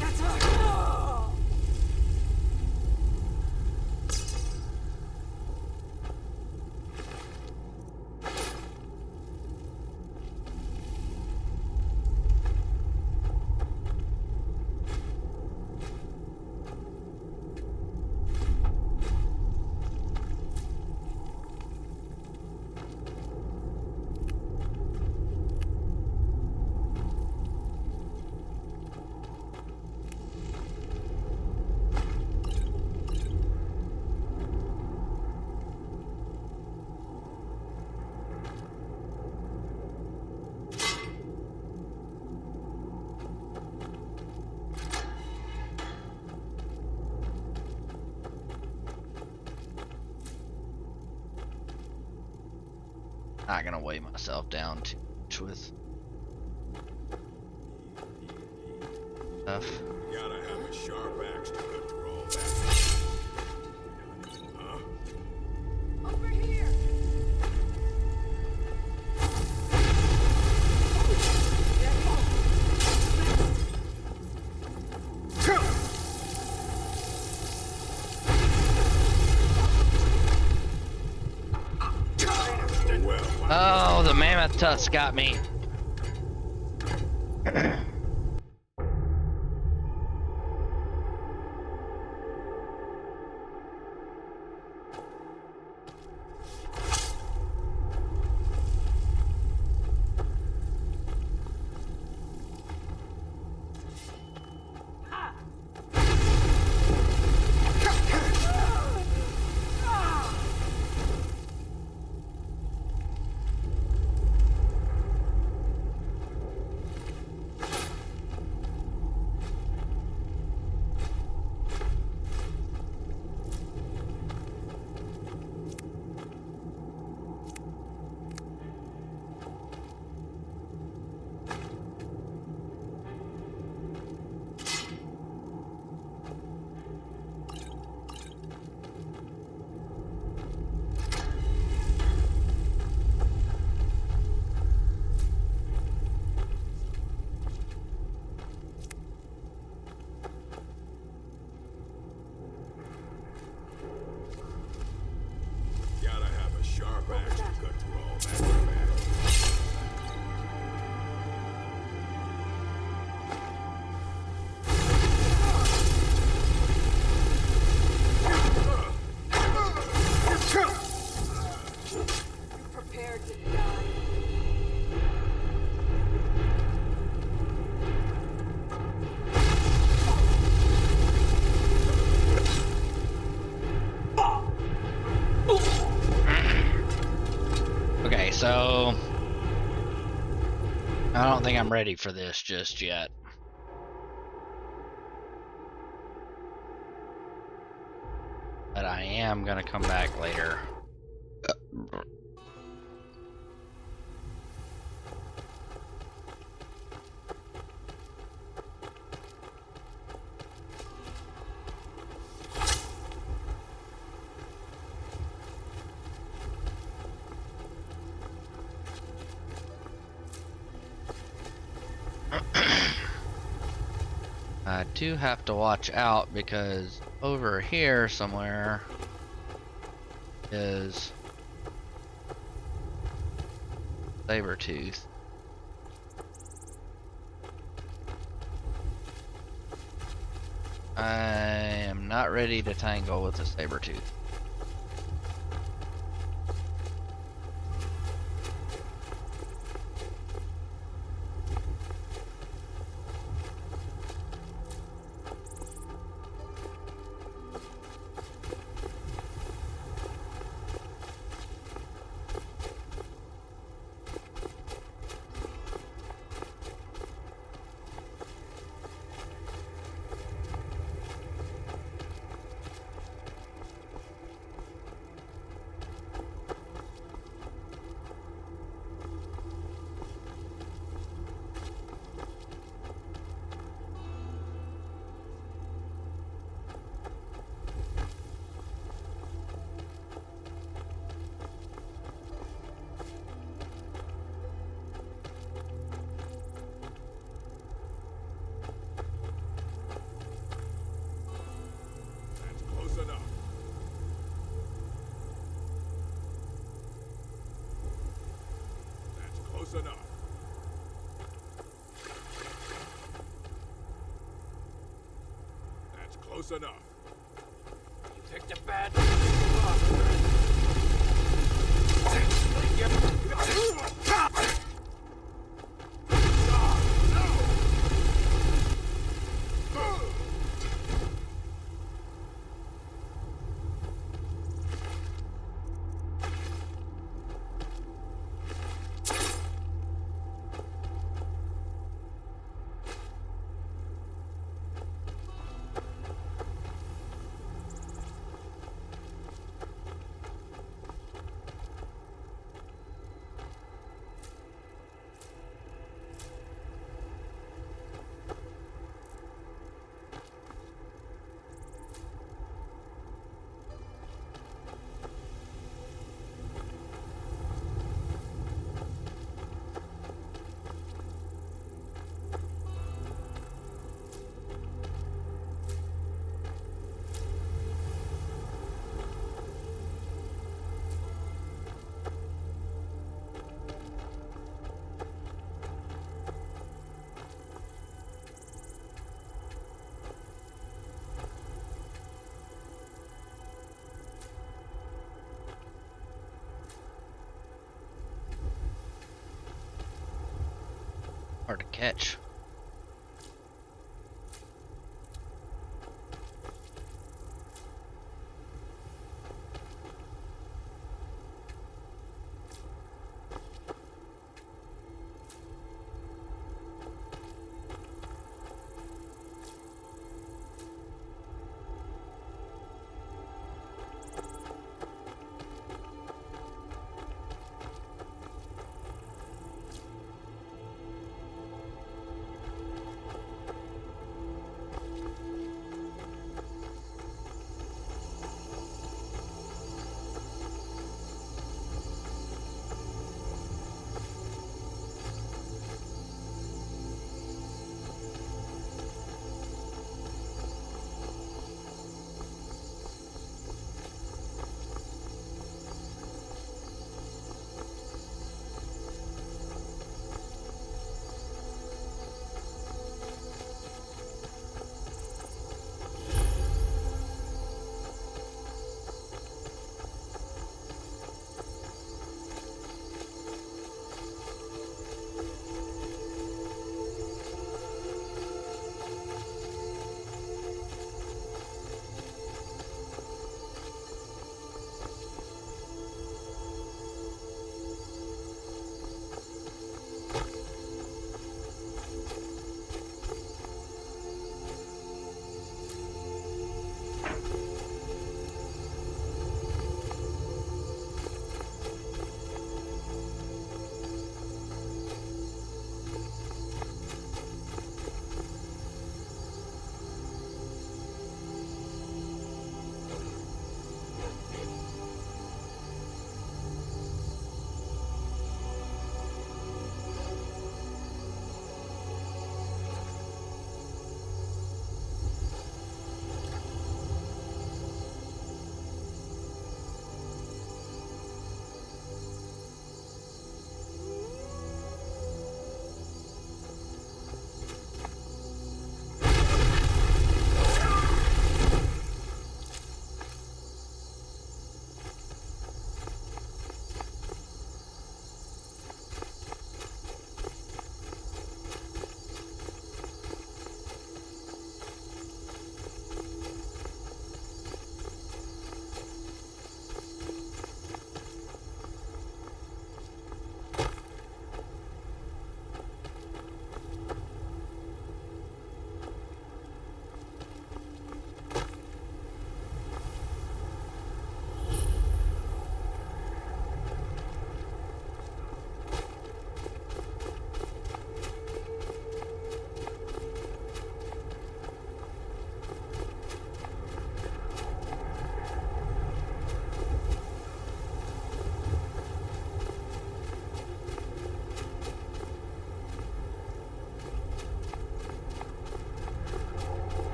That's all. Not gonna weigh myself down too much with stuff. Gotta have a sharp axe to cut through all that. Huh? Over here. Oh, the mammoth tusk got me. Gotta have a sharp axe to cut through all that fat. You prepared to die. so I don't think I'm ready for this just yet. But I am gonna come back later. I do have to watch out because over here somewhere is Sabertooth. I am not ready to tangle with the Sabertooth. Enough. That's close enough. You picked a bad hard to catch.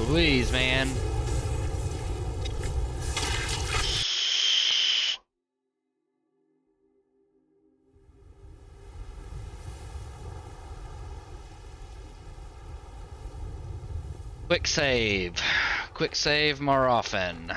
Louise, man. Quick save. Quick save more often.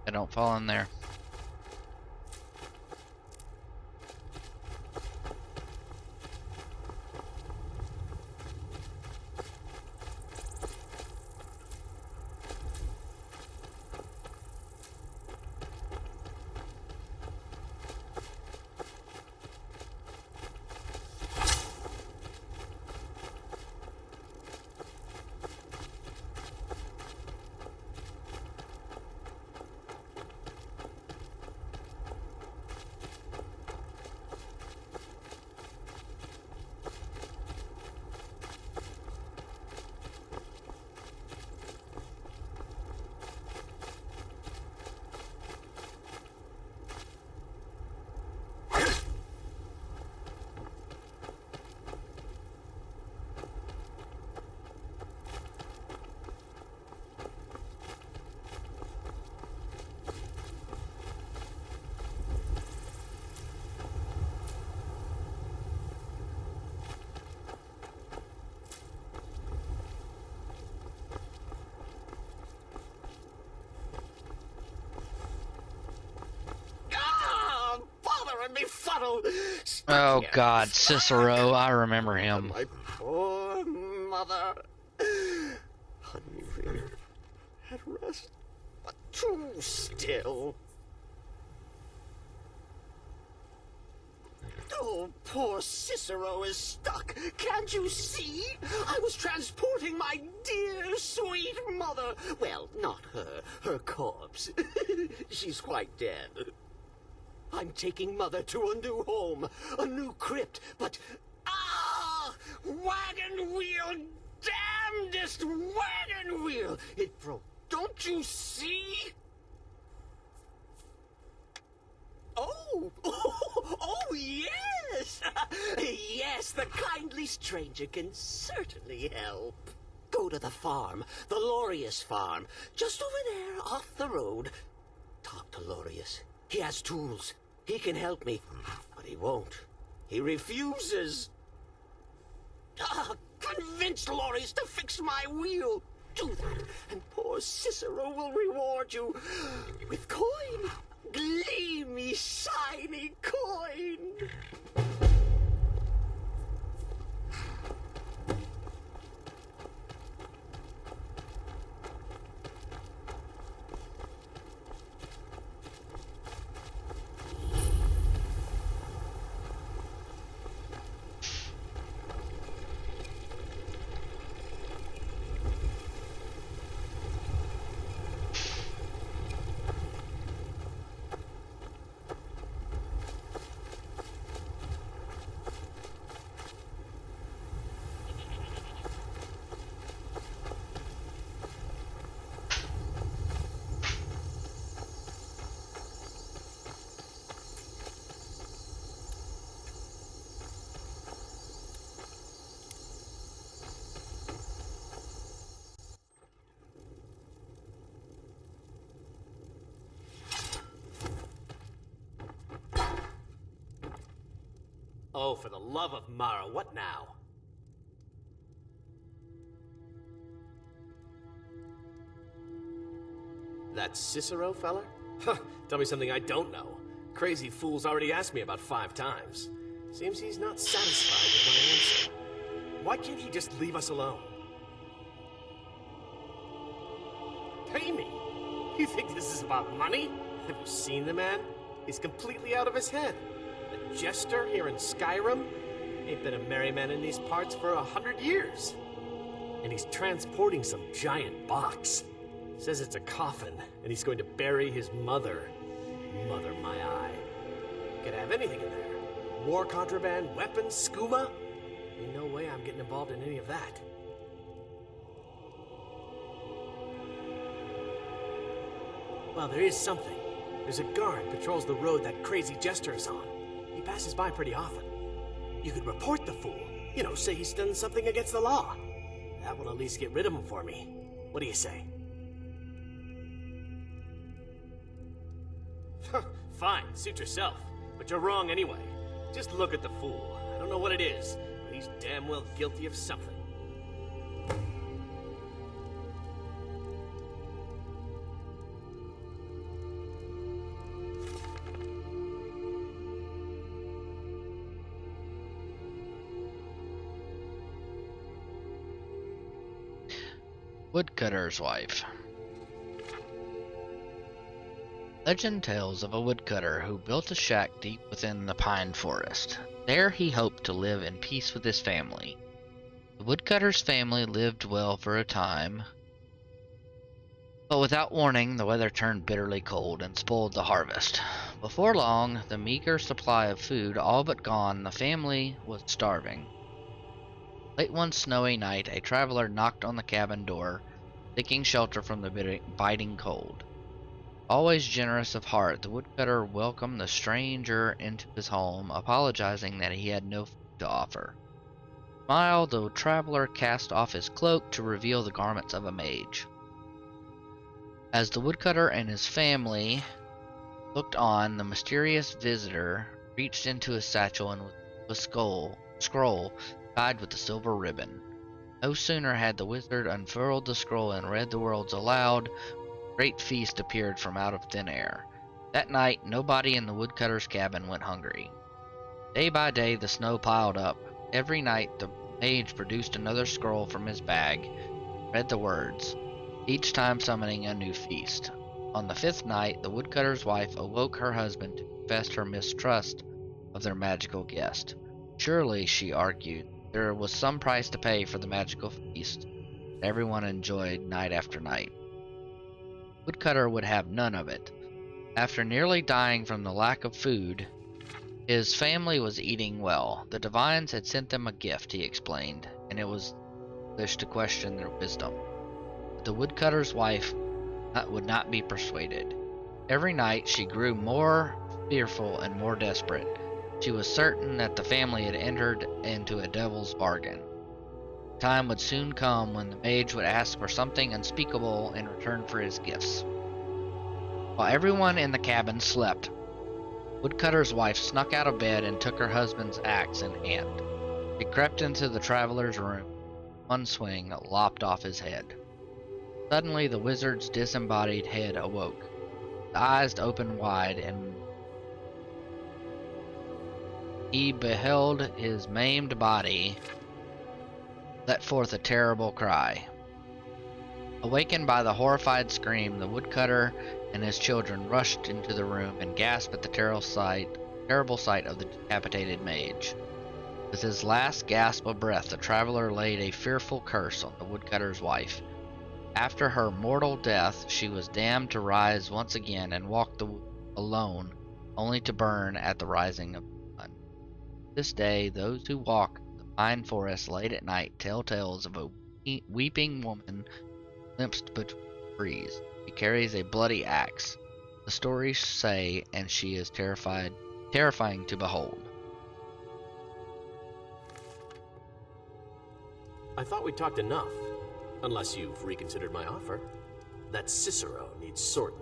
I don't fall in there. Oh God, Cicero, I remember him. My poor mother. Hungry, at rest, but too still. Oh, poor Cicero is stuck. Can't you see? I was transporting my dear, sweet mother. Well, not her. Her corpse. She's quite dead. I'm taking Mother to a new home, a new crypt, but... Ah! Wagon wheel! Damnedest wagon wheel! It broke. Don't you see? Oh! Oh, yes! Yes, the kindly stranger can certainly help. Go to the farm, the Lorius farm, just over there off the road. Talk to Lorius. He has tools. He can help me, but he won't. He refuses. Convince Lorius to fix my wheel. Do that, and poor Cicero will reward you with coin. Gleamy, shiny coin. Oh, for the love of Mara, what now? That Cicero fella? Huh, tell me something I don't know. Crazy fool's already asked me about 5 times. Seems he's not satisfied with my answer. Why can't he just leave us alone? Pay me? You think this is about money? Have you seen the man? He's completely out of his head. A jester here in Skyrim? Ain't been a merry man in these parts for 100 years. And he's transporting some giant box. Says it's a coffin, and he's going to bury his mother. Mother, my eye. have anything in there. War contraband, weapons, skooma? Ain't no way I'm getting involved in any of that. Well, there is something. There's a guard patrols the road that crazy jester is on. He passes by pretty often. You could report the fool. You know, say he's done something against the law. That will at least get rid of him for me. What do you say? Fine, suit yourself. But you're wrong anyway. Just look at the fool. I don't know what it is, but he's damn well guilty of something. Woodcutter's Wife. Legend tells of a woodcutter who built a shack deep within the pine forest. There he hoped to live in peace with his family. The woodcutter's family lived well for a time, but without warning the weather turned bitterly cold and spoiled the harvest. Before long, the meager supply of food all but gone, the family was starving. Late one snowy night, a traveler knocked on the cabin door, seeking shelter from the biting cold. Always generous of heart, the woodcutter welcomed the stranger into his home, apologizing that he had no food to offer. Smiled, the traveler cast off his cloak to reveal the garments of a mage. As the woodcutter and his family looked on, the mysterious visitor reached into his satchel and with a scroll tied with a silver ribbon. No sooner had the wizard unfurled the scroll and read the words aloud, a great feast appeared from out of thin air. That night, nobody in the woodcutter's cabin went hungry. Day by day, the snow piled up. Every night, the mage produced another scroll from his bag, read the words, each time summoning a new feast. On the fifth night, the woodcutter's wife awoke her husband to confess her mistrust of their magical guest. Surely, she argued, there was some price to pay for the magical feast that everyone enjoyed night after night. Woodcutter would have none of it. After nearly dying from the lack of food, his family was eating well. The divines had sent them a gift, he explained, and it was foolish to question their wisdom. But the woodcutter's wife would not be persuaded. Every night she grew more fearful and more desperate. She was certain that the family had entered into a devil's bargain. Time would soon come when the mage would ask for something unspeakable in return for his gifts. While everyone in the cabin slept, Woodcutter's wife snuck out of bed and took her husband's axe in hand. She crept into the traveler's room. One swing lopped off his head. Suddenly the wizard's disembodied head awoke. The eyes opened wide, and he beheld his maimed body let forth a terrible cry. Awakened by the horrified scream, the woodcutter and his children rushed into the room and gasped at the terrible sight of the decapitated mage. With his last gasp of breath, the traveler laid a fearful curse on the woodcutter's wife. After her mortal death, she was damned to rise once again and walk the wood alone, only to burn at the rising of the sun. This day, those who walk the pine forest late at night tell tales of a weeping woman glimpsed between the trees. She carries a bloody axe, the stories say, and she is terrifying to behold. I thought we talked enough. Unless you've reconsidered my offer. That Cicero needs sorting.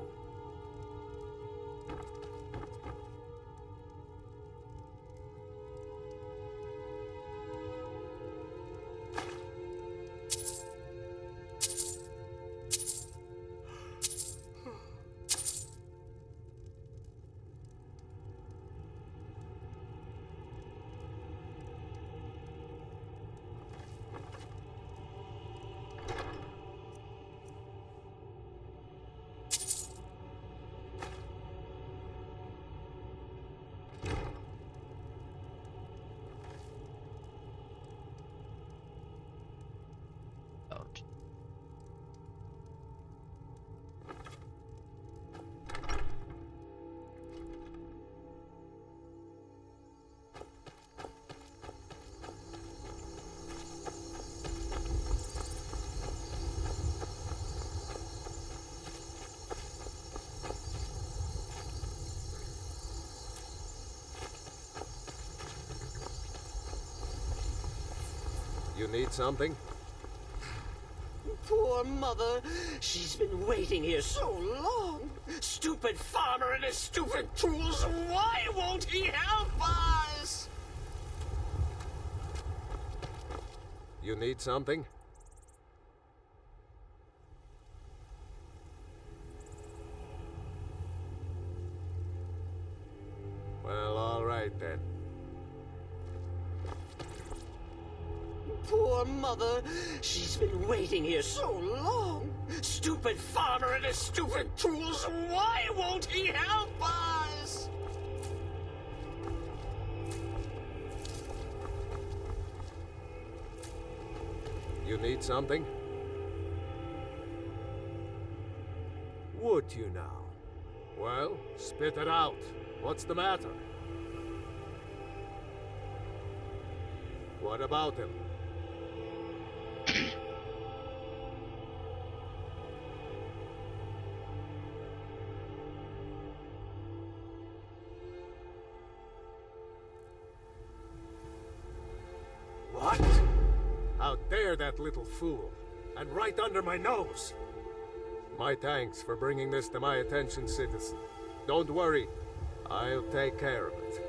You need something? Poor mother. She's been waiting here so long. Stupid farmer and his stupid tools. Why won't he help us? You need something? Well, all right then. Poor mother. She's been waiting here so long. Stupid farmer and his stupid tools. Why won't he help us? You need something? Would you now? Well, spit it out. What's the matter? What about him? What? How dare that little fool? And right under my nose! My thanks for bringing this to my attention, citizen. Don't worry, I'll take care of it.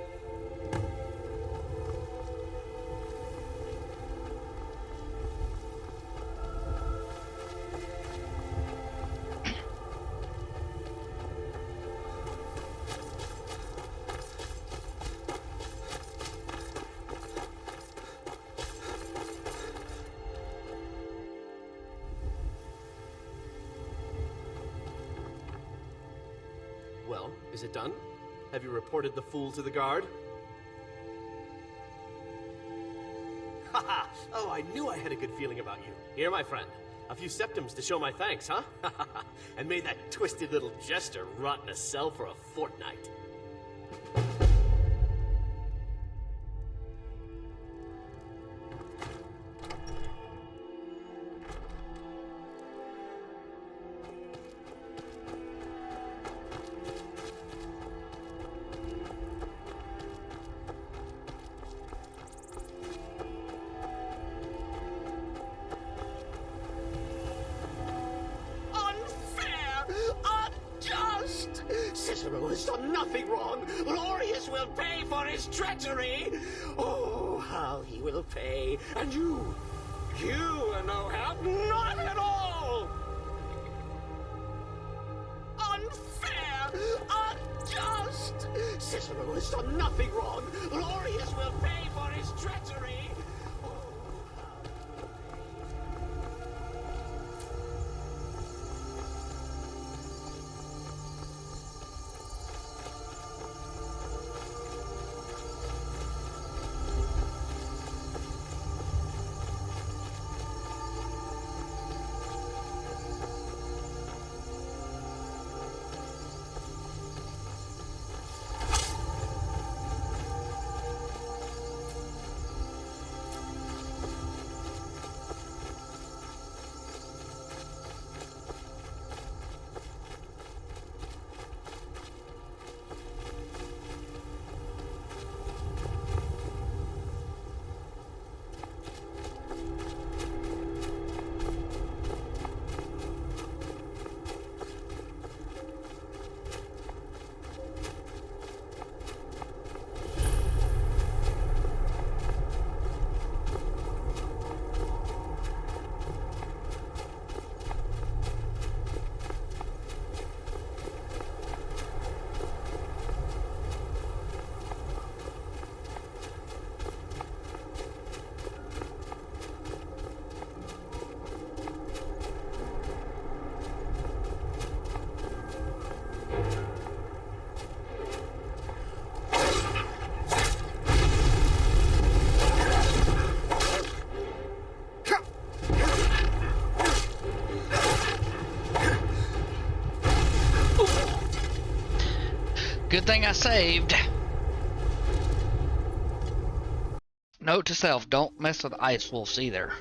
Well, is it done? Have you reported the fool to the guard? Haha! Oh, I knew I had a good feeling about you. Here, my friend. A few septims to show my thanks, huh? And may that twisted little jester rot in a cell for a fortnight. Cicero has done nothing wrong. Glorious will pay for his treachery. Oh, how he will pay. And you are no help. Not at all. Unfair. Unjust. Cicero has done nothing wrong. Glorious will pay for his treachery. Good thing I saved. Note to self, don't mess with ice wolves either.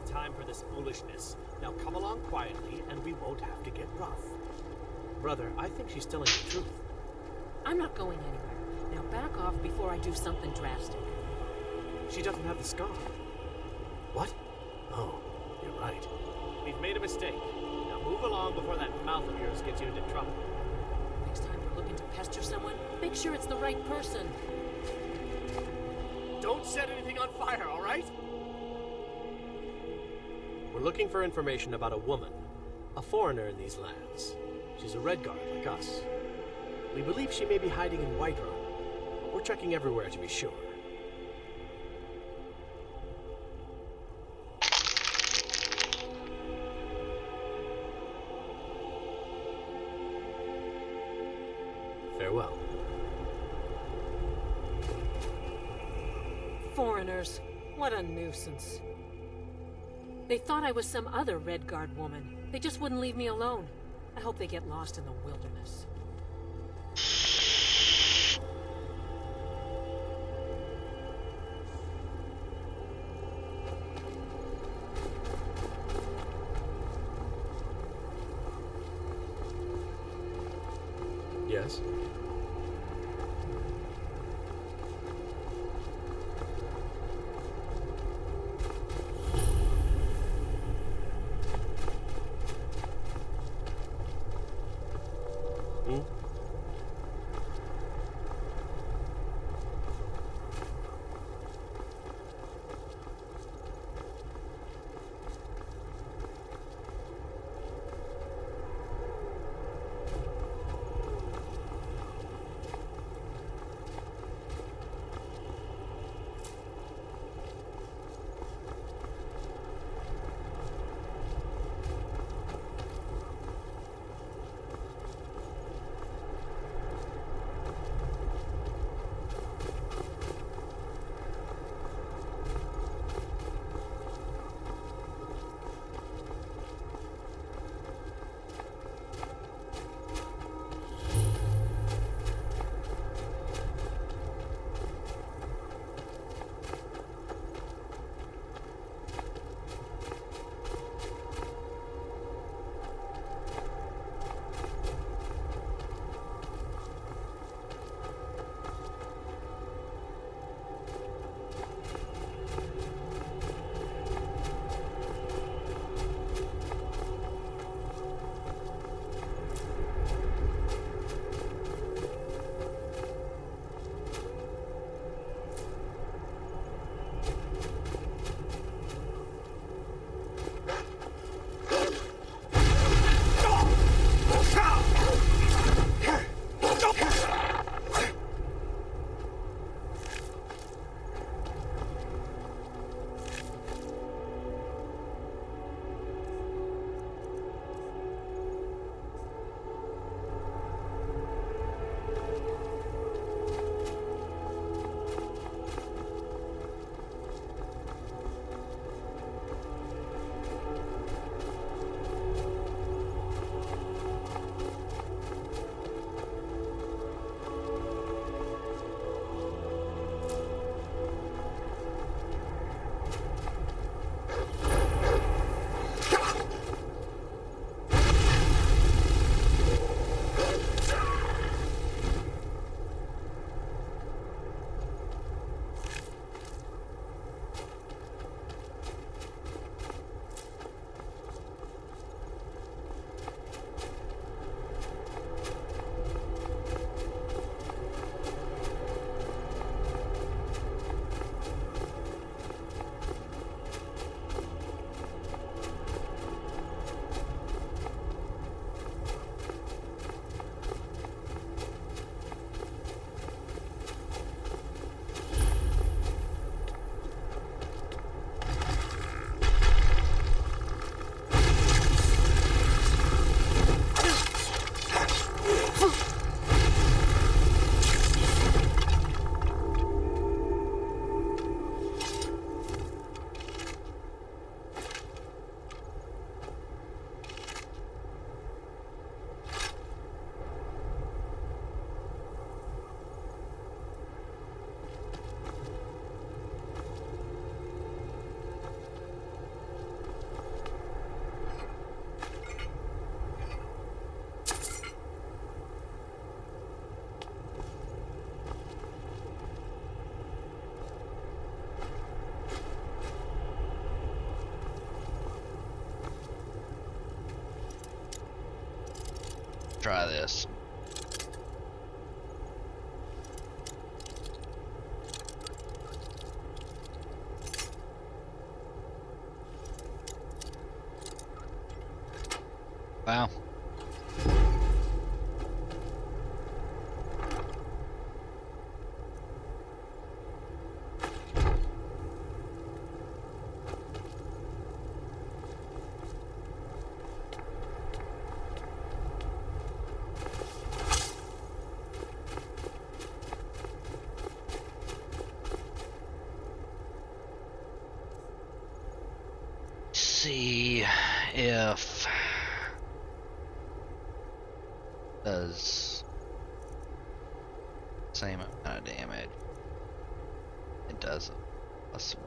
time for this foolishness. Now come along quietly, and we won't have to get rough. Brother, I think she's telling the truth. I'm not going anywhere. Now back off before I do something drastic. She doesn't have the scar. What? Oh, you're right. We've made a mistake. Now move along before that mouth of yours gets you into trouble. Next time we're looking to pester someone, make sure it's the right person. Don't set anything on fire, all right? We're looking for information about a woman, a foreigner in these lands. She's a Redguard like us. We believe she may be hiding in Whiterun, but we're checking everywhere to be sure. Farewell. Foreigners. What a nuisance. They thought I was some other Redguard woman. They just wouldn't leave me alone. I hope they get lost in the wilderness. Yes? try this. Wow. See if does same amount of damage. It does a plus one.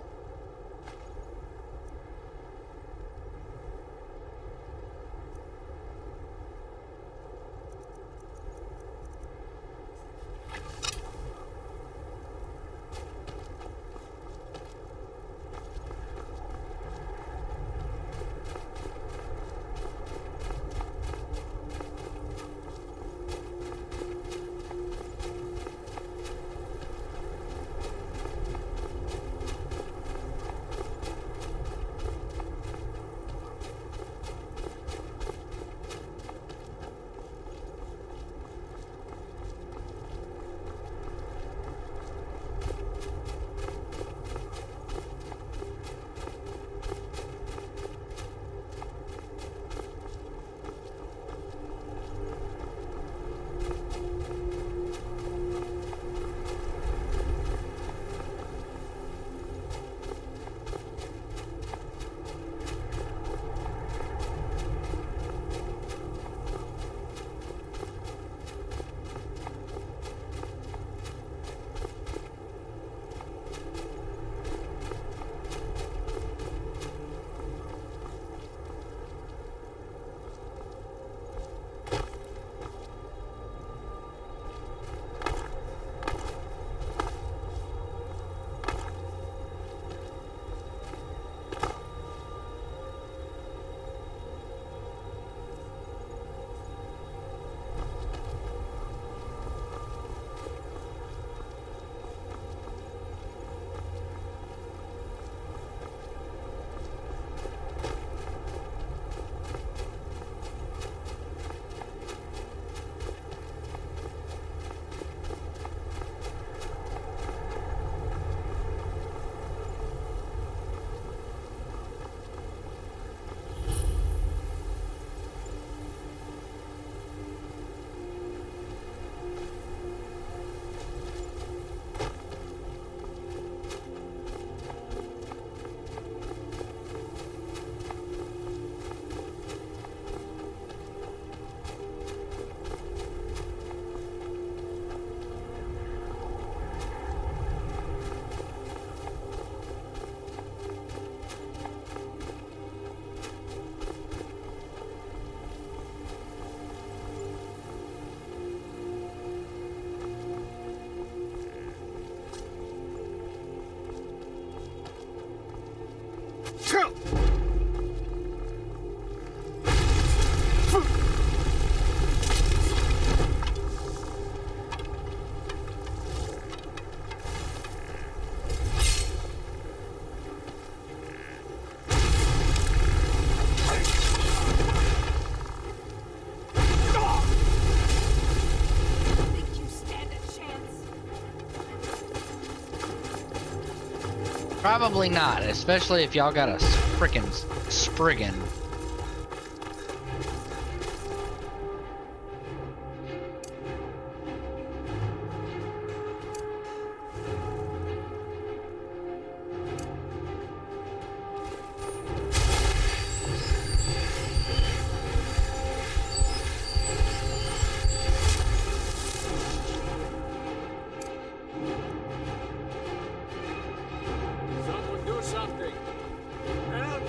Probably not, especially if y'all got a frickin' Spriggan. Someone do something. Help!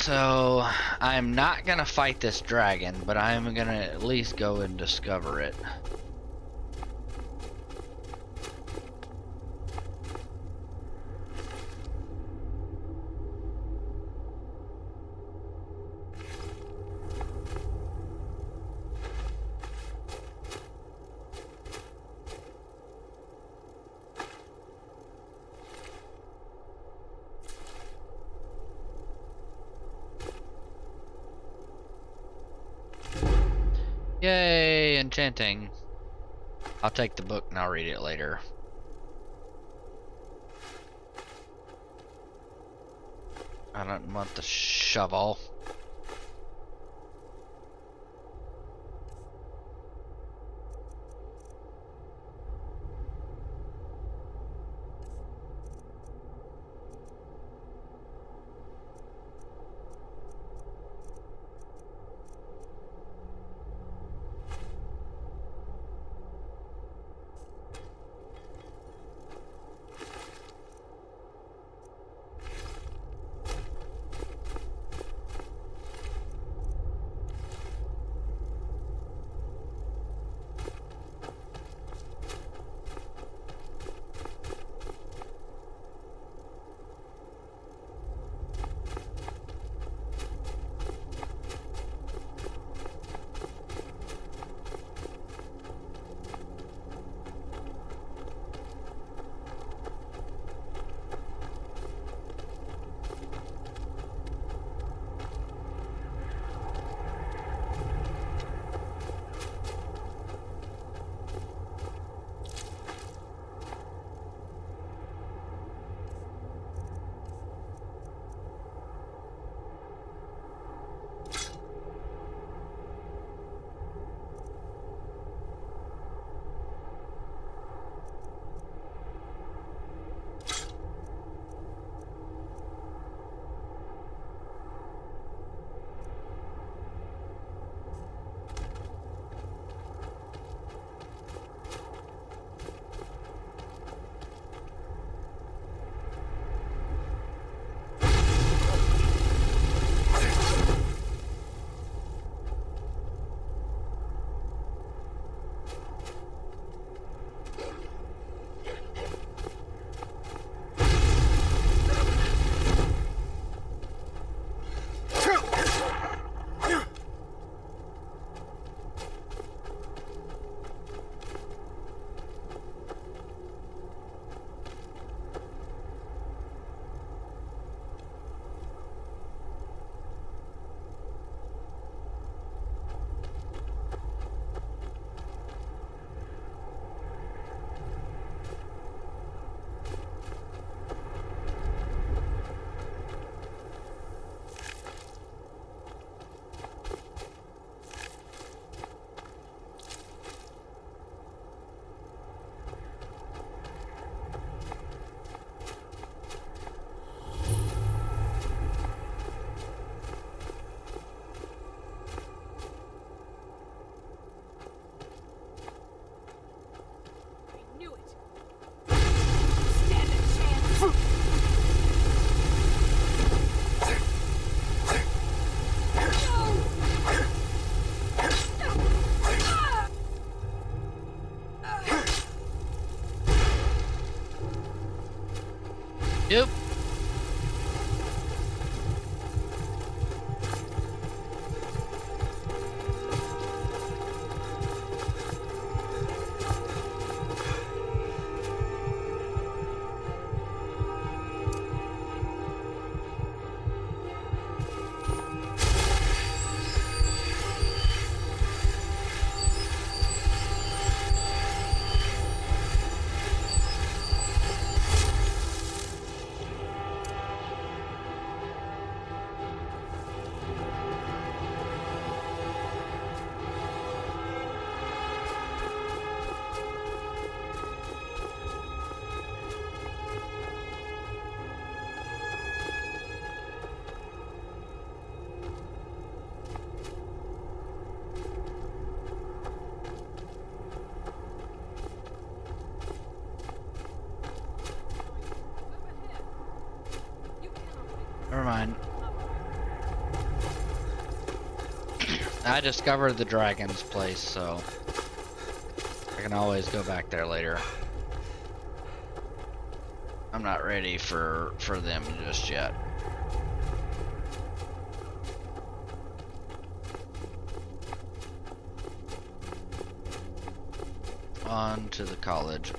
So, I'm not gonna fight this dragon, but I'm gonna at least go and discover it. Yay, enchanting. I'll take the book and I'll read it later. I don't want the shovel. Yep. I discovered the dragon's place, so I can always go back there later. I'm not ready for them just yet. On to the college.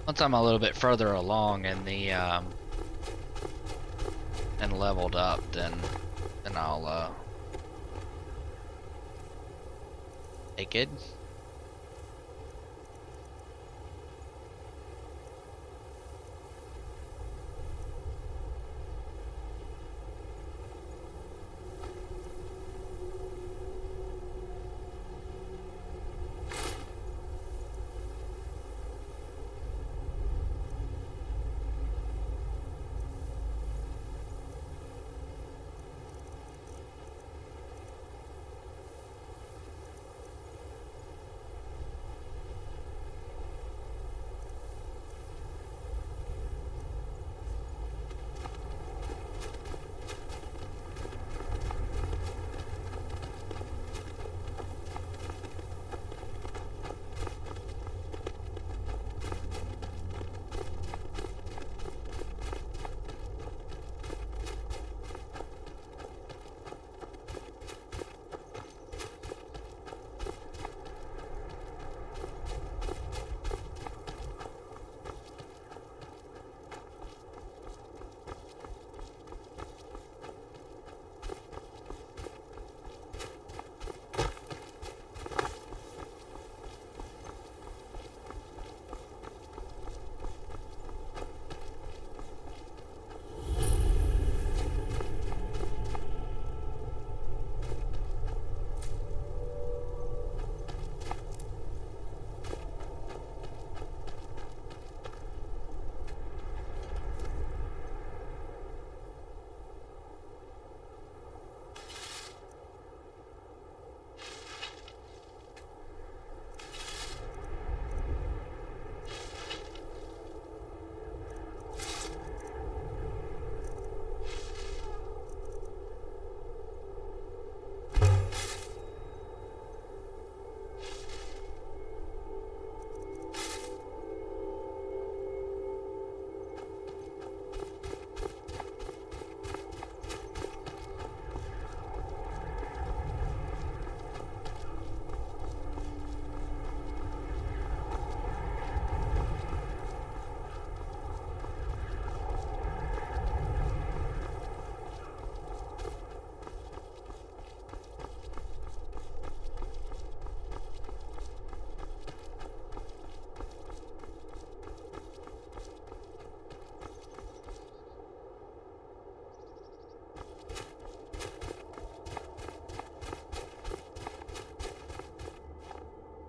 Once I'm a little bit further along in the and leveled up, then I'll take it.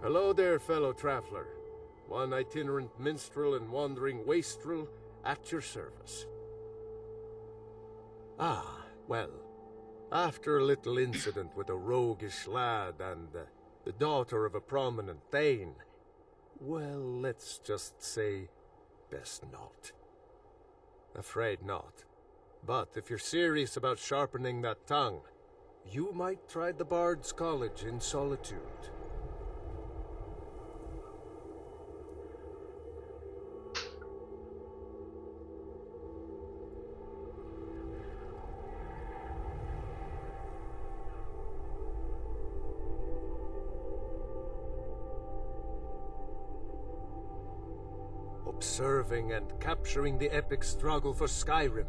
Hello there, fellow traveler. One itinerant minstrel and wandering wastrel at your service. Ah, well, after a little incident with a roguish lad and the daughter of a prominent thane, well, let's just say, best not. Afraid not. But if you're serious about sharpening that tongue, you might try the Bard's College in Solitude. Observing and capturing the epic struggle for Skyrim,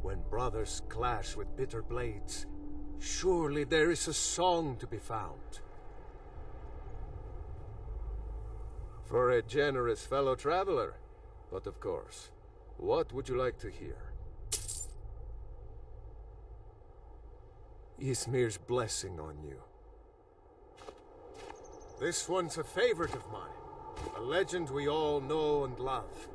when brothers clash with bitter blades, surely there is a song to be found. For a generous fellow traveler, but of course, what would you like to hear? Ysmir's blessing on you. This one's a favorite of mine. A legend we all know and love.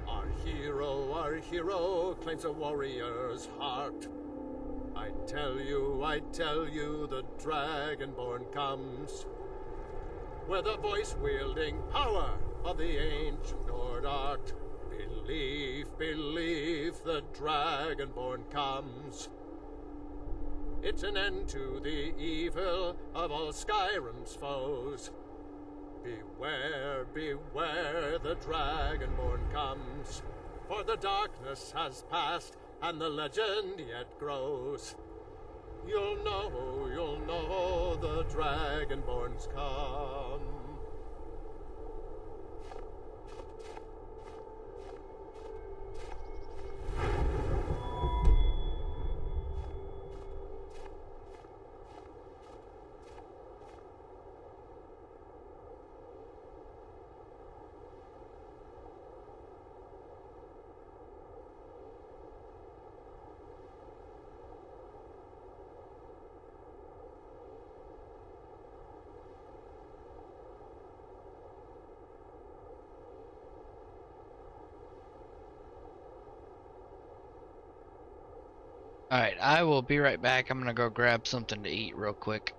Our hero claims a warrior's heart. I tell you, the Dragonborn comes. With the voice-wielding power of the ancient Nord art. Believe, the Dragonborn comes. It's an end to the evil of all Skyrim's foes. Beware, the Dragonborn comes. For the darkness has passed, and the legend yet grows. You'll know the Dragonborn's come. Alright, I will be right back. I'm gonna go grab something to eat real quick.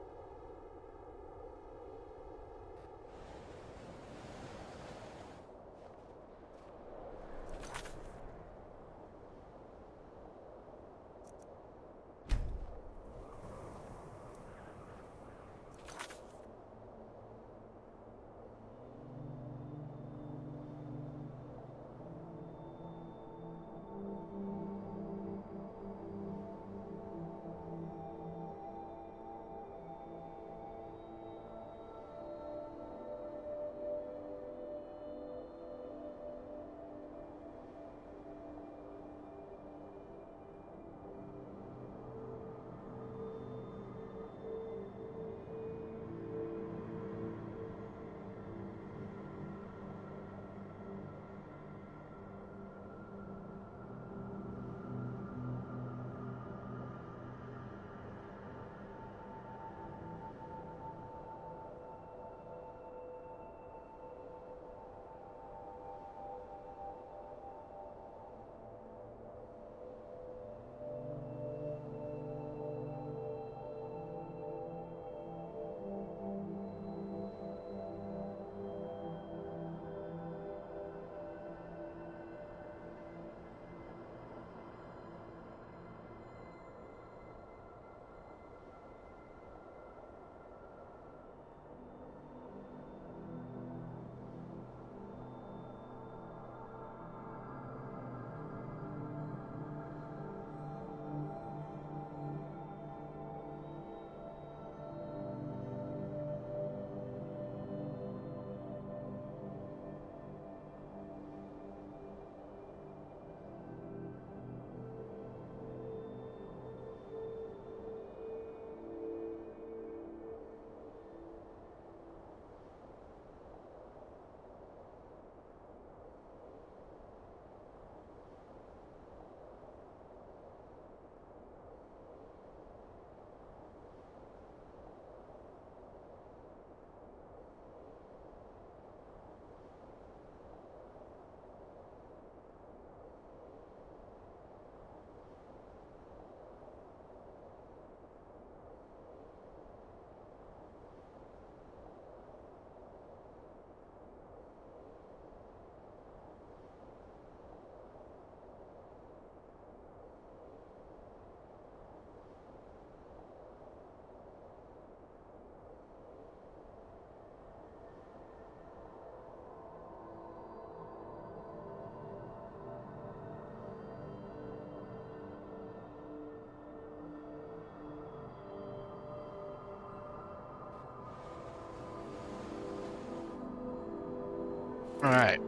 Alright.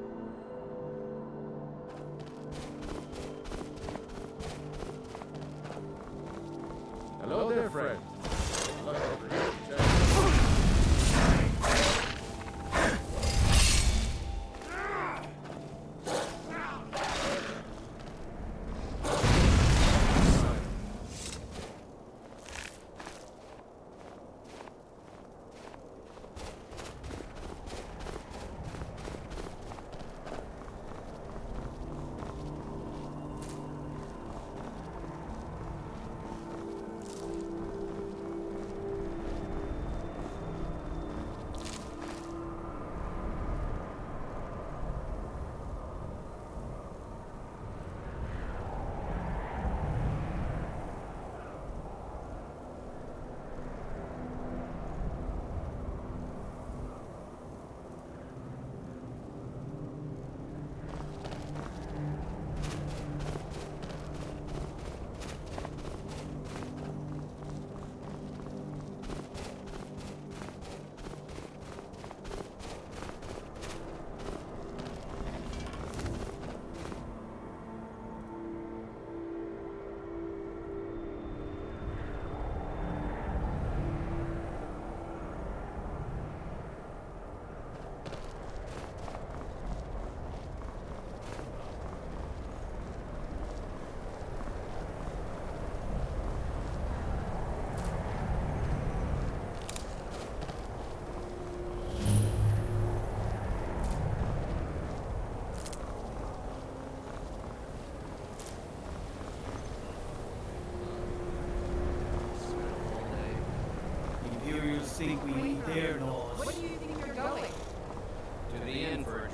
Hello there, friend.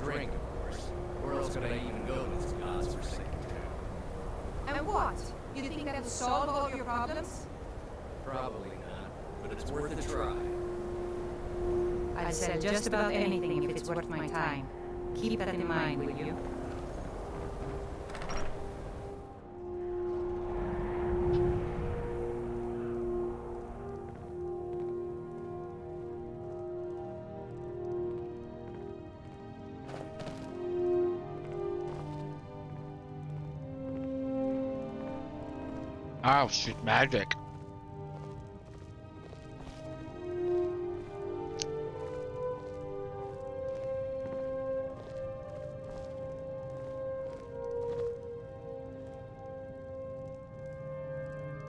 drink, of course. Where else could I even go to this god's forsaken town? And what? You think that'll solve all your problems? Probably not, but it's worth a try. I'd sell just about anything if it's worth my time. Keep that in mind, will you? Oh, shoot, magic.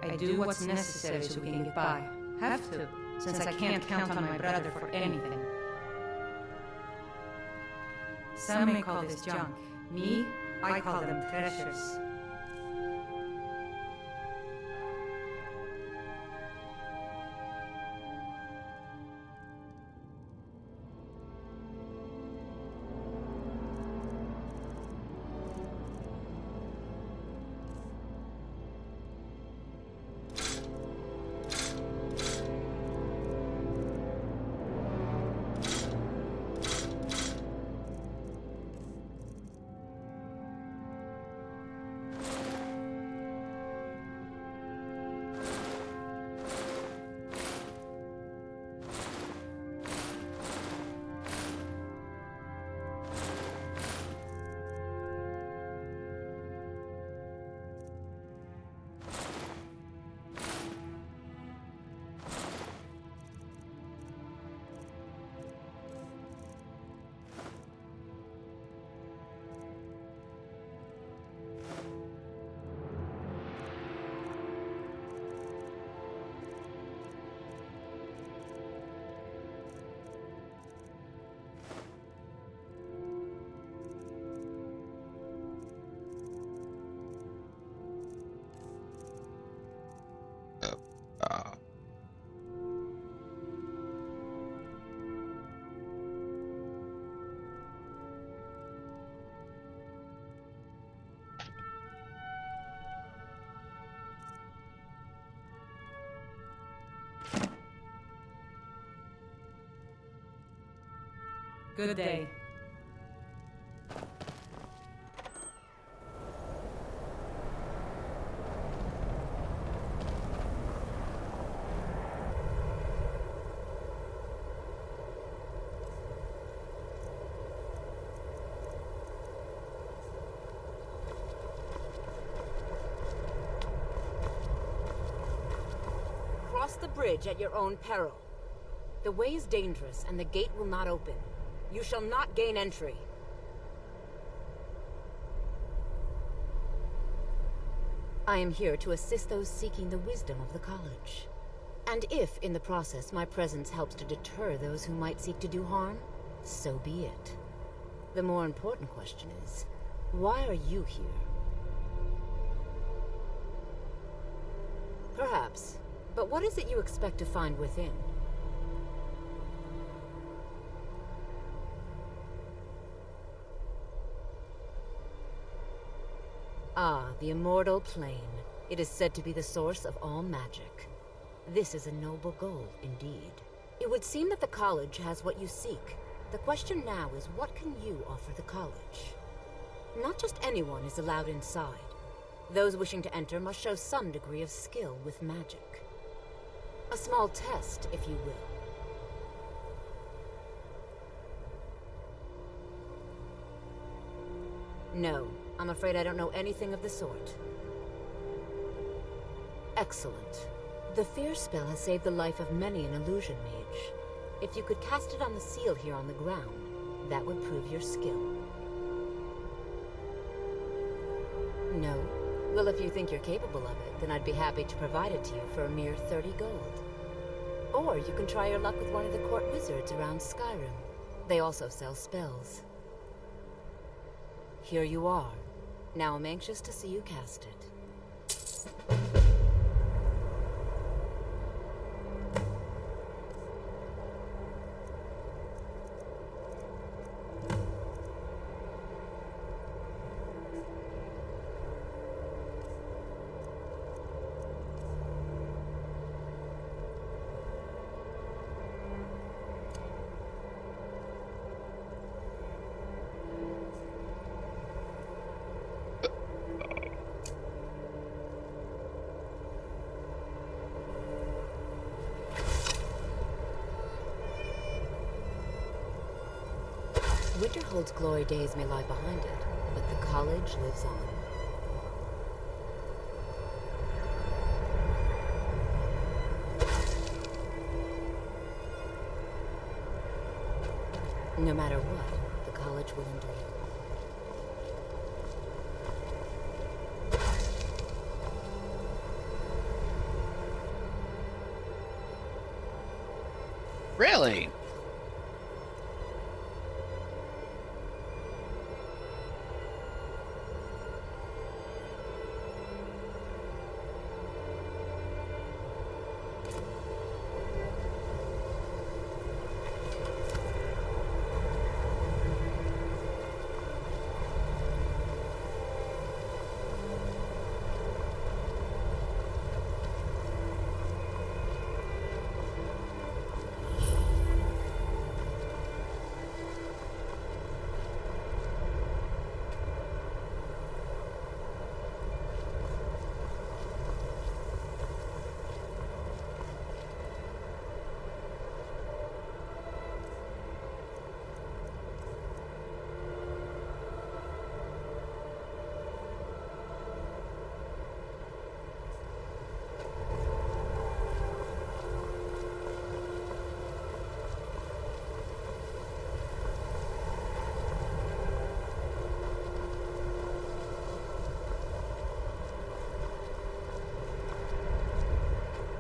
I do what's necessary so we can get by. Have to, since I can't count on my brother for anything. Some may call this junk. Me, I call them treasures. Good day. Cross the bridge at your own peril. The way is dangerous, and the gate will not open. You shall not gain entry. I am here to assist those seeking the wisdom of the college. And if, in the process, my presence helps to deter those who might seek to do harm, so be it. The more important question is, why are you here? Perhaps, but what is it you expect to find within? Ah, the immortal plane. It is said to be the source of all magic. This is a noble goal, indeed. It would seem that the college has what you seek. The question now is, what can you offer the college? Not just anyone is allowed inside. Those wishing to enter must show some degree of skill with magic. A small test, if you will. No, I'm afraid I don't know anything of the sort. Excellent. The fear spell has saved the life of many an illusion mage. If you could cast it on the seal here on the ground, that would prove your skill. No? Well, if you think you're capable of it, then I'd be happy to provide it to you for a mere 30 gold. Or you can try your luck with one of the court wizards around Skyrim. They also sell spells. Here you are. Now I'm anxious to see you cast it. Winterhold's glory days may lie behind it, but the college lives on. No matter what, the college will endure. Really?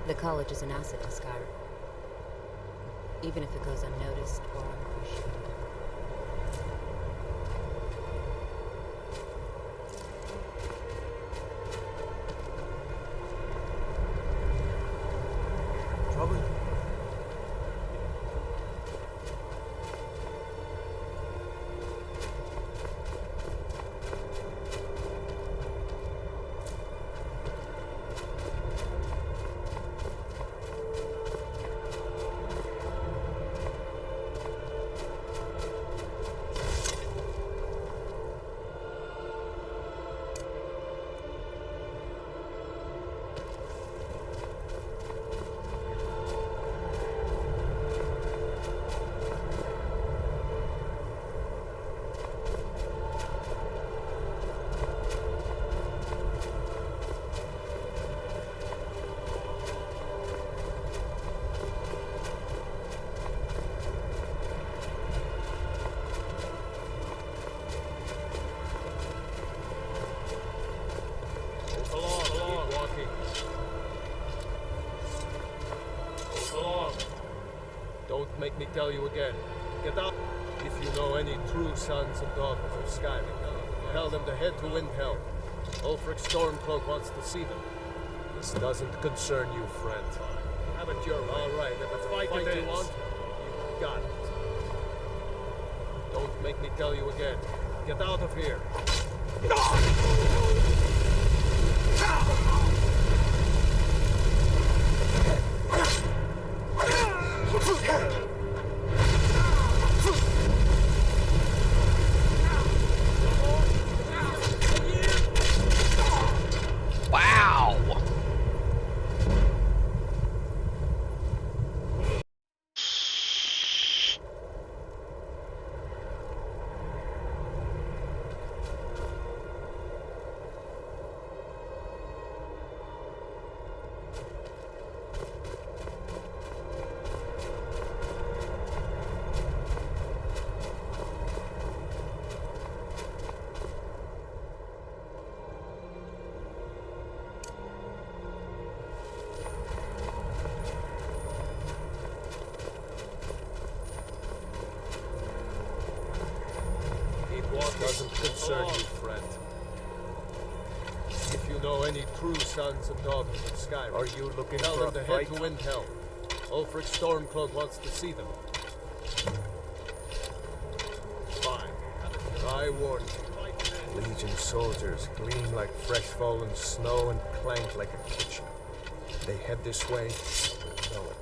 The college is an asset to Skyrim, even if it goes unnoticed or unappreciated. Trouble? Don't make me tell you again. Get out. If you know any true sons and daughters of Skyrim, tell them to head to Windhelm. Ulfric Stormcloak wants to see them. This doesn't concern you, friend. Have it your way. All right, if it's fight you want, you got it. Don't make me tell you again. Get out of here. Wow! Doesn't concern you, friend. If you know any true sons and daughters of Skyrim, Are you looking tell for them a to fight? head to Windhelm. Ulfric Stormcloak wants to see them. Fine. I warn you. Legion soldiers gleam like fresh fallen snow and clank like a kitchen. They head this way, know it.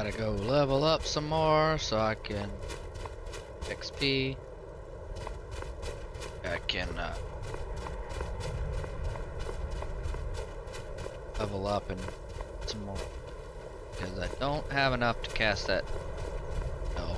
Gotta go level up some more so I can XP. I can level up and some more because I don't have enough to cast that. No.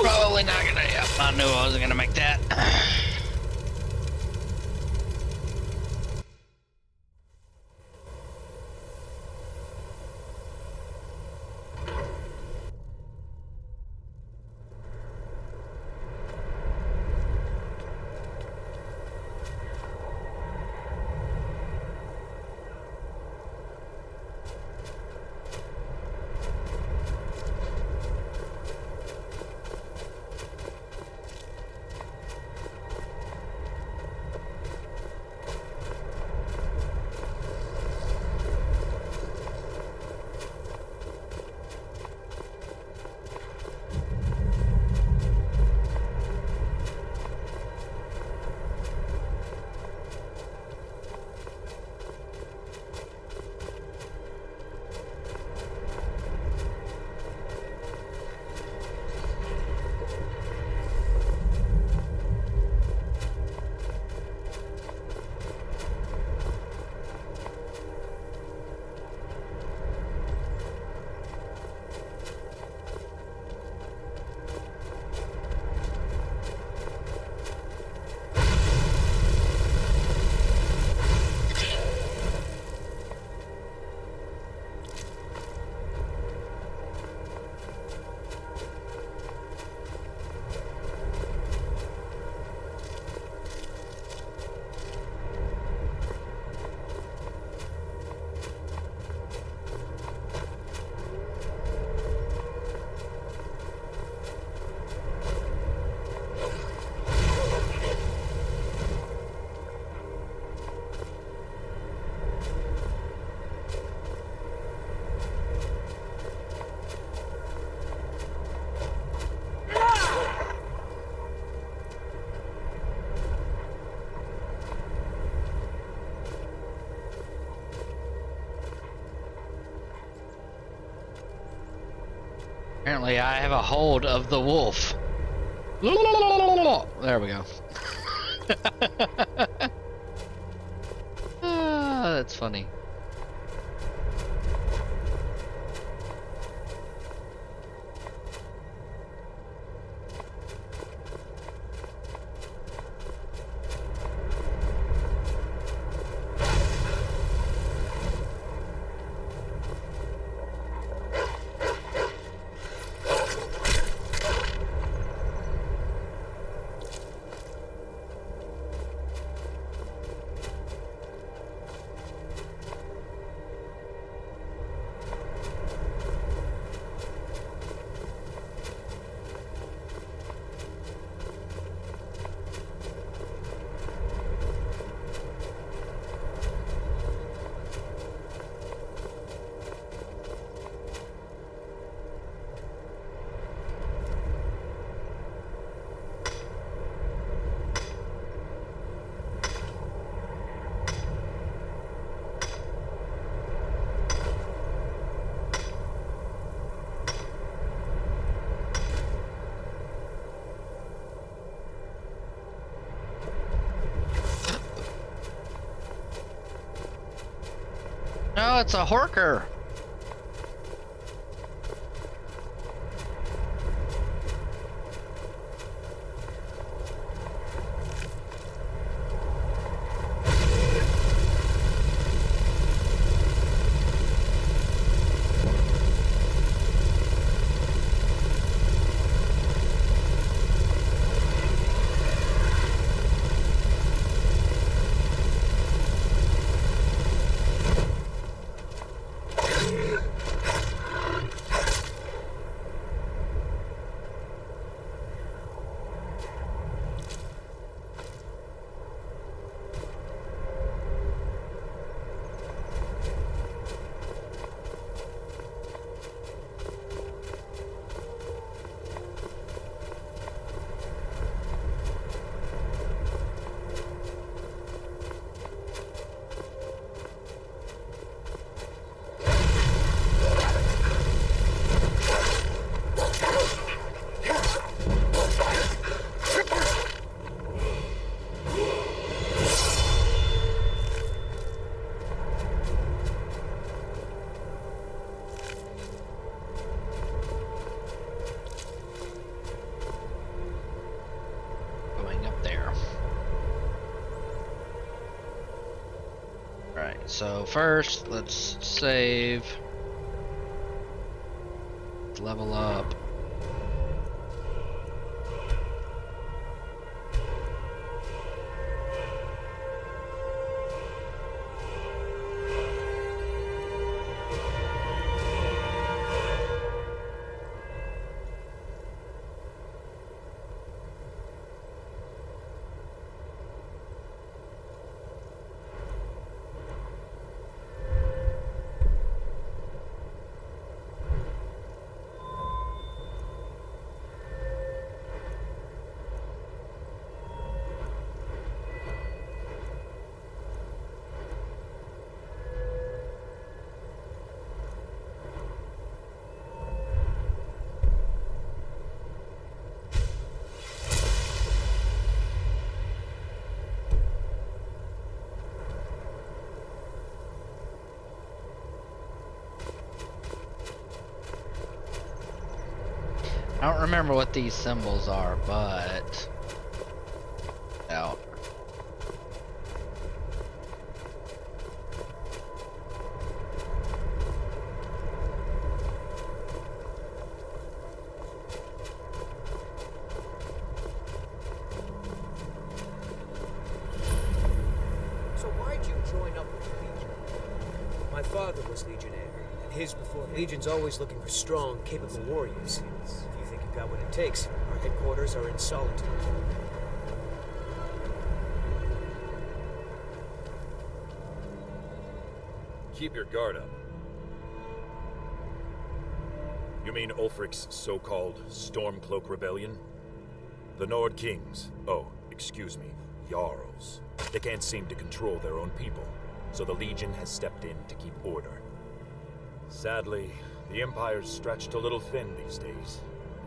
Probably not gonna. Yep, I knew I wasn't gonna make that. Apparently I have a hold of the wolf. There we go. Ah, that's funny. No, it's a horker. So first, let's save. Let's level up. I don't remember what these symbols are, but out. So why'd you join up with the Legion? My father was Legionnaire, and his before. Legion's always looking for strong, capable warriors. If you think you've got what it takes, our headquarters are in Solitude. Keep your guard up. You mean Ulfric's so-called Stormcloak Rebellion? The Nord Kings, excuse me, Jarls. They can't seem to control their own people, so the Legion has stepped in to keep order. Sadly, The Empire's stretched a little thin these days.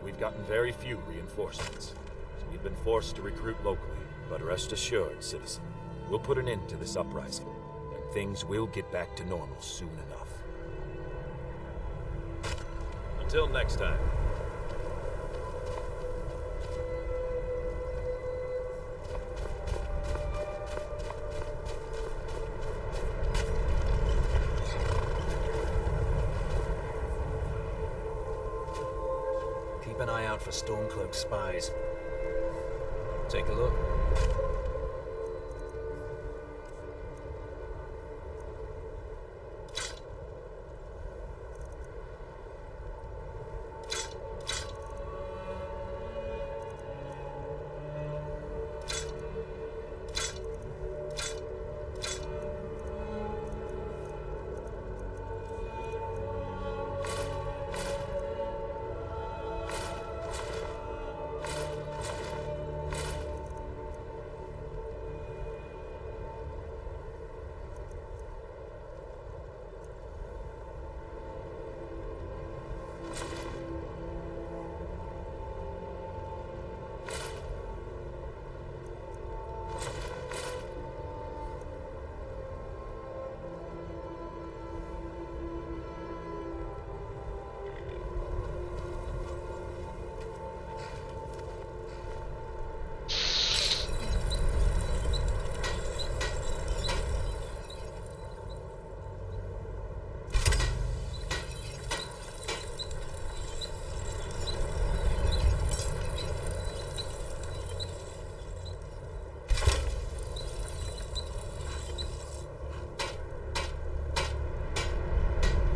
We've gotten very few reinforcements, so we've been forced to recruit locally. But rest assured, citizen, we'll put an end to this uprising, and things will get back to normal soon enough. Until next time. Keep an eye out for Stormcloak spies. Take a look.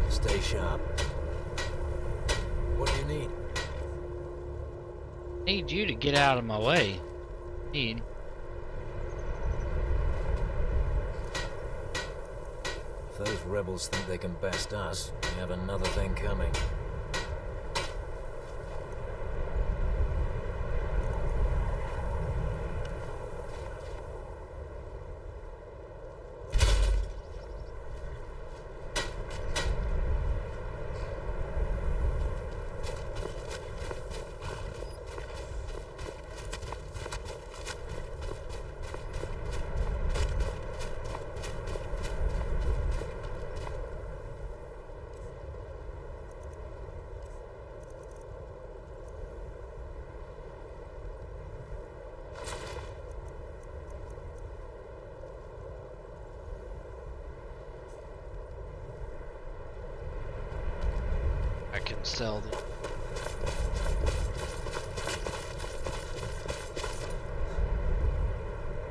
Stay sharp. What do you need? Need you to get out of my way. Need. If those rebels think they can best us, we have another thing coming. I can sell them.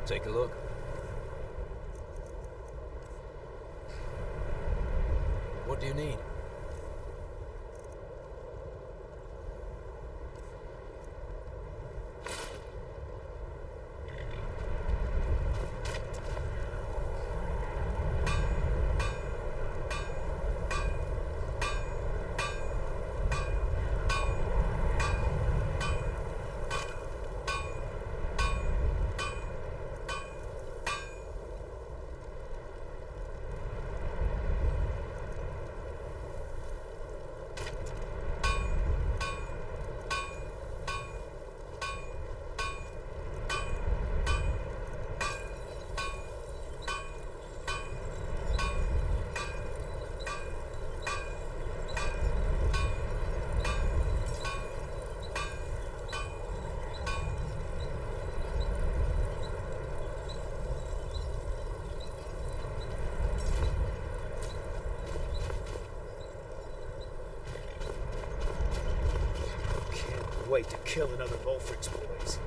Take a look. What do you need? Wait to kill another Ulfric's boys.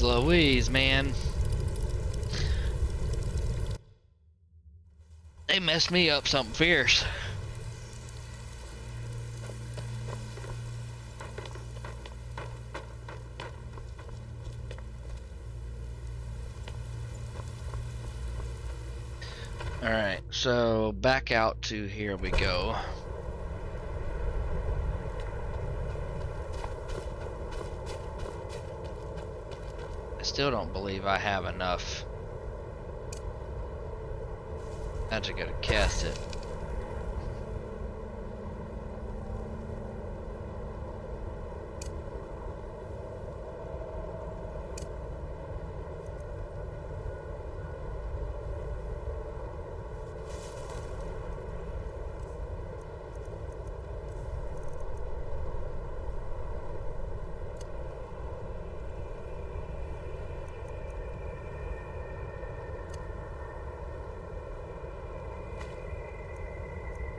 Louise, man. They messed me up something fierce. Alright, so back out to here we go. I still don't believe I have enough. I just gotta cast it.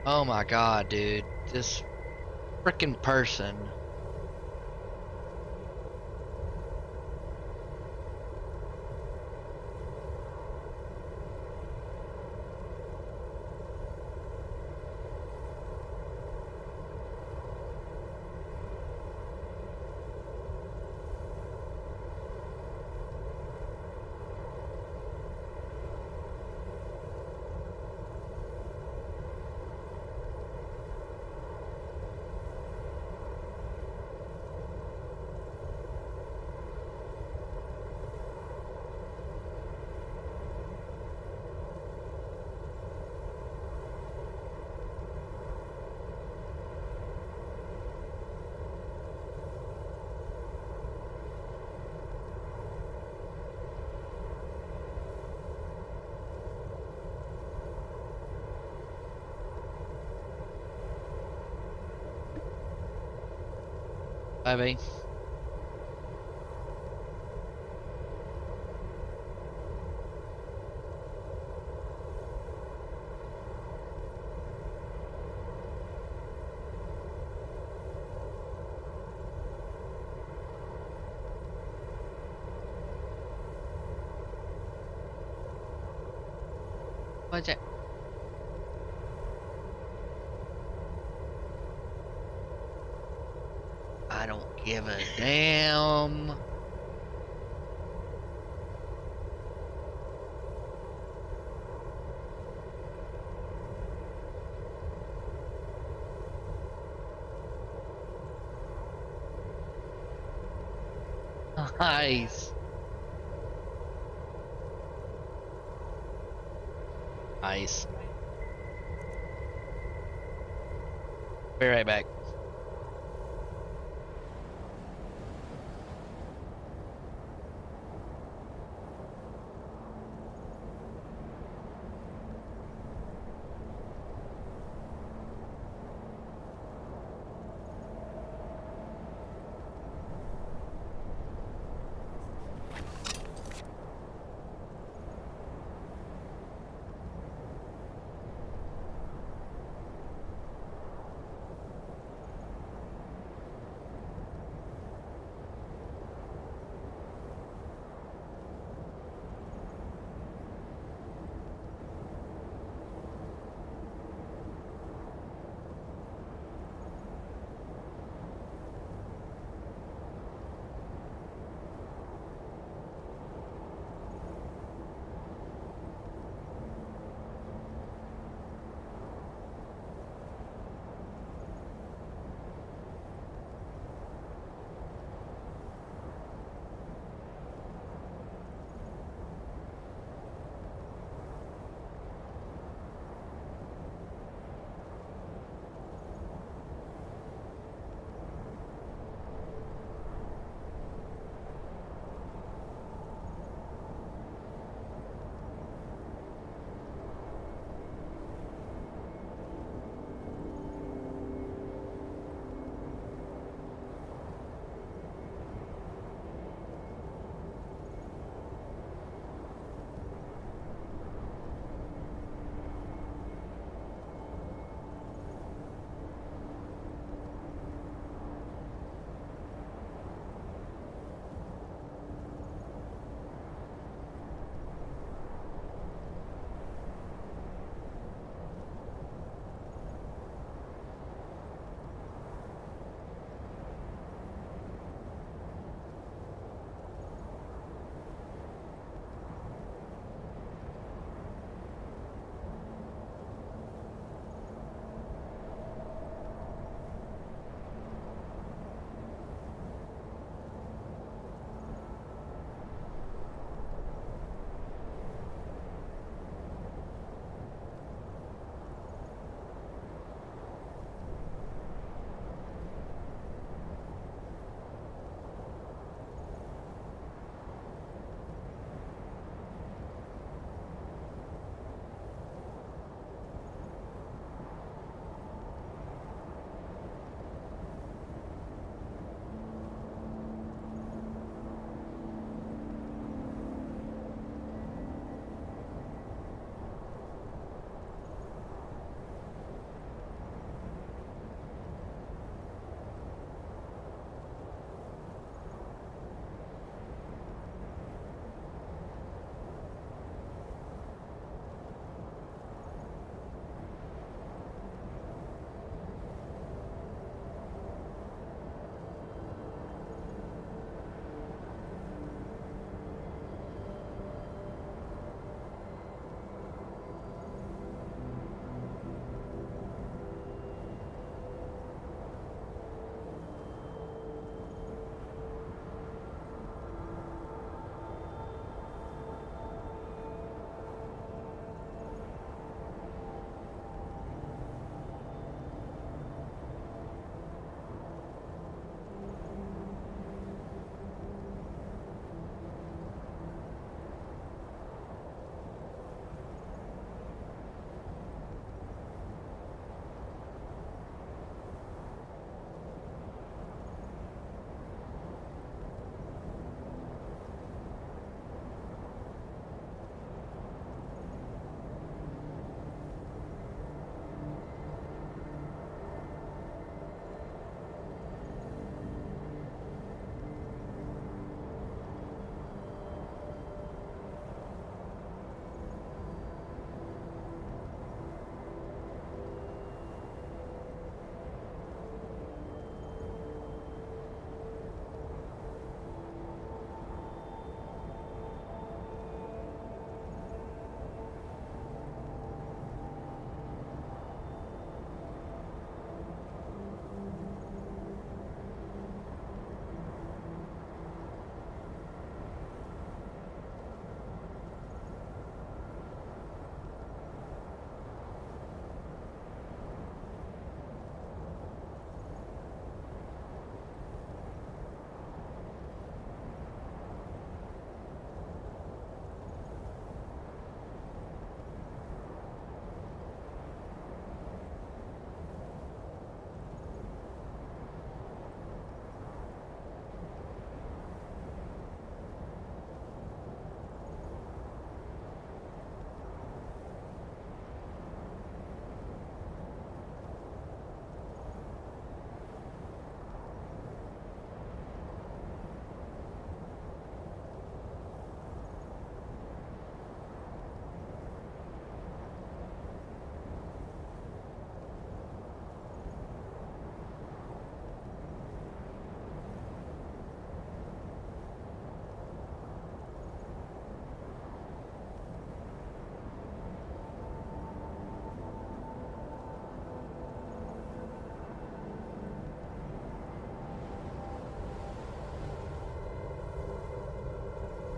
Oh my god, dude. This frickin' person. Bye. What's it? I don't give a damn. Nice. Nice. Be right back.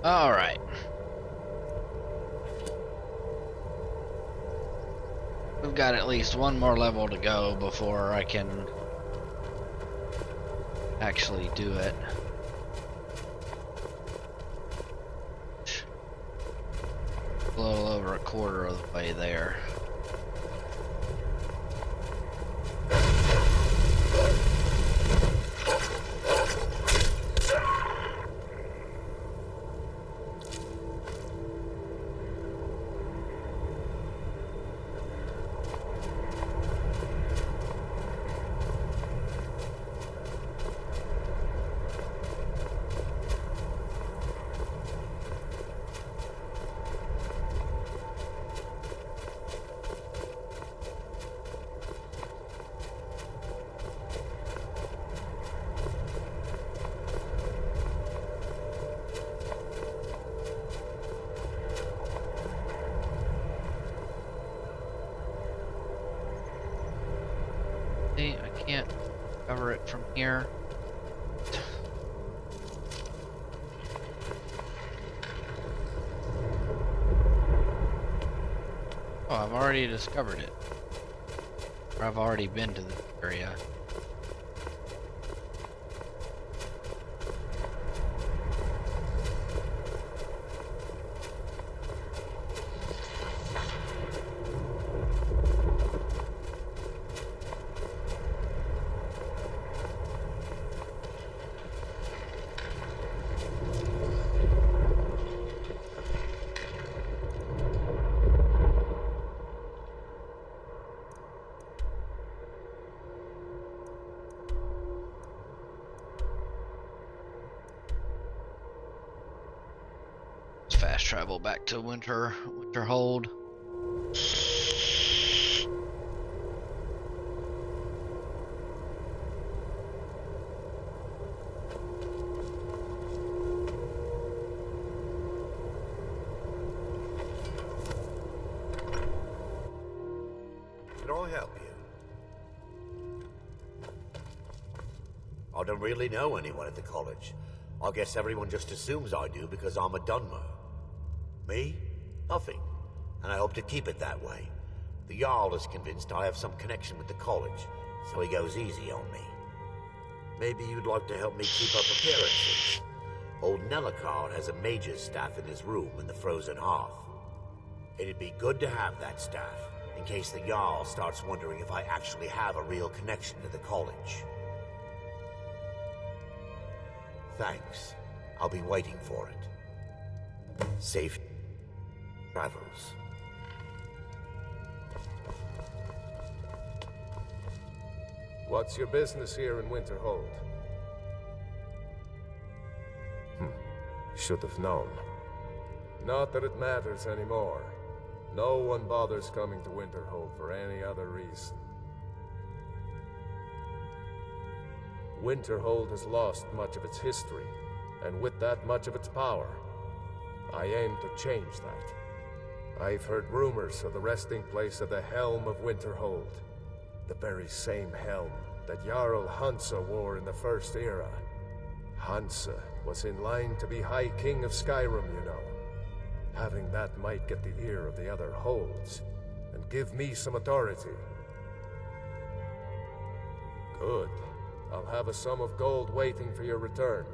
All right. We've got at least one more level to go before I can actually do it. A little over a quarter of the way there. I can't cover it from here. Oh, I've already discovered it. Or I've already been to this area. Fast travel back to Winterhold. Can I help you? I don't really know anyone at the college. I guess everyone just assumes I do because I'm a Dunmer. Me? Nothing. And I hope to keep it that way. The Jarl is convinced I have some connection with the college, so he goes easy on me. Maybe you'd like to help me keep up appearances. Old Nellicard has a mage's staff in his room in the frozen hearth. It'd be good to have that staff, in case the Jarl starts wondering if I actually have a real connection to the college. Thanks. I'll be waiting for it. Safe travels. What's your business here in Winterhold? Should have known. Not that it matters anymore. No one bothers coming to Winterhold for any other reason. Winterhold has lost much of its history, and with that much of its power. I aim to change that. I've heard rumors of the resting place of the Helm of Winterhold. The very same helm that Jarl Hansa wore in the First Era. Hansa was in line to be High King of Skyrim, you know. Having that might get the ear of the other holds, and give me some authority. Good. I'll have a sum of gold waiting for your return.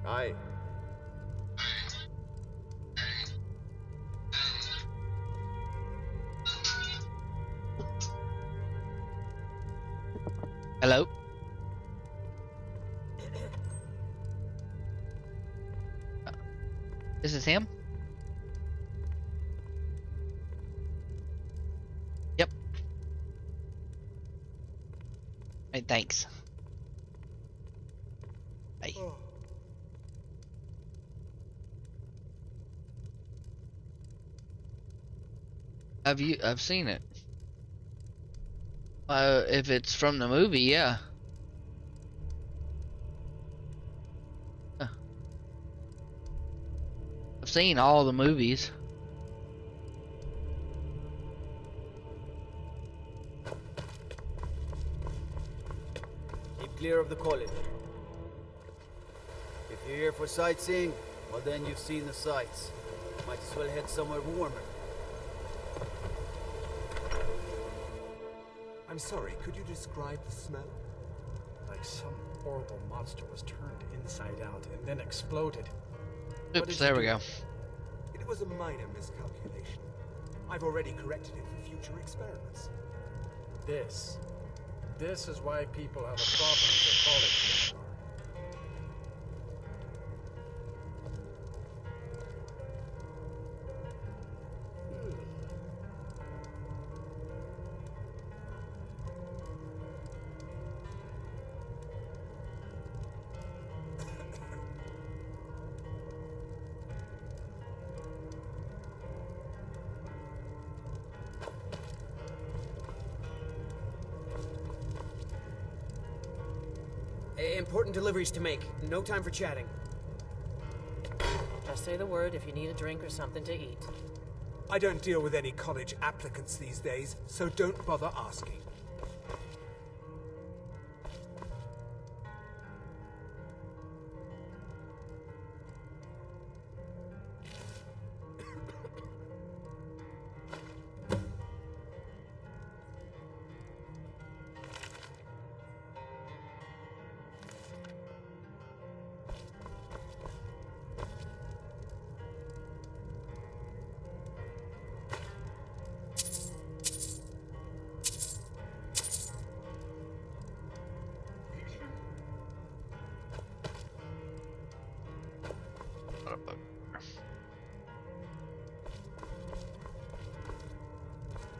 Aye. Hello? This is him? Yep. Hey, thanks. Hey. I've seen it. If it's from the movie, yeah. Huh. I've seen all the movies. Keep clear of the college. You're here for sightseeing? Well, then you've seen the sights. Might as well head somewhere warmer. I'm sorry, could you describe the smell? Like some horrible monster was turned inside out and then exploded. Oops, there we go. It was a minor miscalculation. I've already corrected it for future experiments. This is why people have a problem with the college. Important deliveries to make. No time for chatting. Just say the word if you need a drink or something to eat. I don't deal with any college applicants these days, so don't bother asking.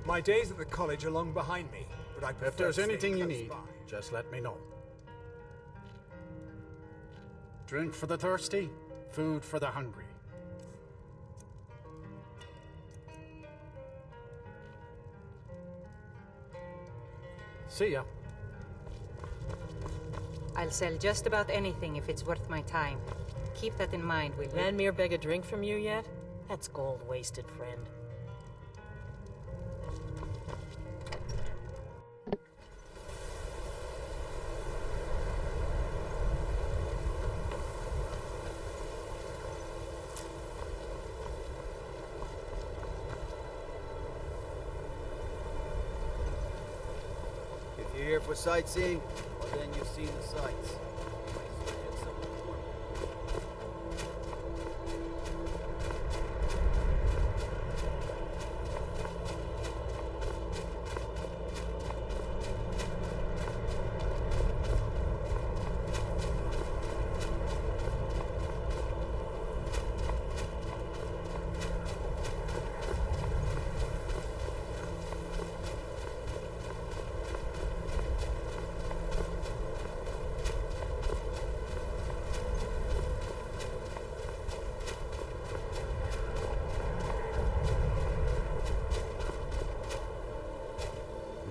My days at the college are long behind me, but I prefer If there's staying anything you close need, by. just let me know. Drink for the thirsty, food for the hungry. See ya. I'll sell just about anything if it's worth my time. Keep that in mind, will you? Ranmir beg a drink from you yet? That's gold wasted, friend. If you're here for sightseeing, well, then you've seen the sights. Might as well head somewhere warmer.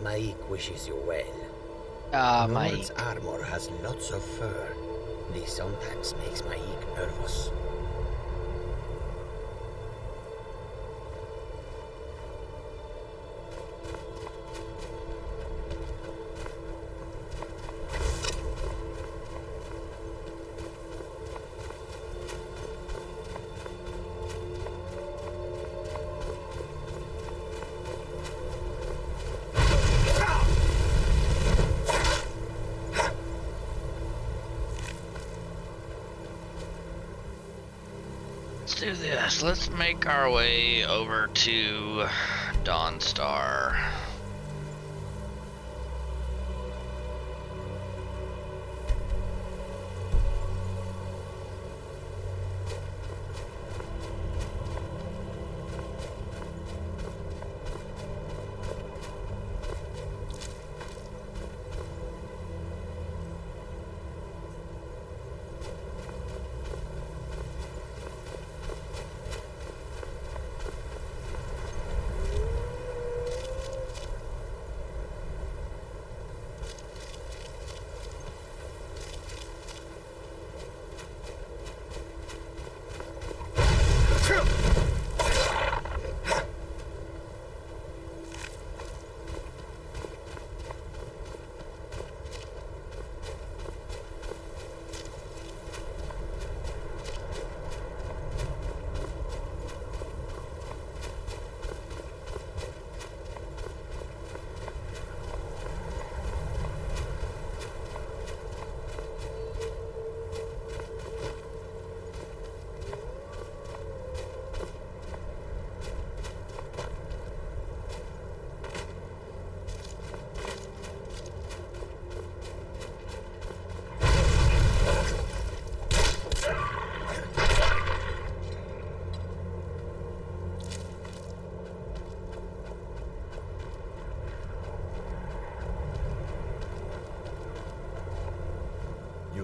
Mike wishes you well. Mike. Norman's armor has lots of fur. This sometimes makes Mike nervous. Let's do this. Let's make our way over to Dawnstar.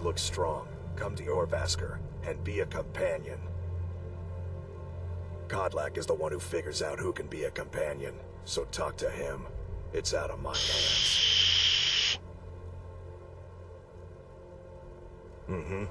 look strong, come to your Vasker and be a companion. Kodlak is the one who figures out who can be a companion, so talk to him. It's out of my hands. Mm-hmm.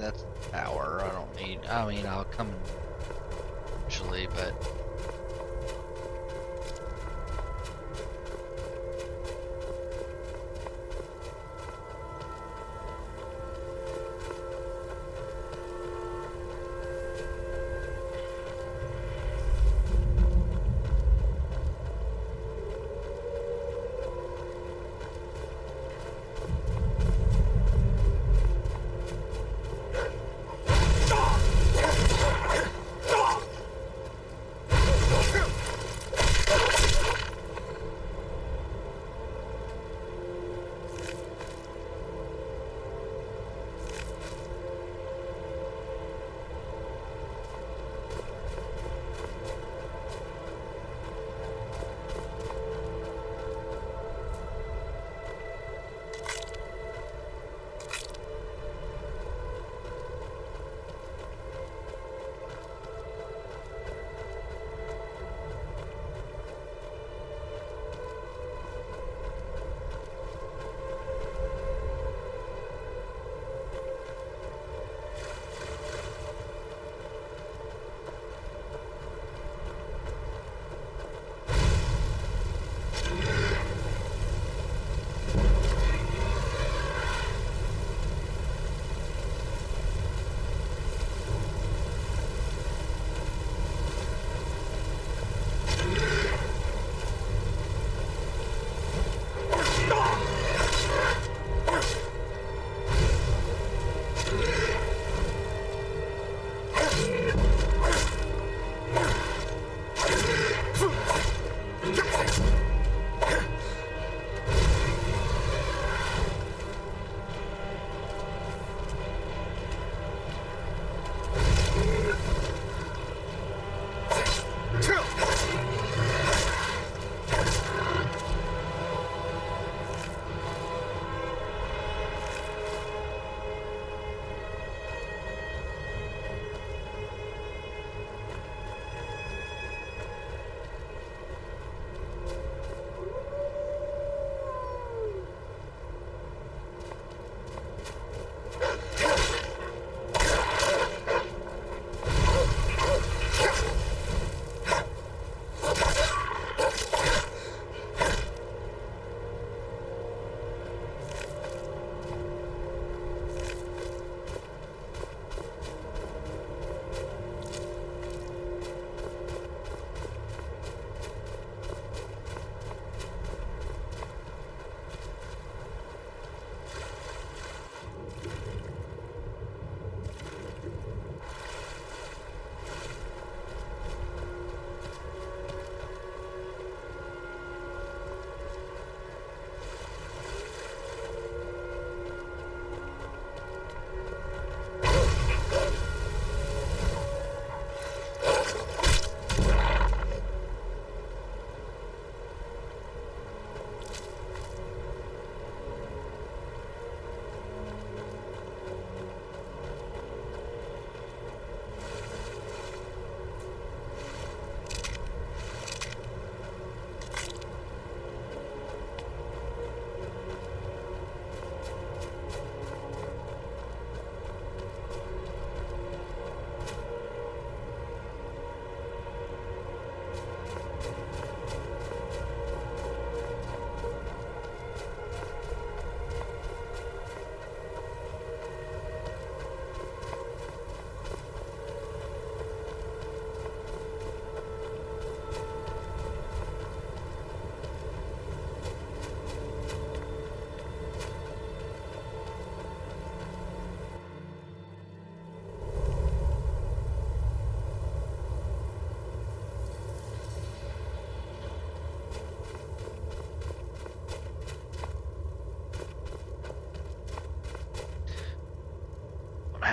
That's power. I don't need. I mean, I'll come eventually, but.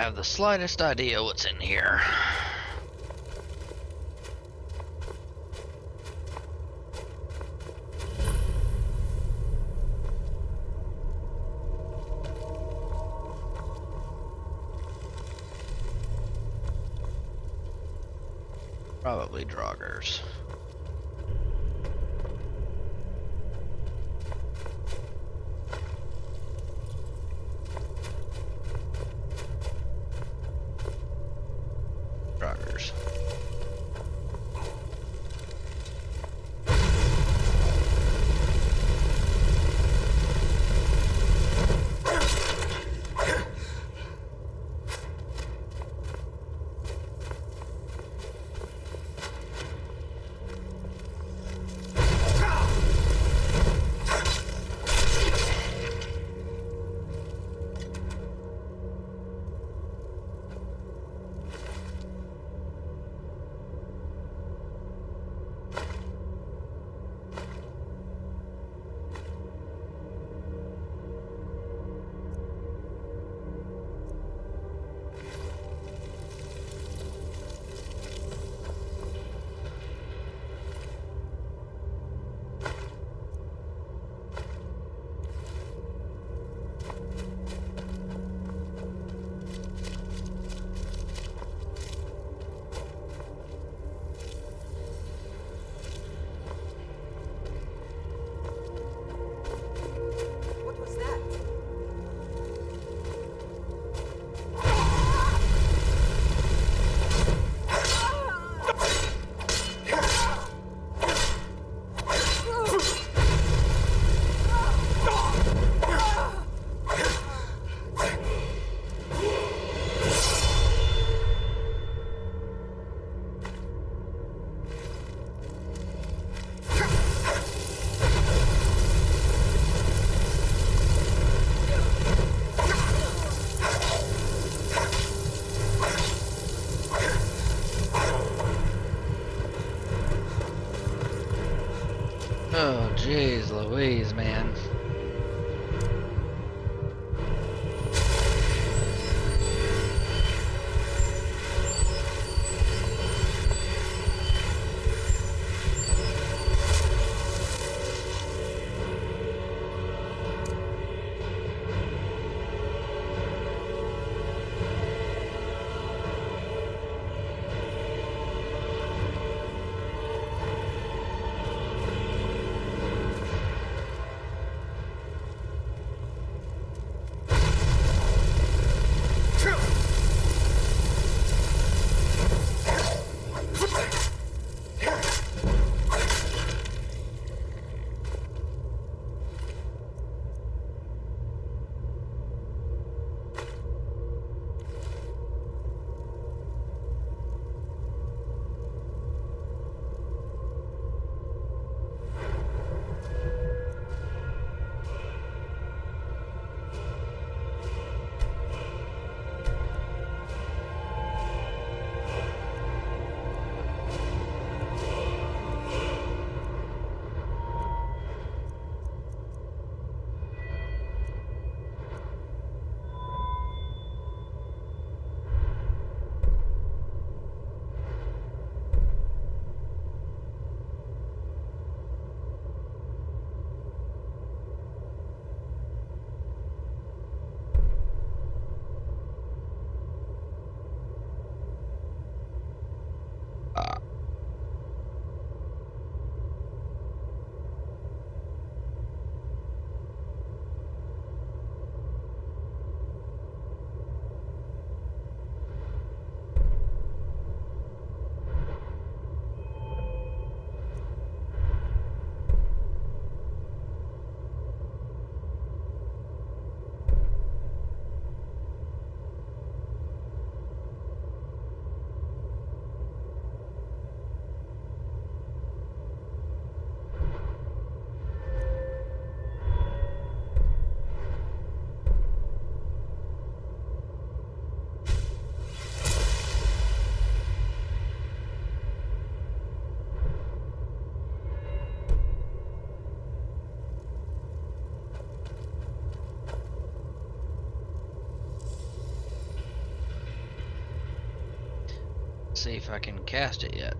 have the slightest idea what's in here. Probably Draugrs. Draugrs. Oh, jeez Louise, man. see if I can cast it yet.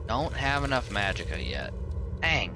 Don't have enough magicka yet. Dang.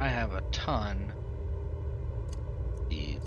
I have a ton of these.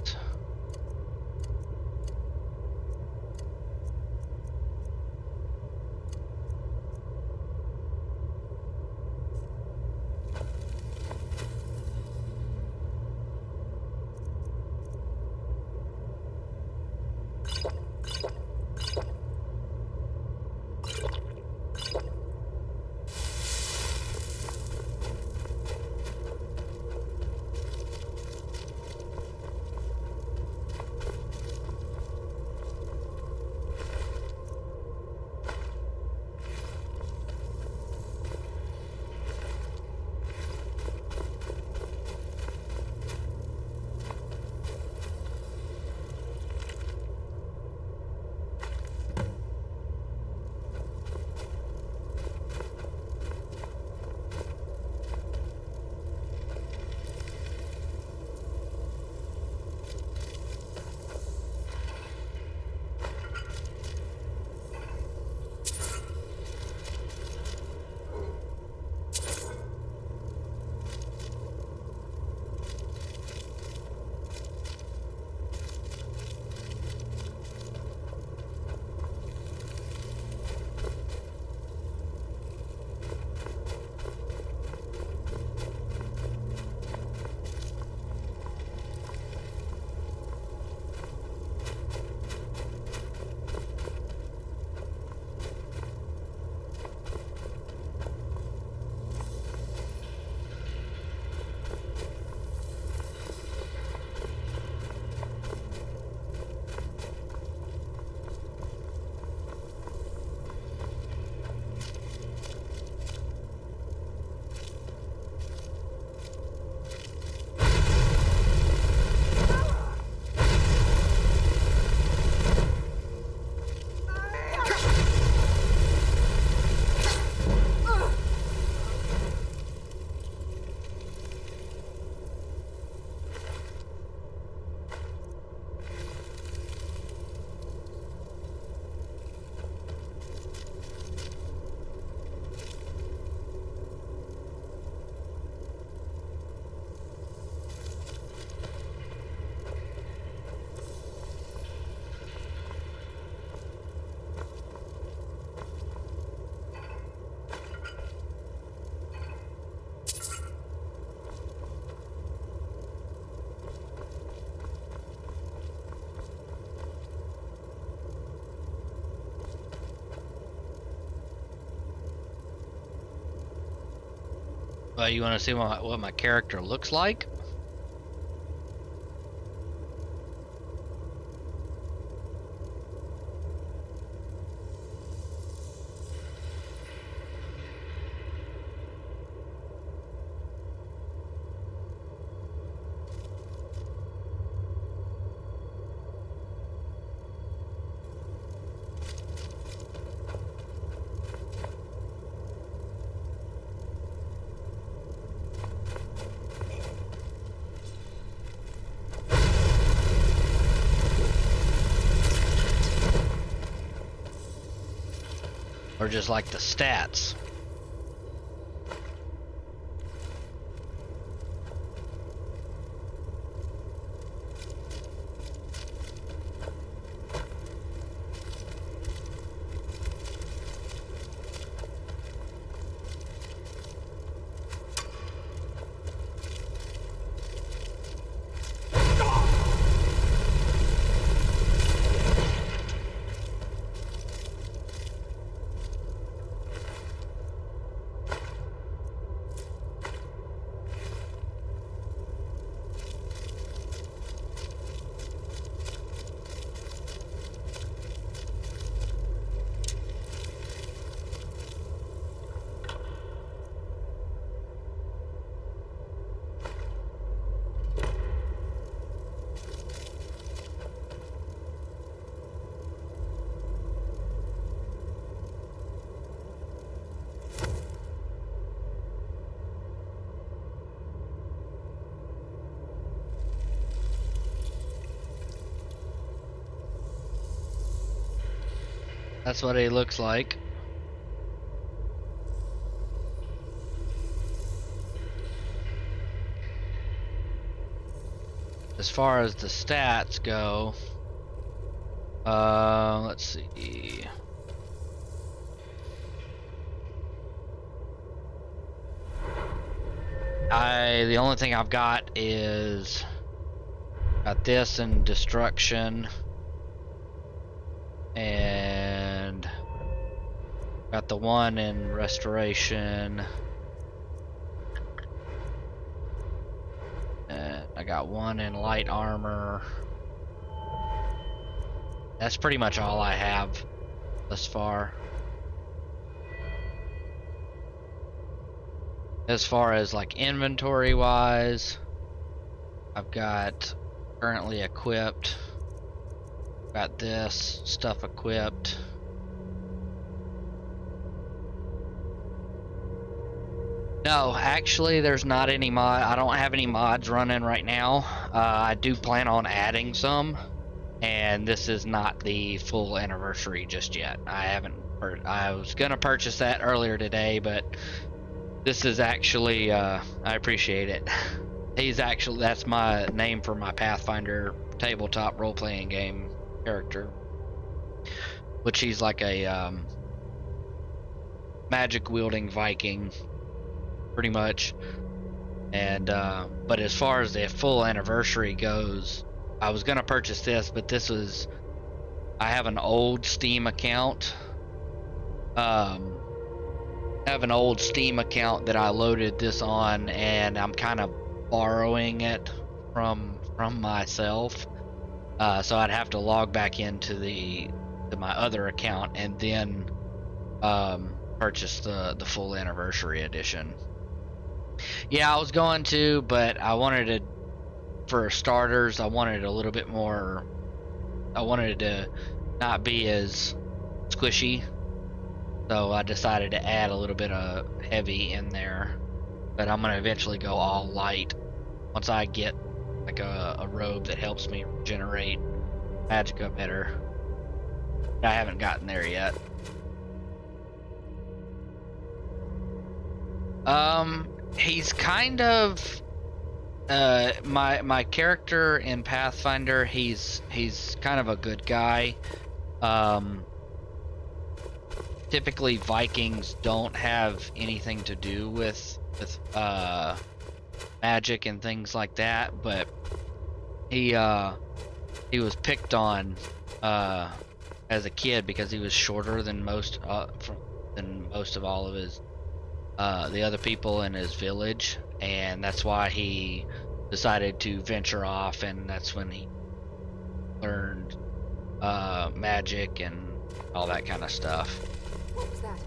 You want to see what my character looks like? or just like the stats? That's what he looks like. As far as the stats go, let's see. The only thing I've got is got this and destruction, and got the one in restoration. I got one in light armor. That's pretty much all I have thus far. As far as like inventory wise, I've got currently equipped. Got this stuff equipped. No, actually there's not any mod. I don't have any mods running right now. I do plan on adding some, and this is not the full anniversary just yet. I haven't. I was gonna purchase that earlier today, but this is actually. I appreciate it. That's my name for my Pathfinder tabletop role-playing game character, which he's like a magic-wielding Viking, pretty much. And but as far as the full anniversary goes, I was gonna purchase this, but this was, I have an old Steam account. I have an old Steam account that I loaded this on, and I'm kind of borrowing it from myself. So I'd have to log back into my other account and then purchase the full anniversary edition. Yeah, I was going to, but I wanted to, for starters, I wanted a little bit more, I wanted to not be as squishy, so I decided to add a little bit of heavy in there, but I'm going to eventually go all light once I get like a robe that helps me regenerate magicka better. I haven't gotten there yet. He's kind of my character in Pathfinder. He's kind of a good guy. Typically Vikings don't have anything to do with magic and things like that, but he was picked on as a kid because he was shorter than most of all of his the other people in his village, and that's why he decided to venture off, and that's when he learned magic and all that kind of stuff. What was that?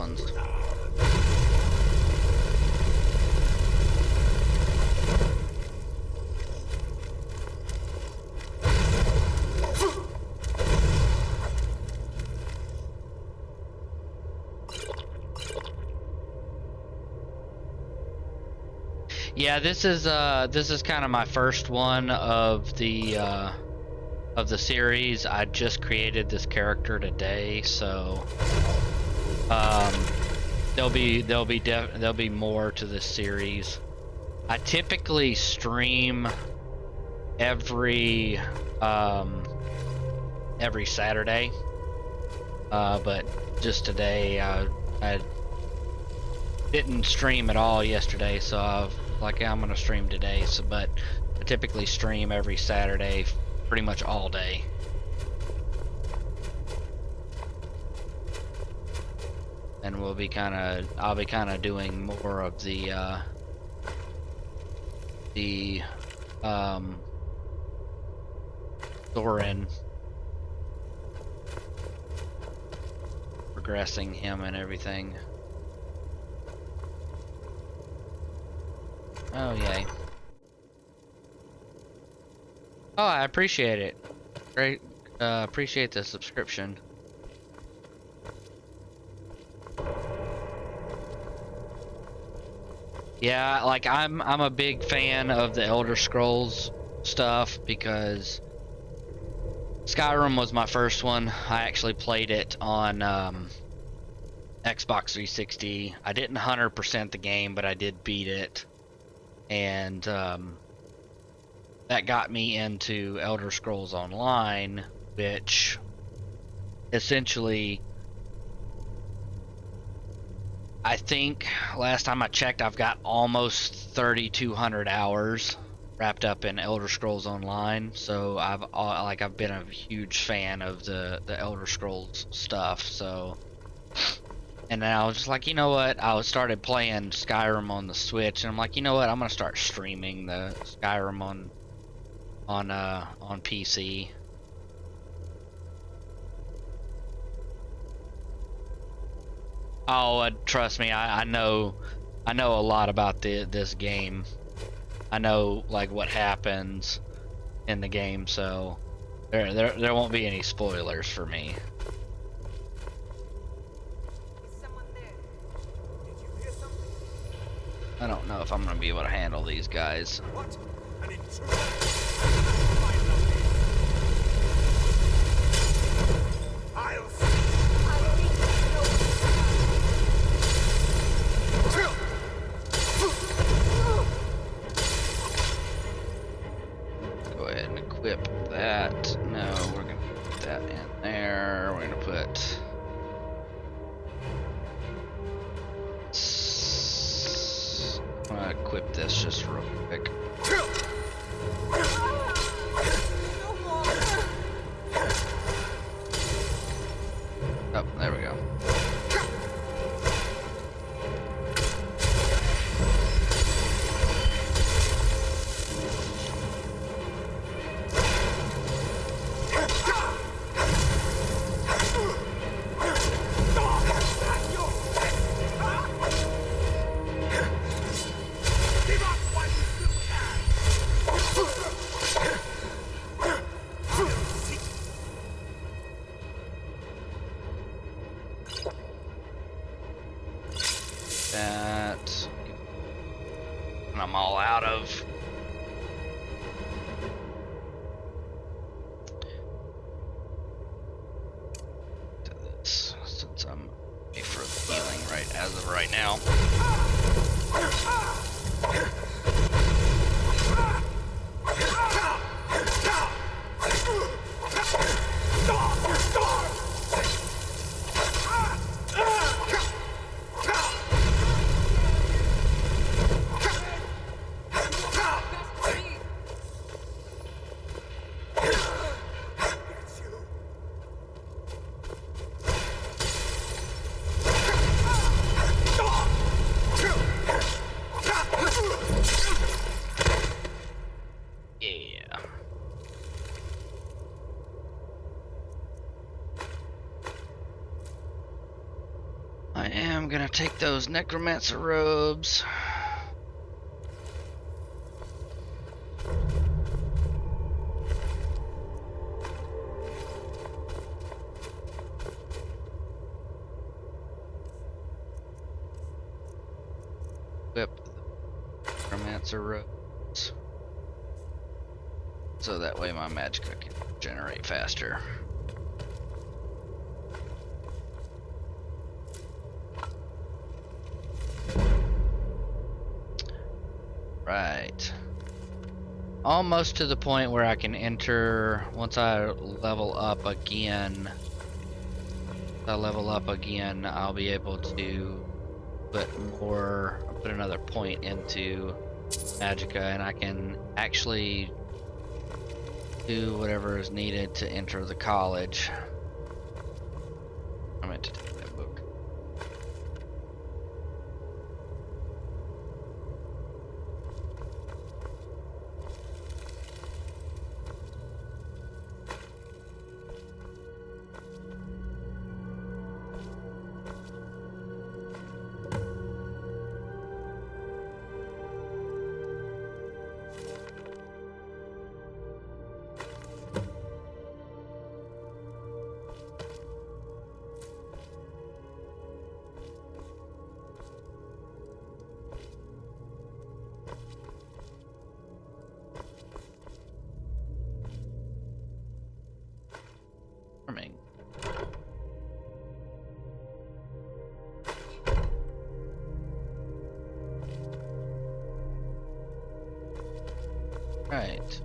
ones. Yeah, this is kind of my first one of the series. I just created this character today, so there'll be more to this series. I typically stream every Saturday, but just today I didn't stream at all yesterday, so I'm gonna stream today. So, but I typically stream every Saturday, pretty much all day. And I'll be kind of doing more of the Thorin, progressing him and everything. Oh, yay. Oh, I appreciate it. Great. Appreciate the subscription. Yeah, like I'm a big fan of the Elder Scrolls stuff because Skyrim was my first one. I actually played it on Xbox 360. I didn't 100% the game, but I did beat it. And that got me into Elder Scrolls Online, which essentially, I think last time I checked, I've got almost 3,200 hours wrapped up in Elder Scrolls Online. So I've been a huge fan of the Elder Scrolls stuff. So. And then I was just like, you know what? I started playing Skyrim on the Switch, and I'm like, you know what? I'm gonna start streaming the Skyrim on PC. Oh, trust me, I know a lot about this game. I know like what happens in the game, so there won't be any spoilers for me. I don't know if I'm gonna be able to handle these guys. What? An intruder? I'll go ahead and equip that. No, we're gonna put that in there. We're gonna put. I'm gonna equip this just real quick. Oh, there we go. That, and I'm all out of this since I'm ready for the healing right as of right now. I'm gonna take those necromancer robes. Whip the necromancer robes. So that way my magicka can generate faster. Right. Almost to the point where I can enter once I level up again. I'll be able to put another point into magicka, and I can actually do whatever is needed to enter the college. I meant to take that book. Right.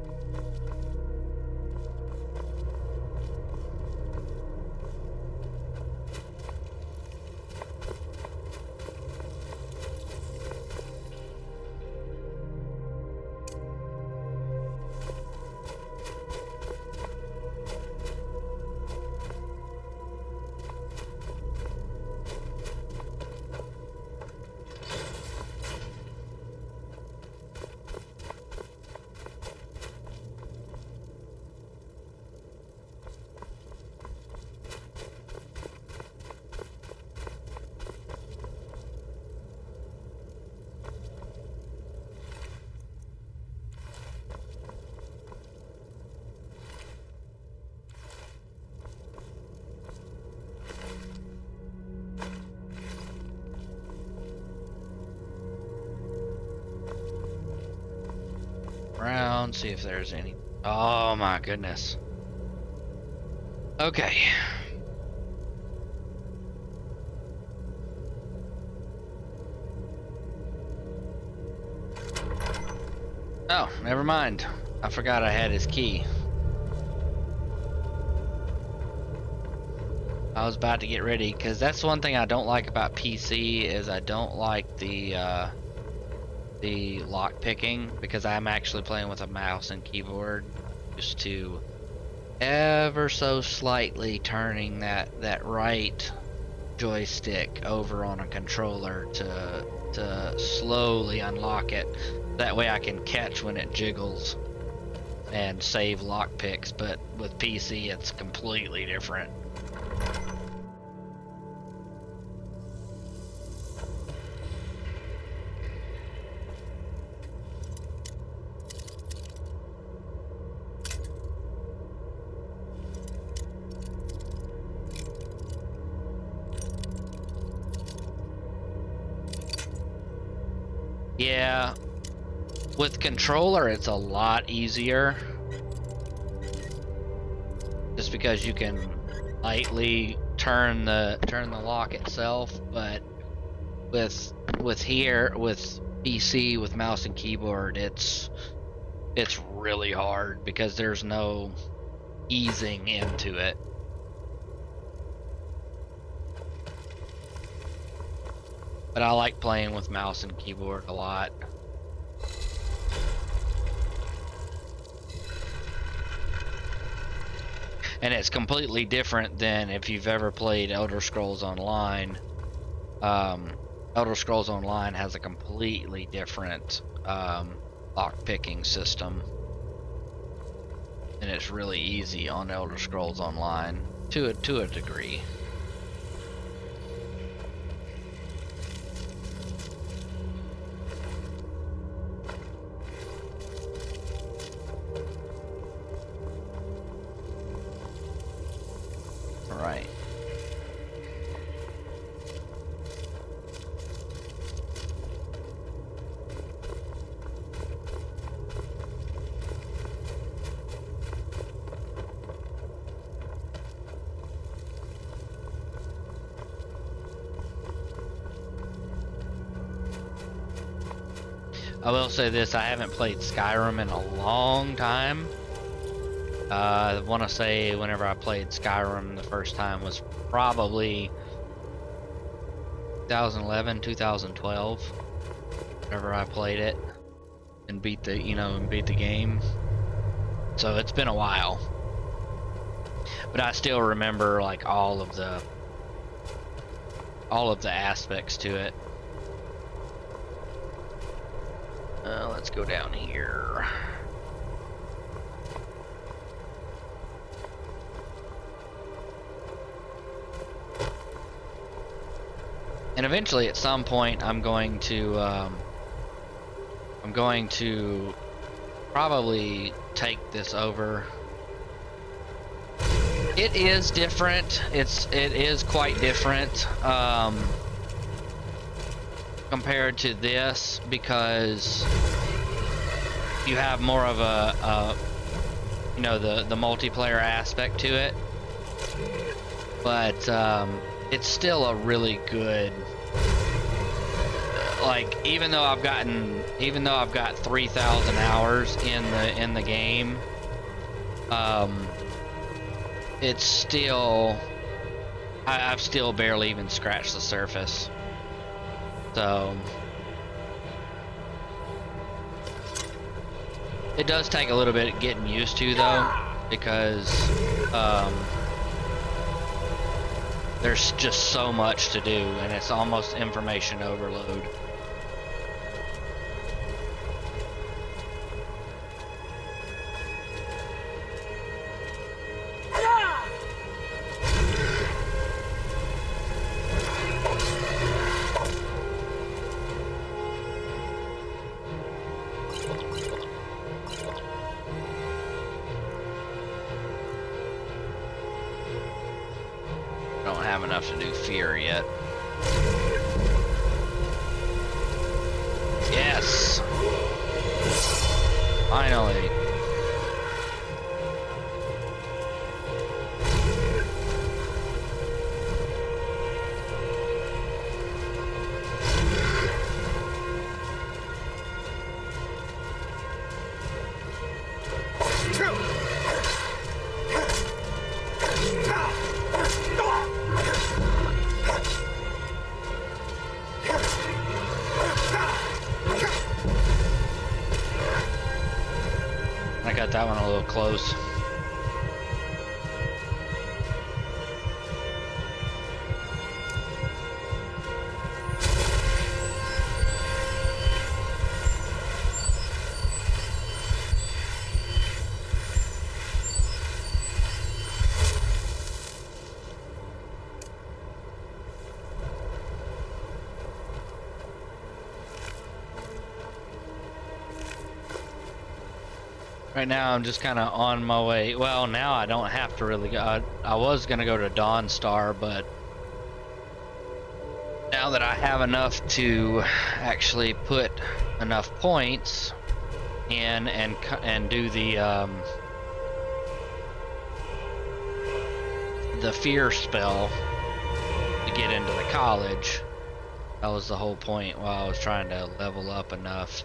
Around, see if there's any. Oh my goodness. Okay. Oh, never mind. I forgot I had his key. I was about to get ready, because that's one thing I don't like about PC is I don't like the lock picking, because I'm actually playing with a mouse and keyboard, just to ever so slightly turning that right joystick over on a controller to slowly unlock it. That way I can catch when it jiggles and save lock picks, but with PC it's completely different. Yeah, with controller it's a lot easier, just because you can lightly turn the lock itself, but with PC with mouse and keyboard it's really hard because there's no easing into it. But I like playing with mouse and keyboard a lot. And it's completely different than if you've ever played Elder Scrolls Online. Elder Scrolls Online has a completely different lock picking system. And it's really easy on Elder Scrolls Online to a degree. I will say this, I haven't played Skyrim in a long time. I want to say whenever I played Skyrim the first time was probably 2011, 2012. Whenever I played it and beat the, beat the game. So it's been a while. But I still remember like all of the aspects to it. Let's go down here. And eventually, at some point, I'm going to probably take this over. It is different. It is quite different compared to this, because you have more of a the multiplayer aspect to it, but it's still a really good, like, even though I've got 3,000 hours in the game, it's still, I've still barely even scratched the surface. So it does take a little bit getting used to, though, because there's just so much to do, and it's almost information overload. Don't have enough to do fear yet. Yes! Finally. I got that one a little close. Right now I'm just kind of on my way. Well, now I don't have to really go. I was going to go to Dawnstar, but now that I have enough to actually put enough points in and do the fear spell to get into the college, that was the whole point while I was trying to level up enough.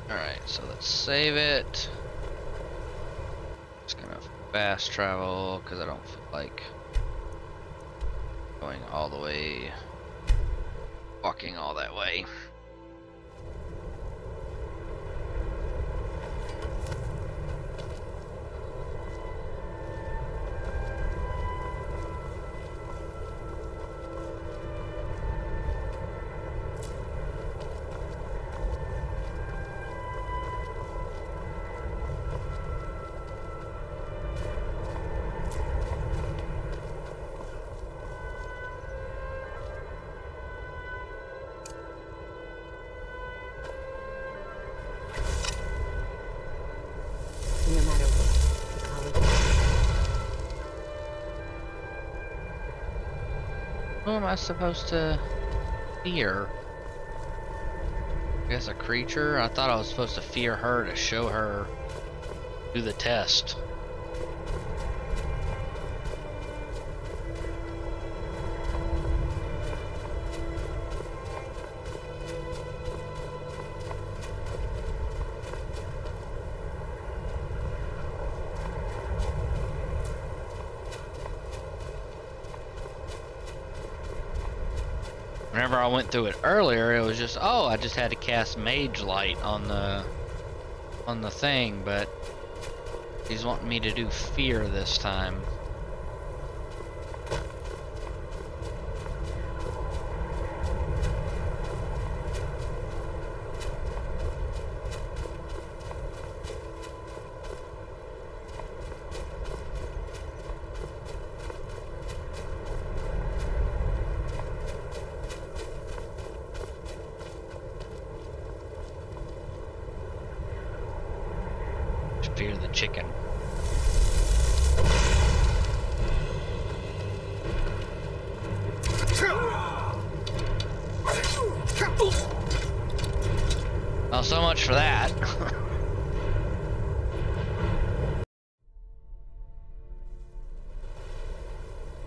Alright, so let's save it. Just gonna fast travel because I don't feel like going all the way, walking all that way. No matter what, the college... Who am I supposed to fear? guess a creature? I thought I was supposed to fear her to show her do the test. Whenever I went through it earlier, it was just, oh, I just had to cast Mage Light on the thing, but he's wanting me to do Fear this time. Fear the chicken. Well, so much for that.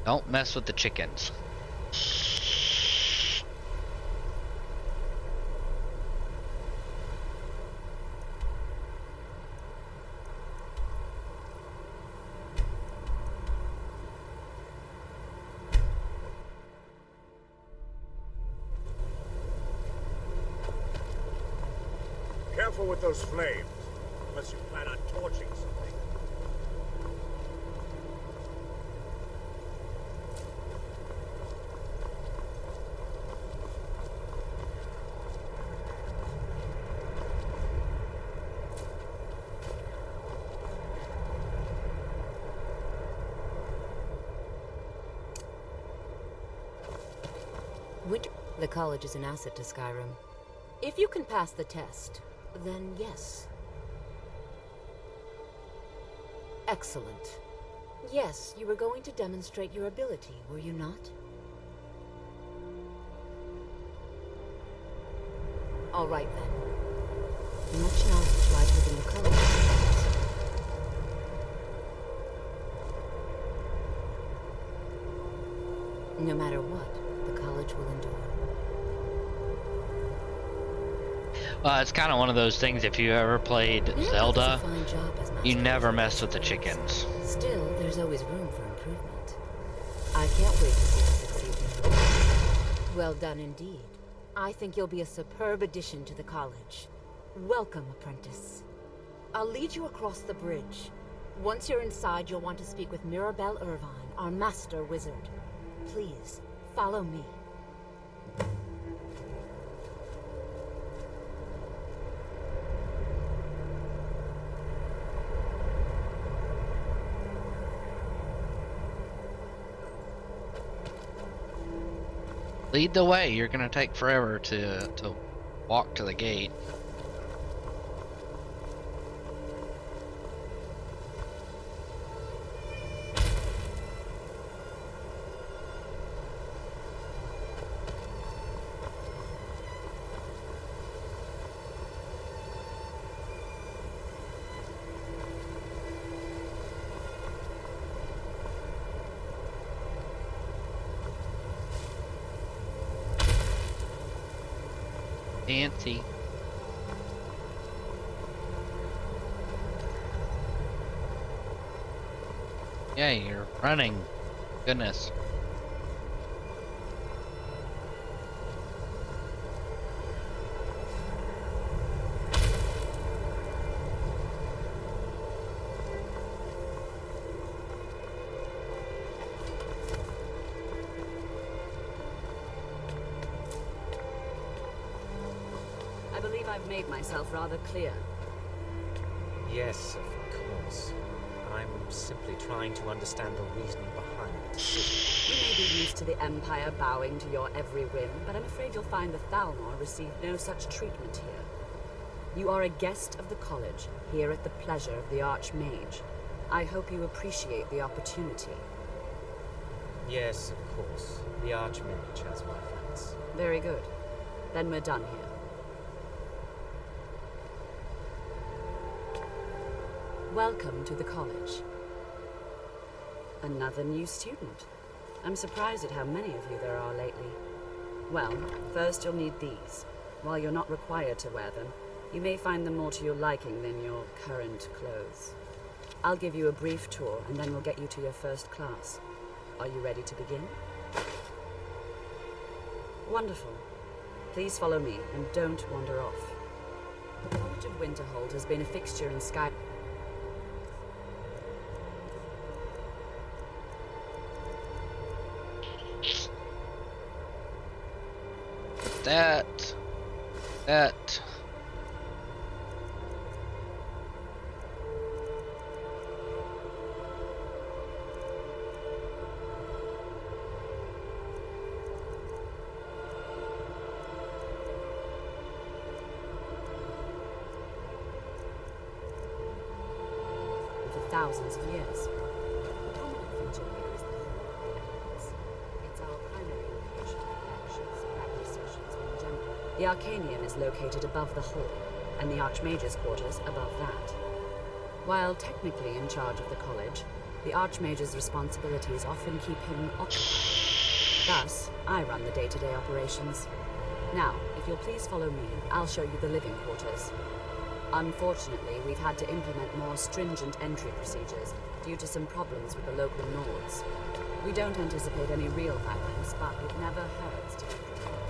Don't mess with the chickens. Careful with those flames, unless you plan on torching something. The college is an asset to Skyrim. If you can pass the test, then yes. Excellent. Yes, you were going to demonstrate your ability, were you not? All right then. Much knowledge lies within the college. No matter what, the college will endure. Well, it's kind of one of those things, if you ever played Zelda, you never mess with the chickens. Still, there's always room for improvement. I can't wait to see you succeed. Well done indeed. I think you'll be a superb addition to the college. Welcome, apprentice. I'll lead you across the bridge. Once you're inside, you'll want to speak with Mirabelle Irvine, our master wizard. Please, follow me. Lead the way. You're gonna take forever to walk to the gate. Fancy. Yeah, you're running. Goodness. I've made myself rather clear. Yes, of course. I'm simply trying to understand the reasoning behind the decision. You may be used to the Empire bowing to your every whim, but I'm afraid you'll find the Thalmor received no such treatment here. You are a guest of the college, here at the pleasure of the Archmage. I hope you appreciate the opportunity. Yes, of course. The Archmage has my thanks. Very good. Then we're done here. Welcome to the college. Another new student. I'm surprised at how many of you there are lately. Well, first you'll need these. While you're not required to wear them, you may find them more to your liking than your current clothes. I'll give you a brief tour, and then we'll get you to your first class. Are you ready to begin? Wonderful. Please follow me, and don't wander off. The College of Winterhold has been a fixture in Skyrim. That. For thousands of years. The prominent feature here is the Hall of the Elements. It's our primary location for lectures, practice sessions, and in general. The Arcanium is located above the hall, and the Archmage's quarters above that. While technically in charge of the college, the Archmage's responsibilities often keep him occupied. Thus, I run the day-to-day operations. Now, if you'll please follow me, I'll show you the living quarters. Unfortunately, we've had to implement more stringent entry procedures due to some problems with the local Nords. We don't anticipate any real violence, but it never hurts to be prepared.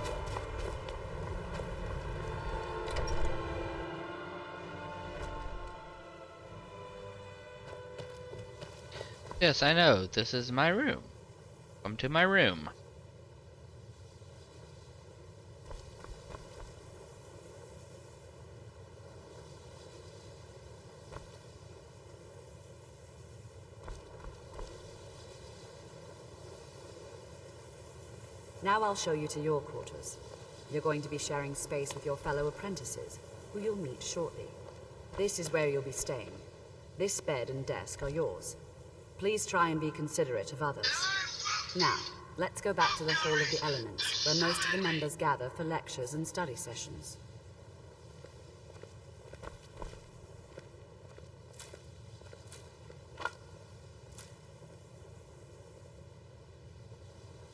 Yes, I know. This is my room. Come to my room. Now I'll show you to your quarters. You're going to be sharing space with your fellow apprentices, who you'll meet shortly. This is where you'll be staying. This bed and desk are yours. Please try and be considerate of others. Now, let's go back to the Hall of the Elements, where most of the members gather for lectures and study sessions.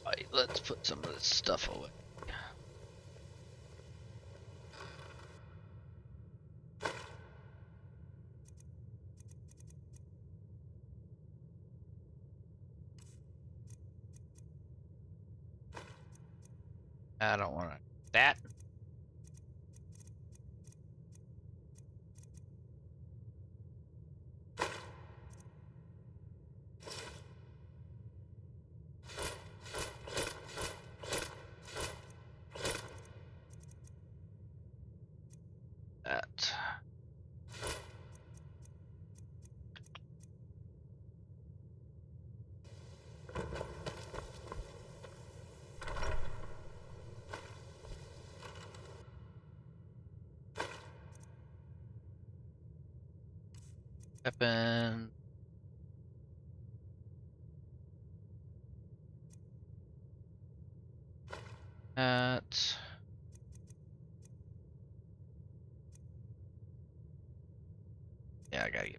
Alright, let's put some of this stuff away. I don't want that. That. Weapon. That. Yeah, I gotta get.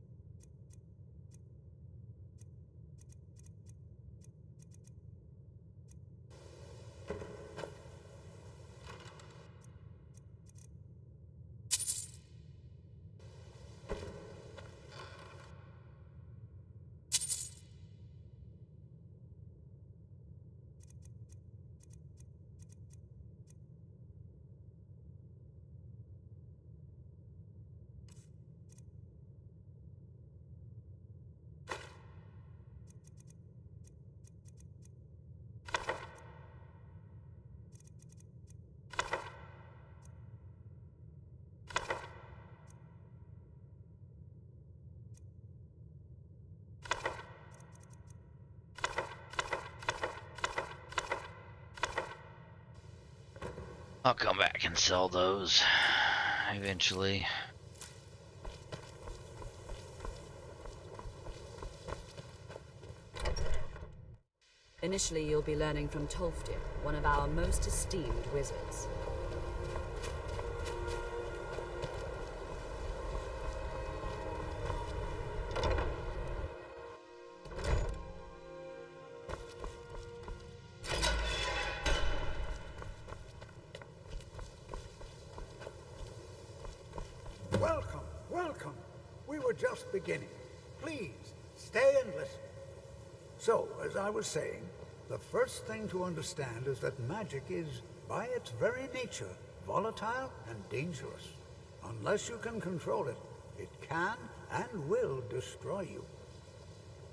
I'll come back and sell those eventually. Initially, you'll be learning from Tolfdir, one of our most esteemed wizards. just beginning. Please, stay and listen. So, as I was saying, the first thing to understand is that magic is, by its very nature, volatile and dangerous. Unless you can control it, it can and will destroy you.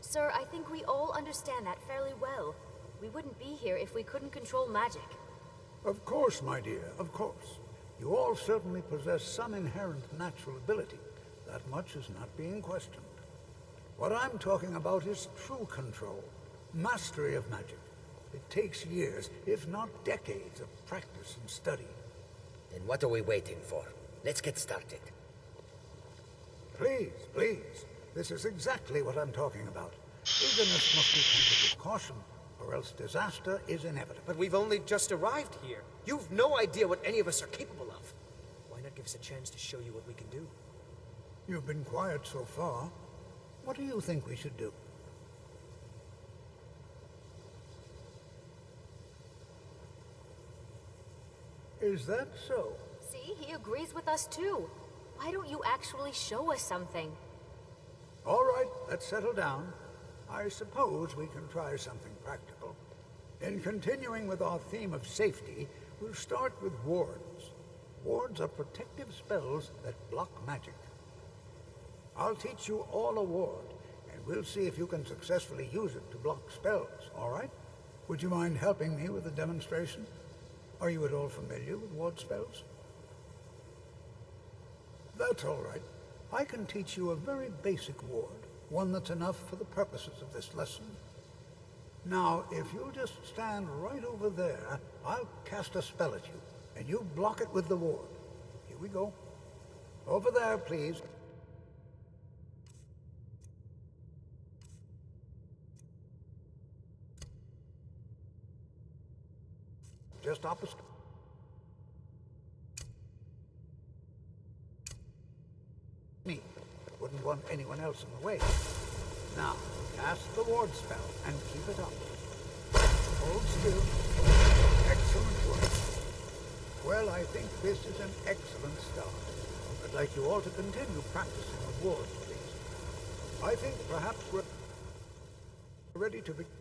Sir, I think we all understand that fairly well. We wouldn't be here if we couldn't control magic. Of course, my dear, of course. You all certainly possess some inherent natural ability. That much is not being questioned. What I'm talking about is true control, mastery of magic. It takes years, if not decades, of practice and study. Then what are we waiting for? Let's get started. Please, please. This is exactly what I'm talking about. Eagerness must be tempered with caution, or else disaster is inevitable. But we've only just arrived here. You've no idea what any of us are capable of. Why not give us a chance to show you what we can do? You've been quiet so far. What do you think we should do? Is that so? See, he agrees with us too. Why don't you actually show us something? All right, let's settle down. I suppose we can try something practical. In continuing with our theme of safety, we'll start with wards. Wards are protective spells that block magic. I'll teach you all a ward, and we'll see if you can successfully use it to block spells, all right? Would you mind helping me with the demonstration? Are you at all familiar with ward spells? That's all right. I can teach you a very basic ward, one that's enough for the purposes of this lesson. Now, if you'll just stand right over there, I'll cast a spell at you, and you block it with the ward. Here we go. Over there, please. Just opposite. Me. Wouldn't want anyone else in the way. Now, cast the ward spell and keep it up. Hold still. Excellent work. Well, I think this is an excellent start. I'd like you all to continue practicing with wards, please. I think perhaps we're ready to begin.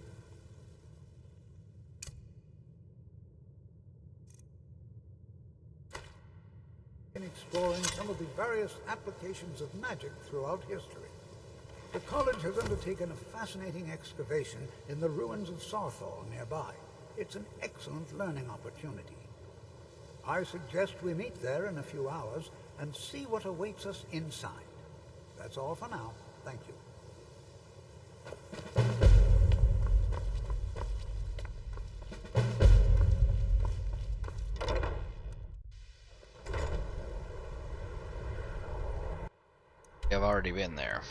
Exploring some of the various applications of magic throughout history. The college has undertaken a fascinating excavation in the ruins of Sarthal nearby. It's an excellent learning opportunity. I suggest we meet there in a few hours and see what awaits us inside. That's all for now. Thank you. I've already been there.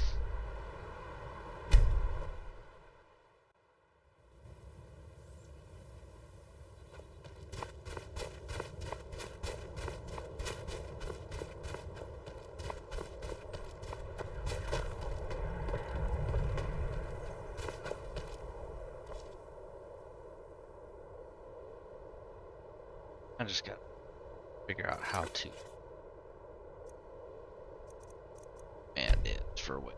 I just got to figure out how to. And it's for what?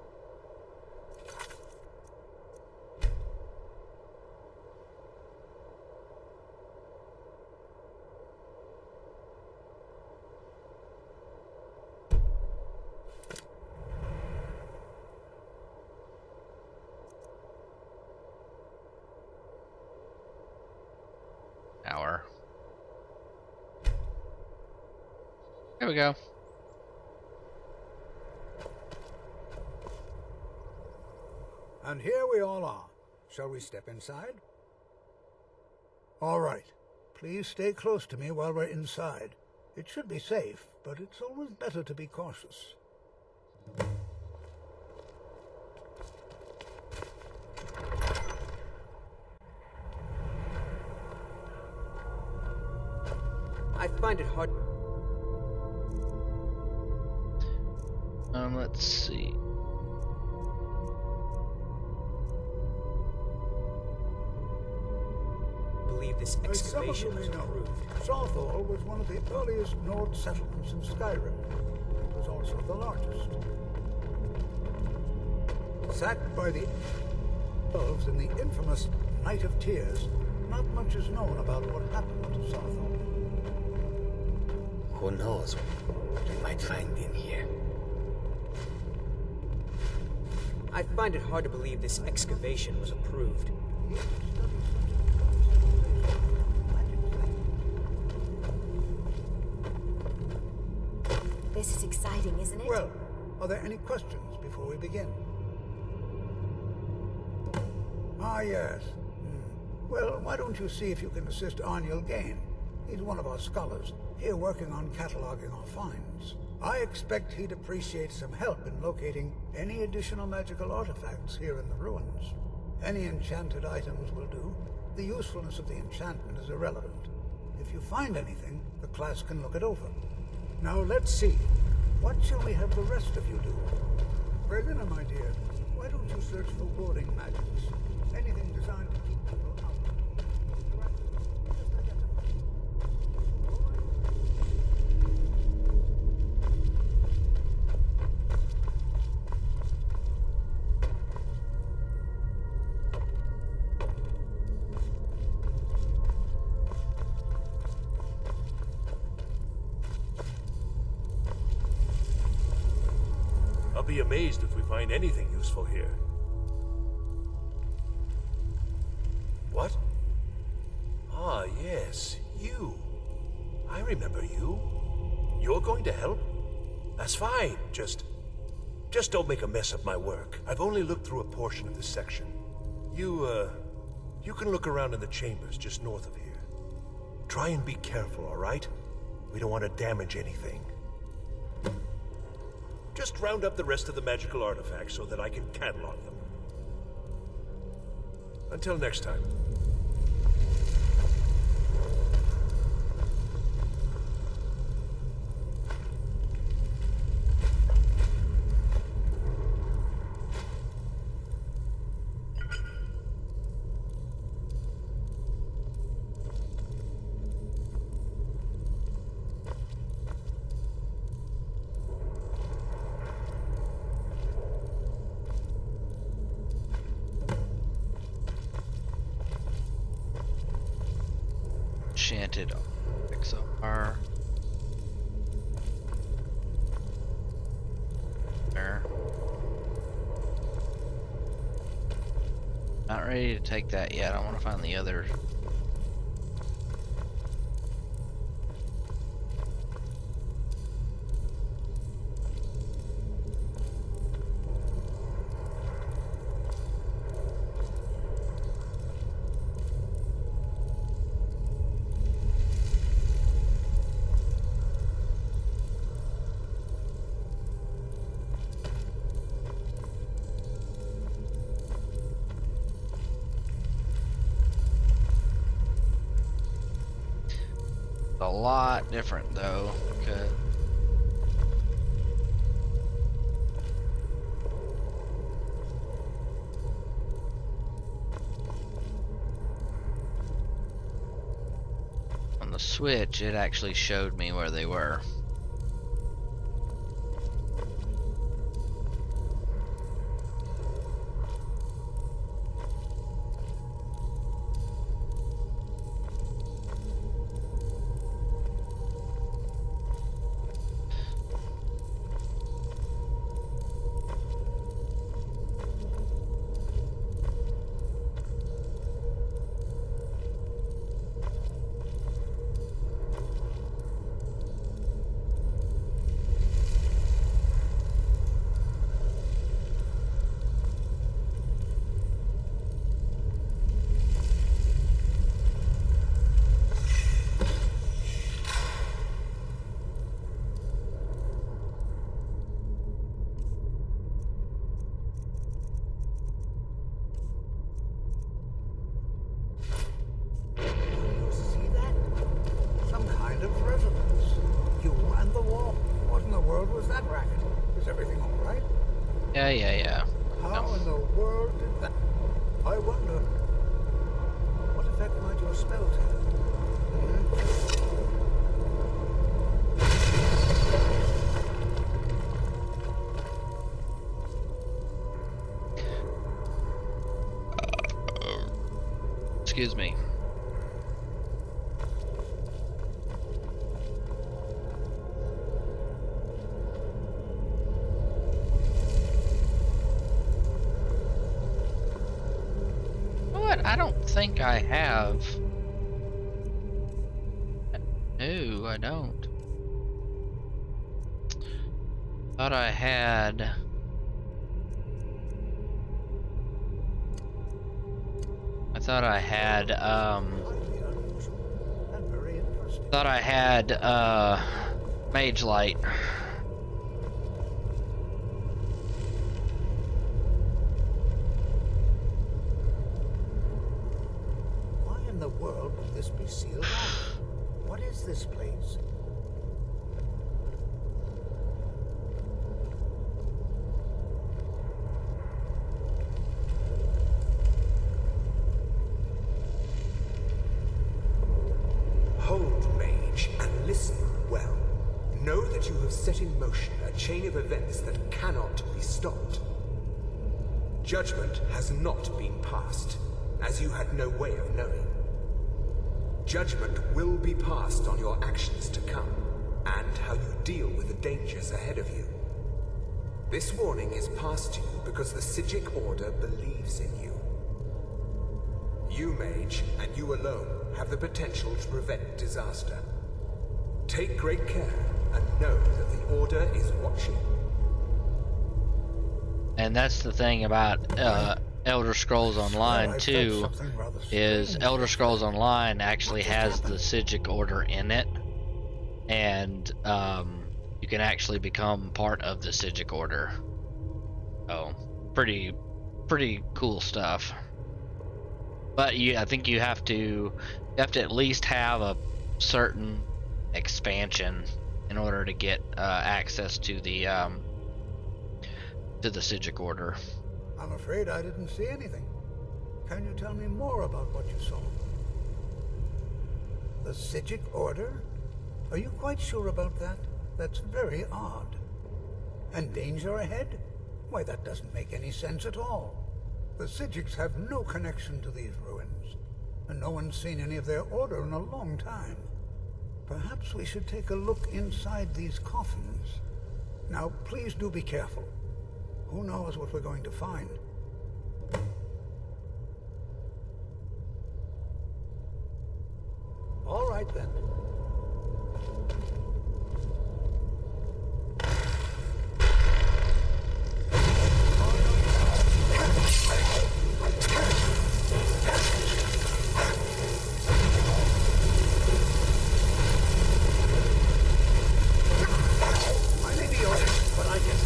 Hour. There we go. And here we all are. Shall we step inside? All right. Please stay close to me while we're inside. It should be safe, but it's always better to be cautious. I find it hard. Let's see. Believe this excavation As some of was you may know, approved. Sarthal was one of the earliest Nord settlements in Skyrim. It was also the largest. Sacked by the elves in the infamous Night of Tears, not much is known about what happened to Sarthor. Who knows what we might find in here? I find it hard to believe this excavation was approved. This is exciting, isn't it? Well, are there any questions before we begin? Ah, yes. Well, why don't you see if you can assist Arniel Gain? He's one of our scholars, here working on cataloging our finds. I expect he'd appreciate some help in locating any additional magical artifacts here in the ruins. Any enchanted items will do. The usefulness of the enchantment is irrelevant. If you find anything, the class can look it over. Now let's see. What shall we have the rest of you do? Regina, my dear, why don't you search for warding magics? Anything designed to keep people out. Just identify. I'll be amazed if we find anything useful here. What? Ah, yes, you. I remember you. You're going to help? That's fine. Just don't make a mess of my work. I've only looked through a portion of this section. You can look around in the chambers just north of here. Try and be careful, all right? We don't want to damage anything. Just round up the rest of the magical artifacts so that I can catalog them. Until next time. Enchanted XR. There. Not ready to take that yet. I want to find the other. A lot different though, because on the Switch it actually showed me where they were. Yeah. How in the world did that? I wonder. What effect might your spells have? Excuse me. What? I don't think I have. No, I don't. Thought I had. Thought I had Mage Light. Why in the world would this be sealed off? What is this place? Hold, mage, and listen well. Know that you have set in motion a chain of events that cannot be stopped. Judgment has not been passed, as you had no way of knowing. Judgment will be passed on your actions to come, and how you deal with the dangers ahead of you. This warning is passed to you because the Psijic Order believes in you. You, mage, and you alone, have the potential to prevent disaster. Take great care, and know that the Order is watching. And that's the thing about Elder Scrolls Online too, is Elder Scrolls Online actually has the Psijic Order in it, and you can actually become part of the Psijic Order. So pretty cool stuff. But I think you have to at least have a certain expansion in order to get access to the Psijic Order. I'm afraid I didn't see anything. Can you tell me more about what you saw? The Psijic Order? Are you quite sure about that? That's very odd. And danger ahead? Why, that doesn't make any sense at all. The Psijics have no connection to these ruins, and no one's seen any of their order in a long time. Perhaps we should take a look inside these coffins. Now, please do be careful. Who knows what we're going to find? All right, then. I may be old, but I can.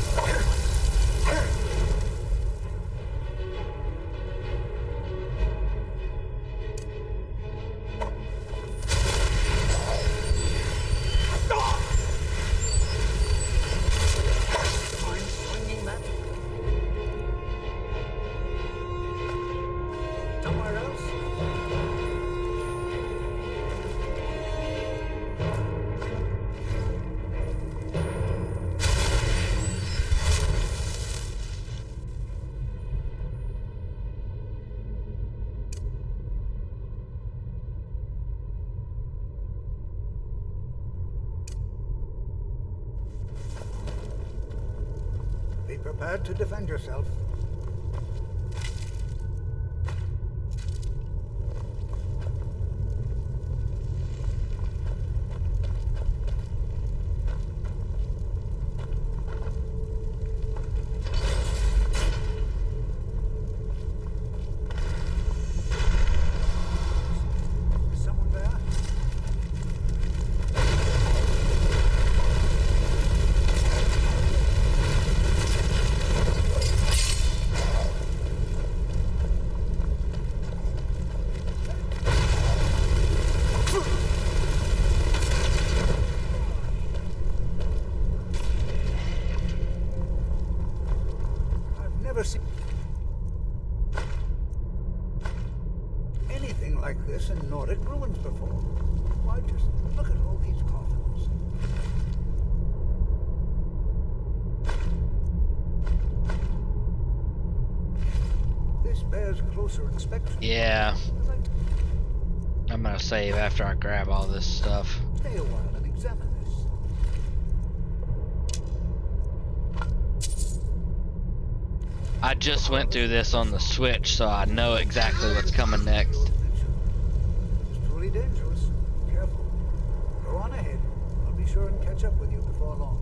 Be prepared to defend yourself. Is someone there? I've never seen anything like this in Nordic ruins before. Why, just look at all these coffins. This bears closer inspection. Yeah. I'm gonna save after I grab all this stuff. Stay a while and examine this. I just went through this on the Switch, so I know exactly what's coming next. It's truly dangerous. Be careful. Go on ahead. I'll be sure and catch up with you before long.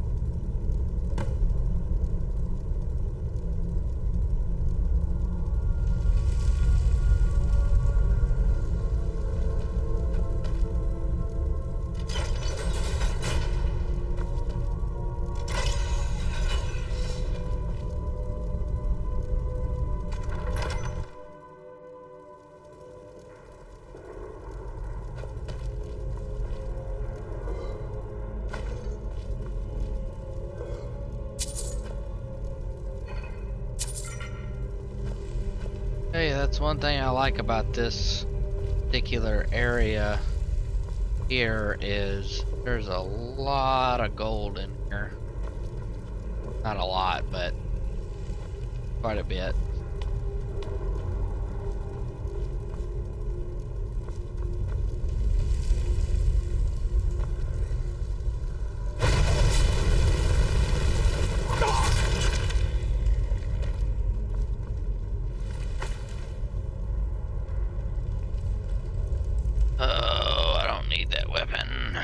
Hey, that's one thing I like about this particular area here is there's a lot of gold in here. Not a lot, but quite a bit. Oh, I don't need that weapon.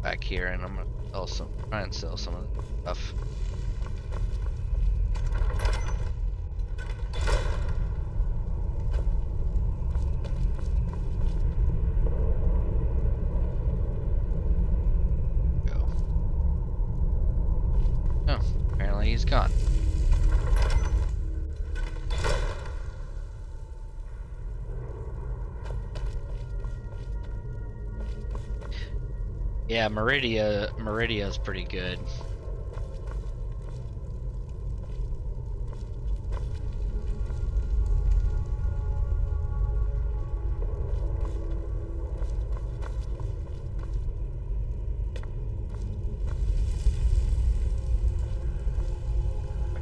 Back here, and I'm gonna try and sell some of the stuff. Go. Oh, apparently he's gone. Yeah, Meridia's pretty good. I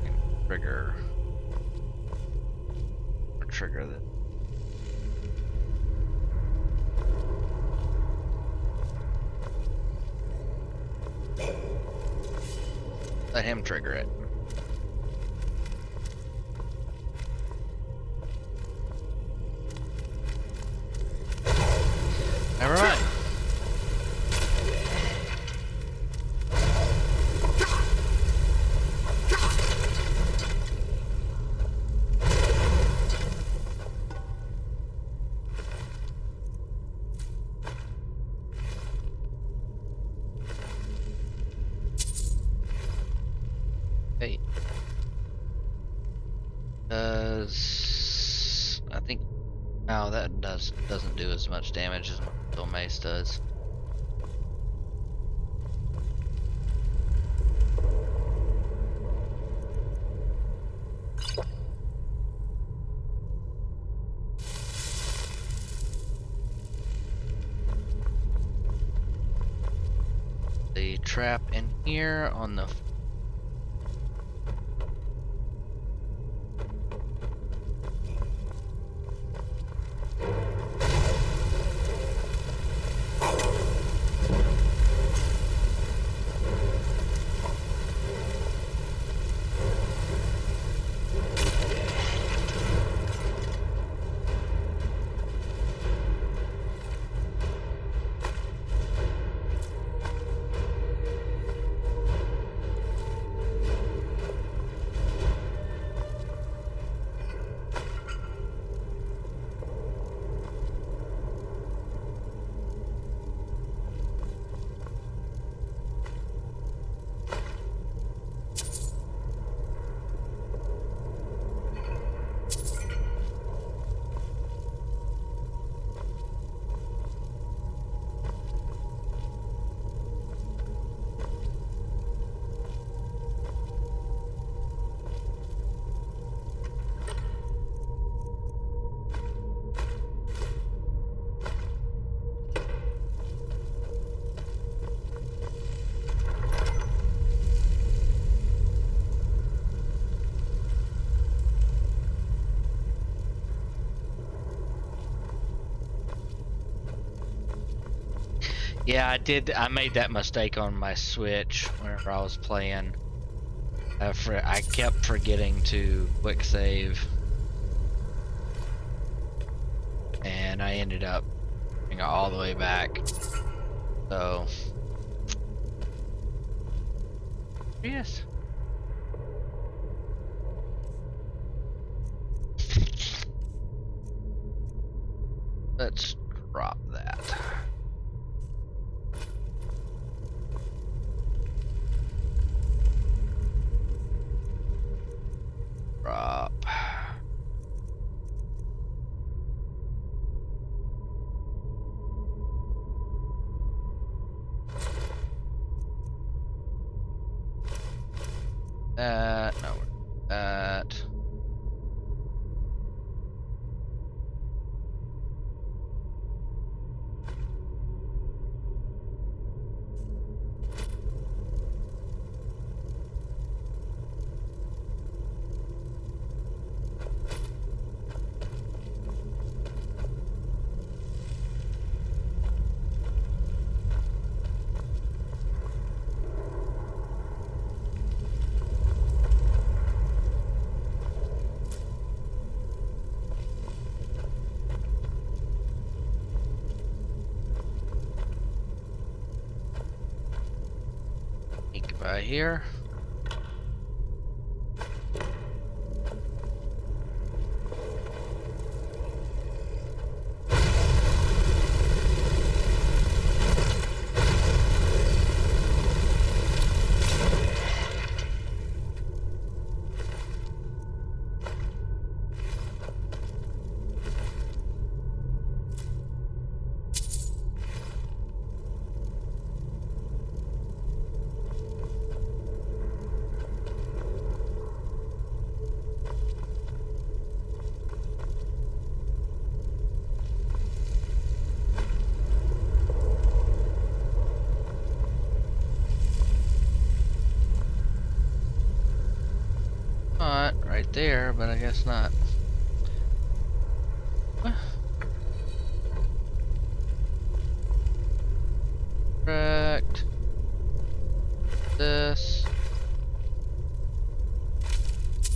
can trigger that. Let him trigger it. Never mind. Hey. I think no, that doesn't do as much damage as my steel mace does. The trap in here on the Yeah, I did. I made that mistake on my Switch whenever I was playing. I kept forgetting to quick save, and I ended up going all the way back. So, yes. Let's drop that. Drop. That, no, that. Right here. Right there, but I guess not. Correct. This.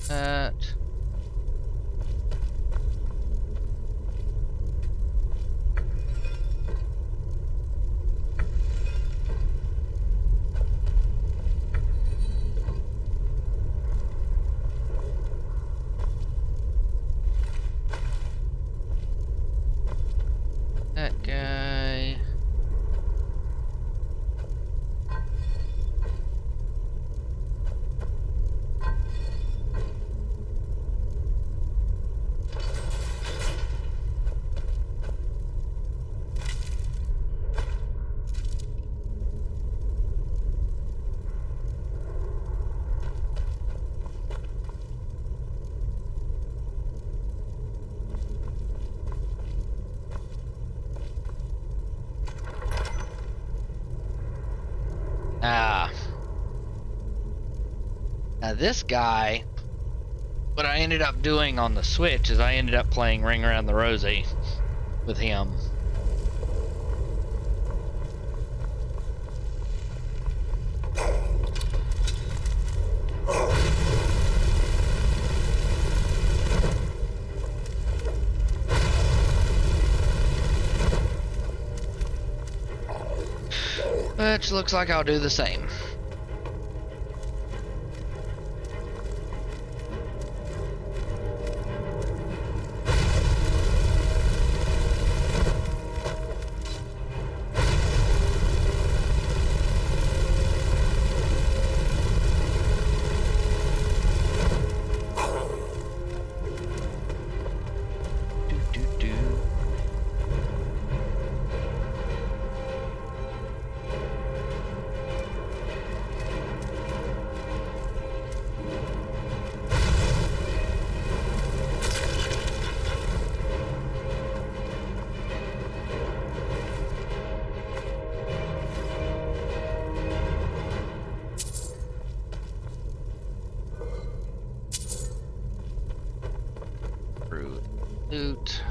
That. That guy. Now this guy, what I ended up doing on the Switch is I ended up playing Ring Around the Rosie with him. Which looks like I'll do the same. Loot.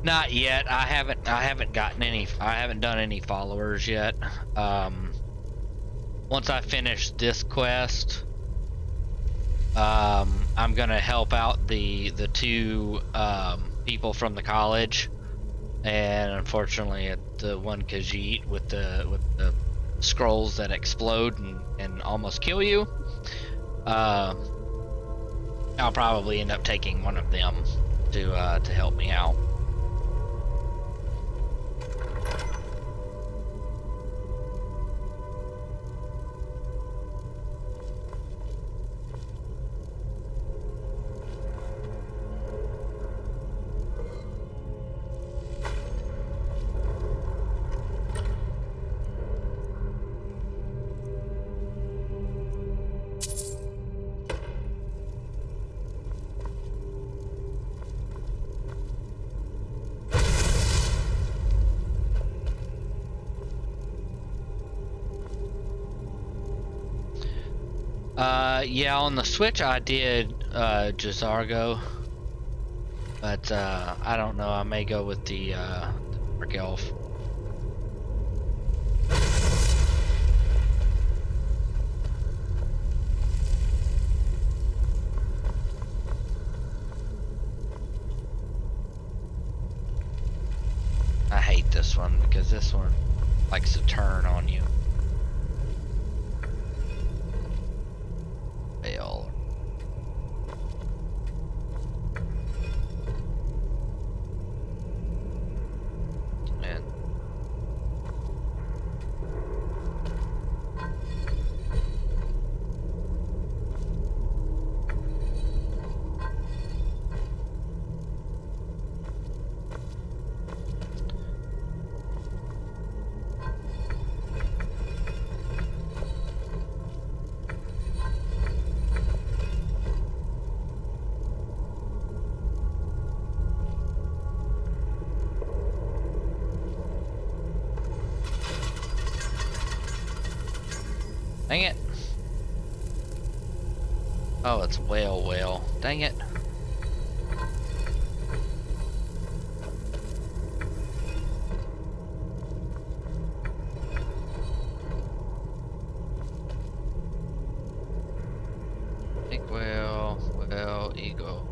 Not yet. I haven't gotten any. I haven't done any followers yet. Once I finish this quest, I'm gonna help out the two people from the college, and unfortunately, the one Khajiit with the scrolls that explode and almost kill you. I'll probably end up taking one of them to help me out. Yeah, on the Switch I did Jazargo, but I don't know. I may go with the Dark Elf. I hate this one because this one likes to turn on you. Fail. Man. Dang it. Oh, it's whale. Dang it. Think whale, eagle.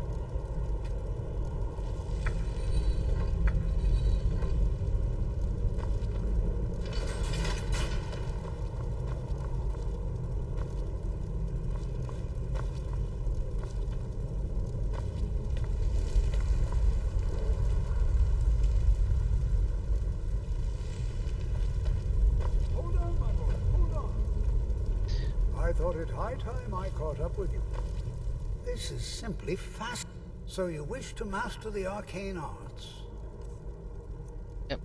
I thought it high time I caught up with you. This is simply fast. So you wish to master the arcane arts? Yep.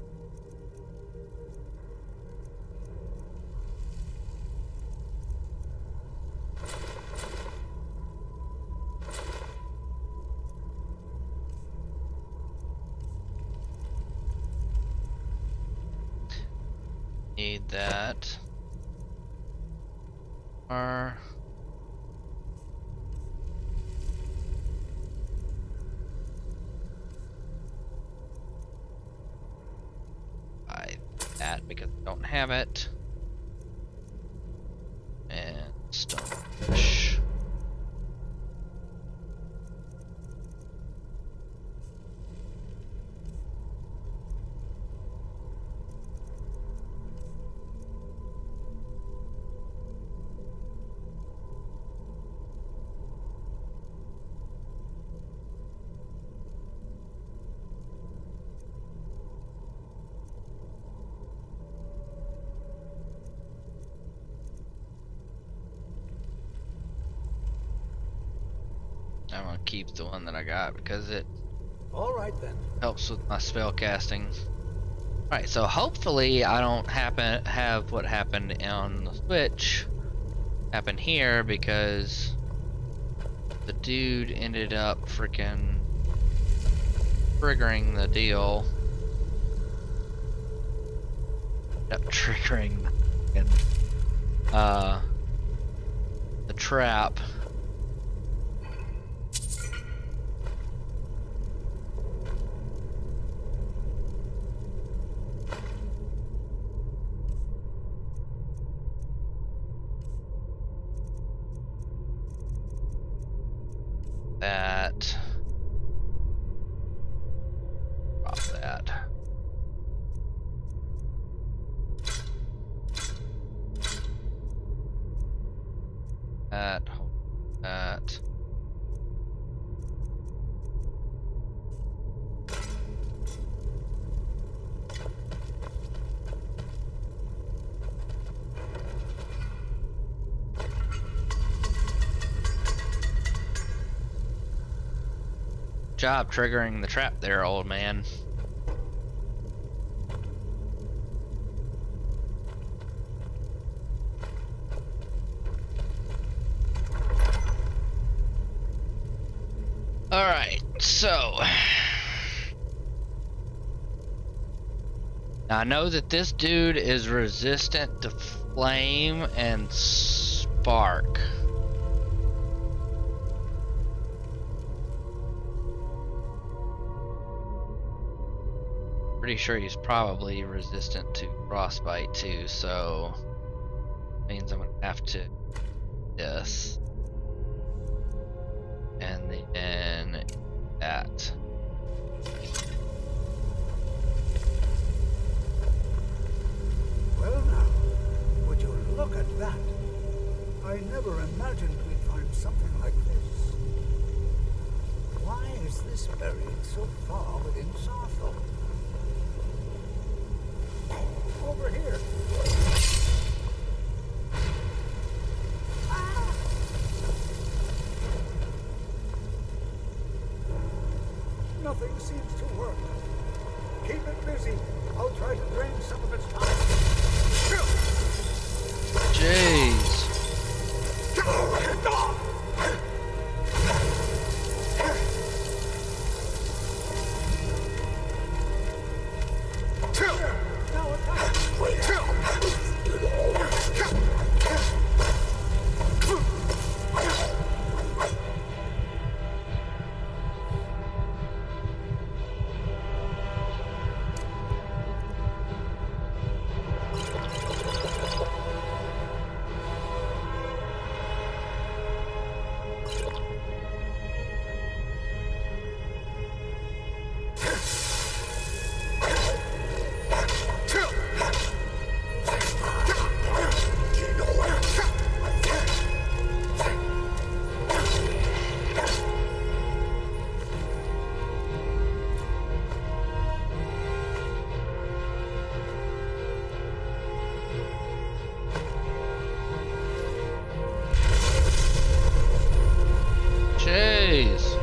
Need that. Buy that because I don't have it. And stonefish. I'm gonna keep the one that I got because it all right then helps with my spell casting. Alright, so hopefully I don't have what happened on the Switch happen here, because the dude ended up freaking triggering the deal. Triggering the trap. that. Job triggering the trap there, old man. Alright, so now I know that this dude is resistant to flame and spark. Pretty sure he's probably resistant to frostbite too, so means I'm gonna have to do this. And then that. Well now, would you look at that? I never imagined we'd find something like this. Why is this buried so far within Sarthor? Over here. Nothing seems to work. Keep it busy. I'll try to drain some of its power. Jeez. Jeez.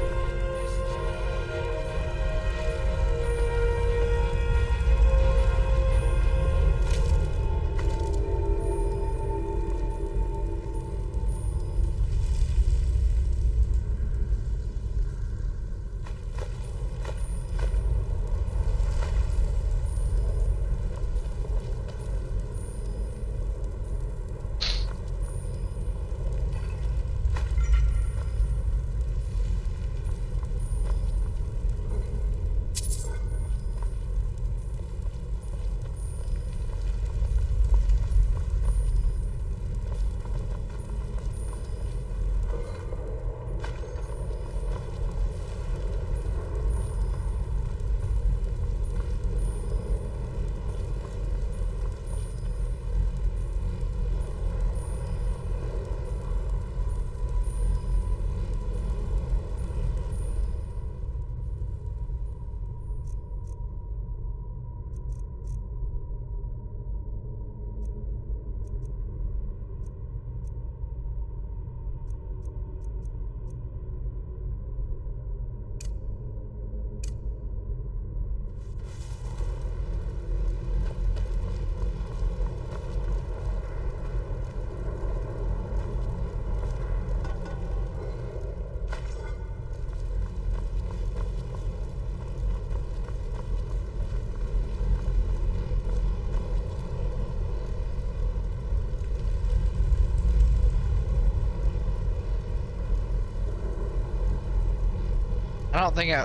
I don't think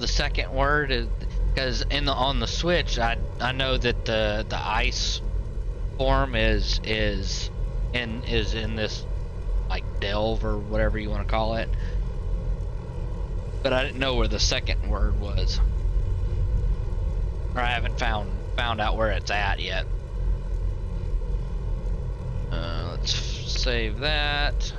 the second word is because on the Switch I know that the ice form is in this like delve or whatever you want to call it, but I didn't know where the second word was, or I haven't found out where it's at yet. Let's save that.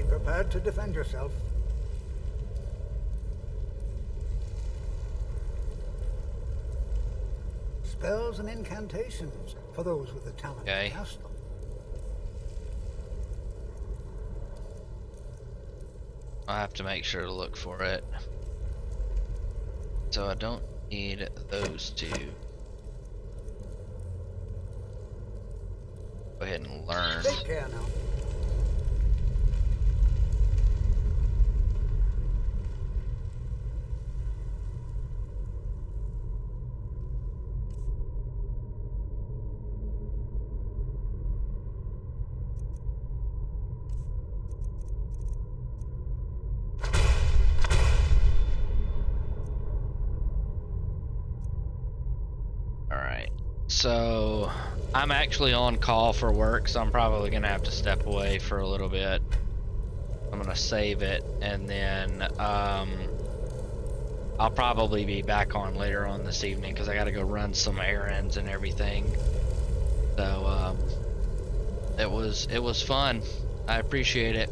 Prepared to defend yourself. Spells and incantations for those with the talent to cast them. I'll have to make sure to look for it. So I don't need those two. Go ahead and learn. Take care now. So I'm actually on call for work, so I'm probably gonna have to step away for a little bit. I'm gonna save it, and then I'll probably be back on later on this evening because I gotta go run some errands and everything. So it was fun. I appreciate it.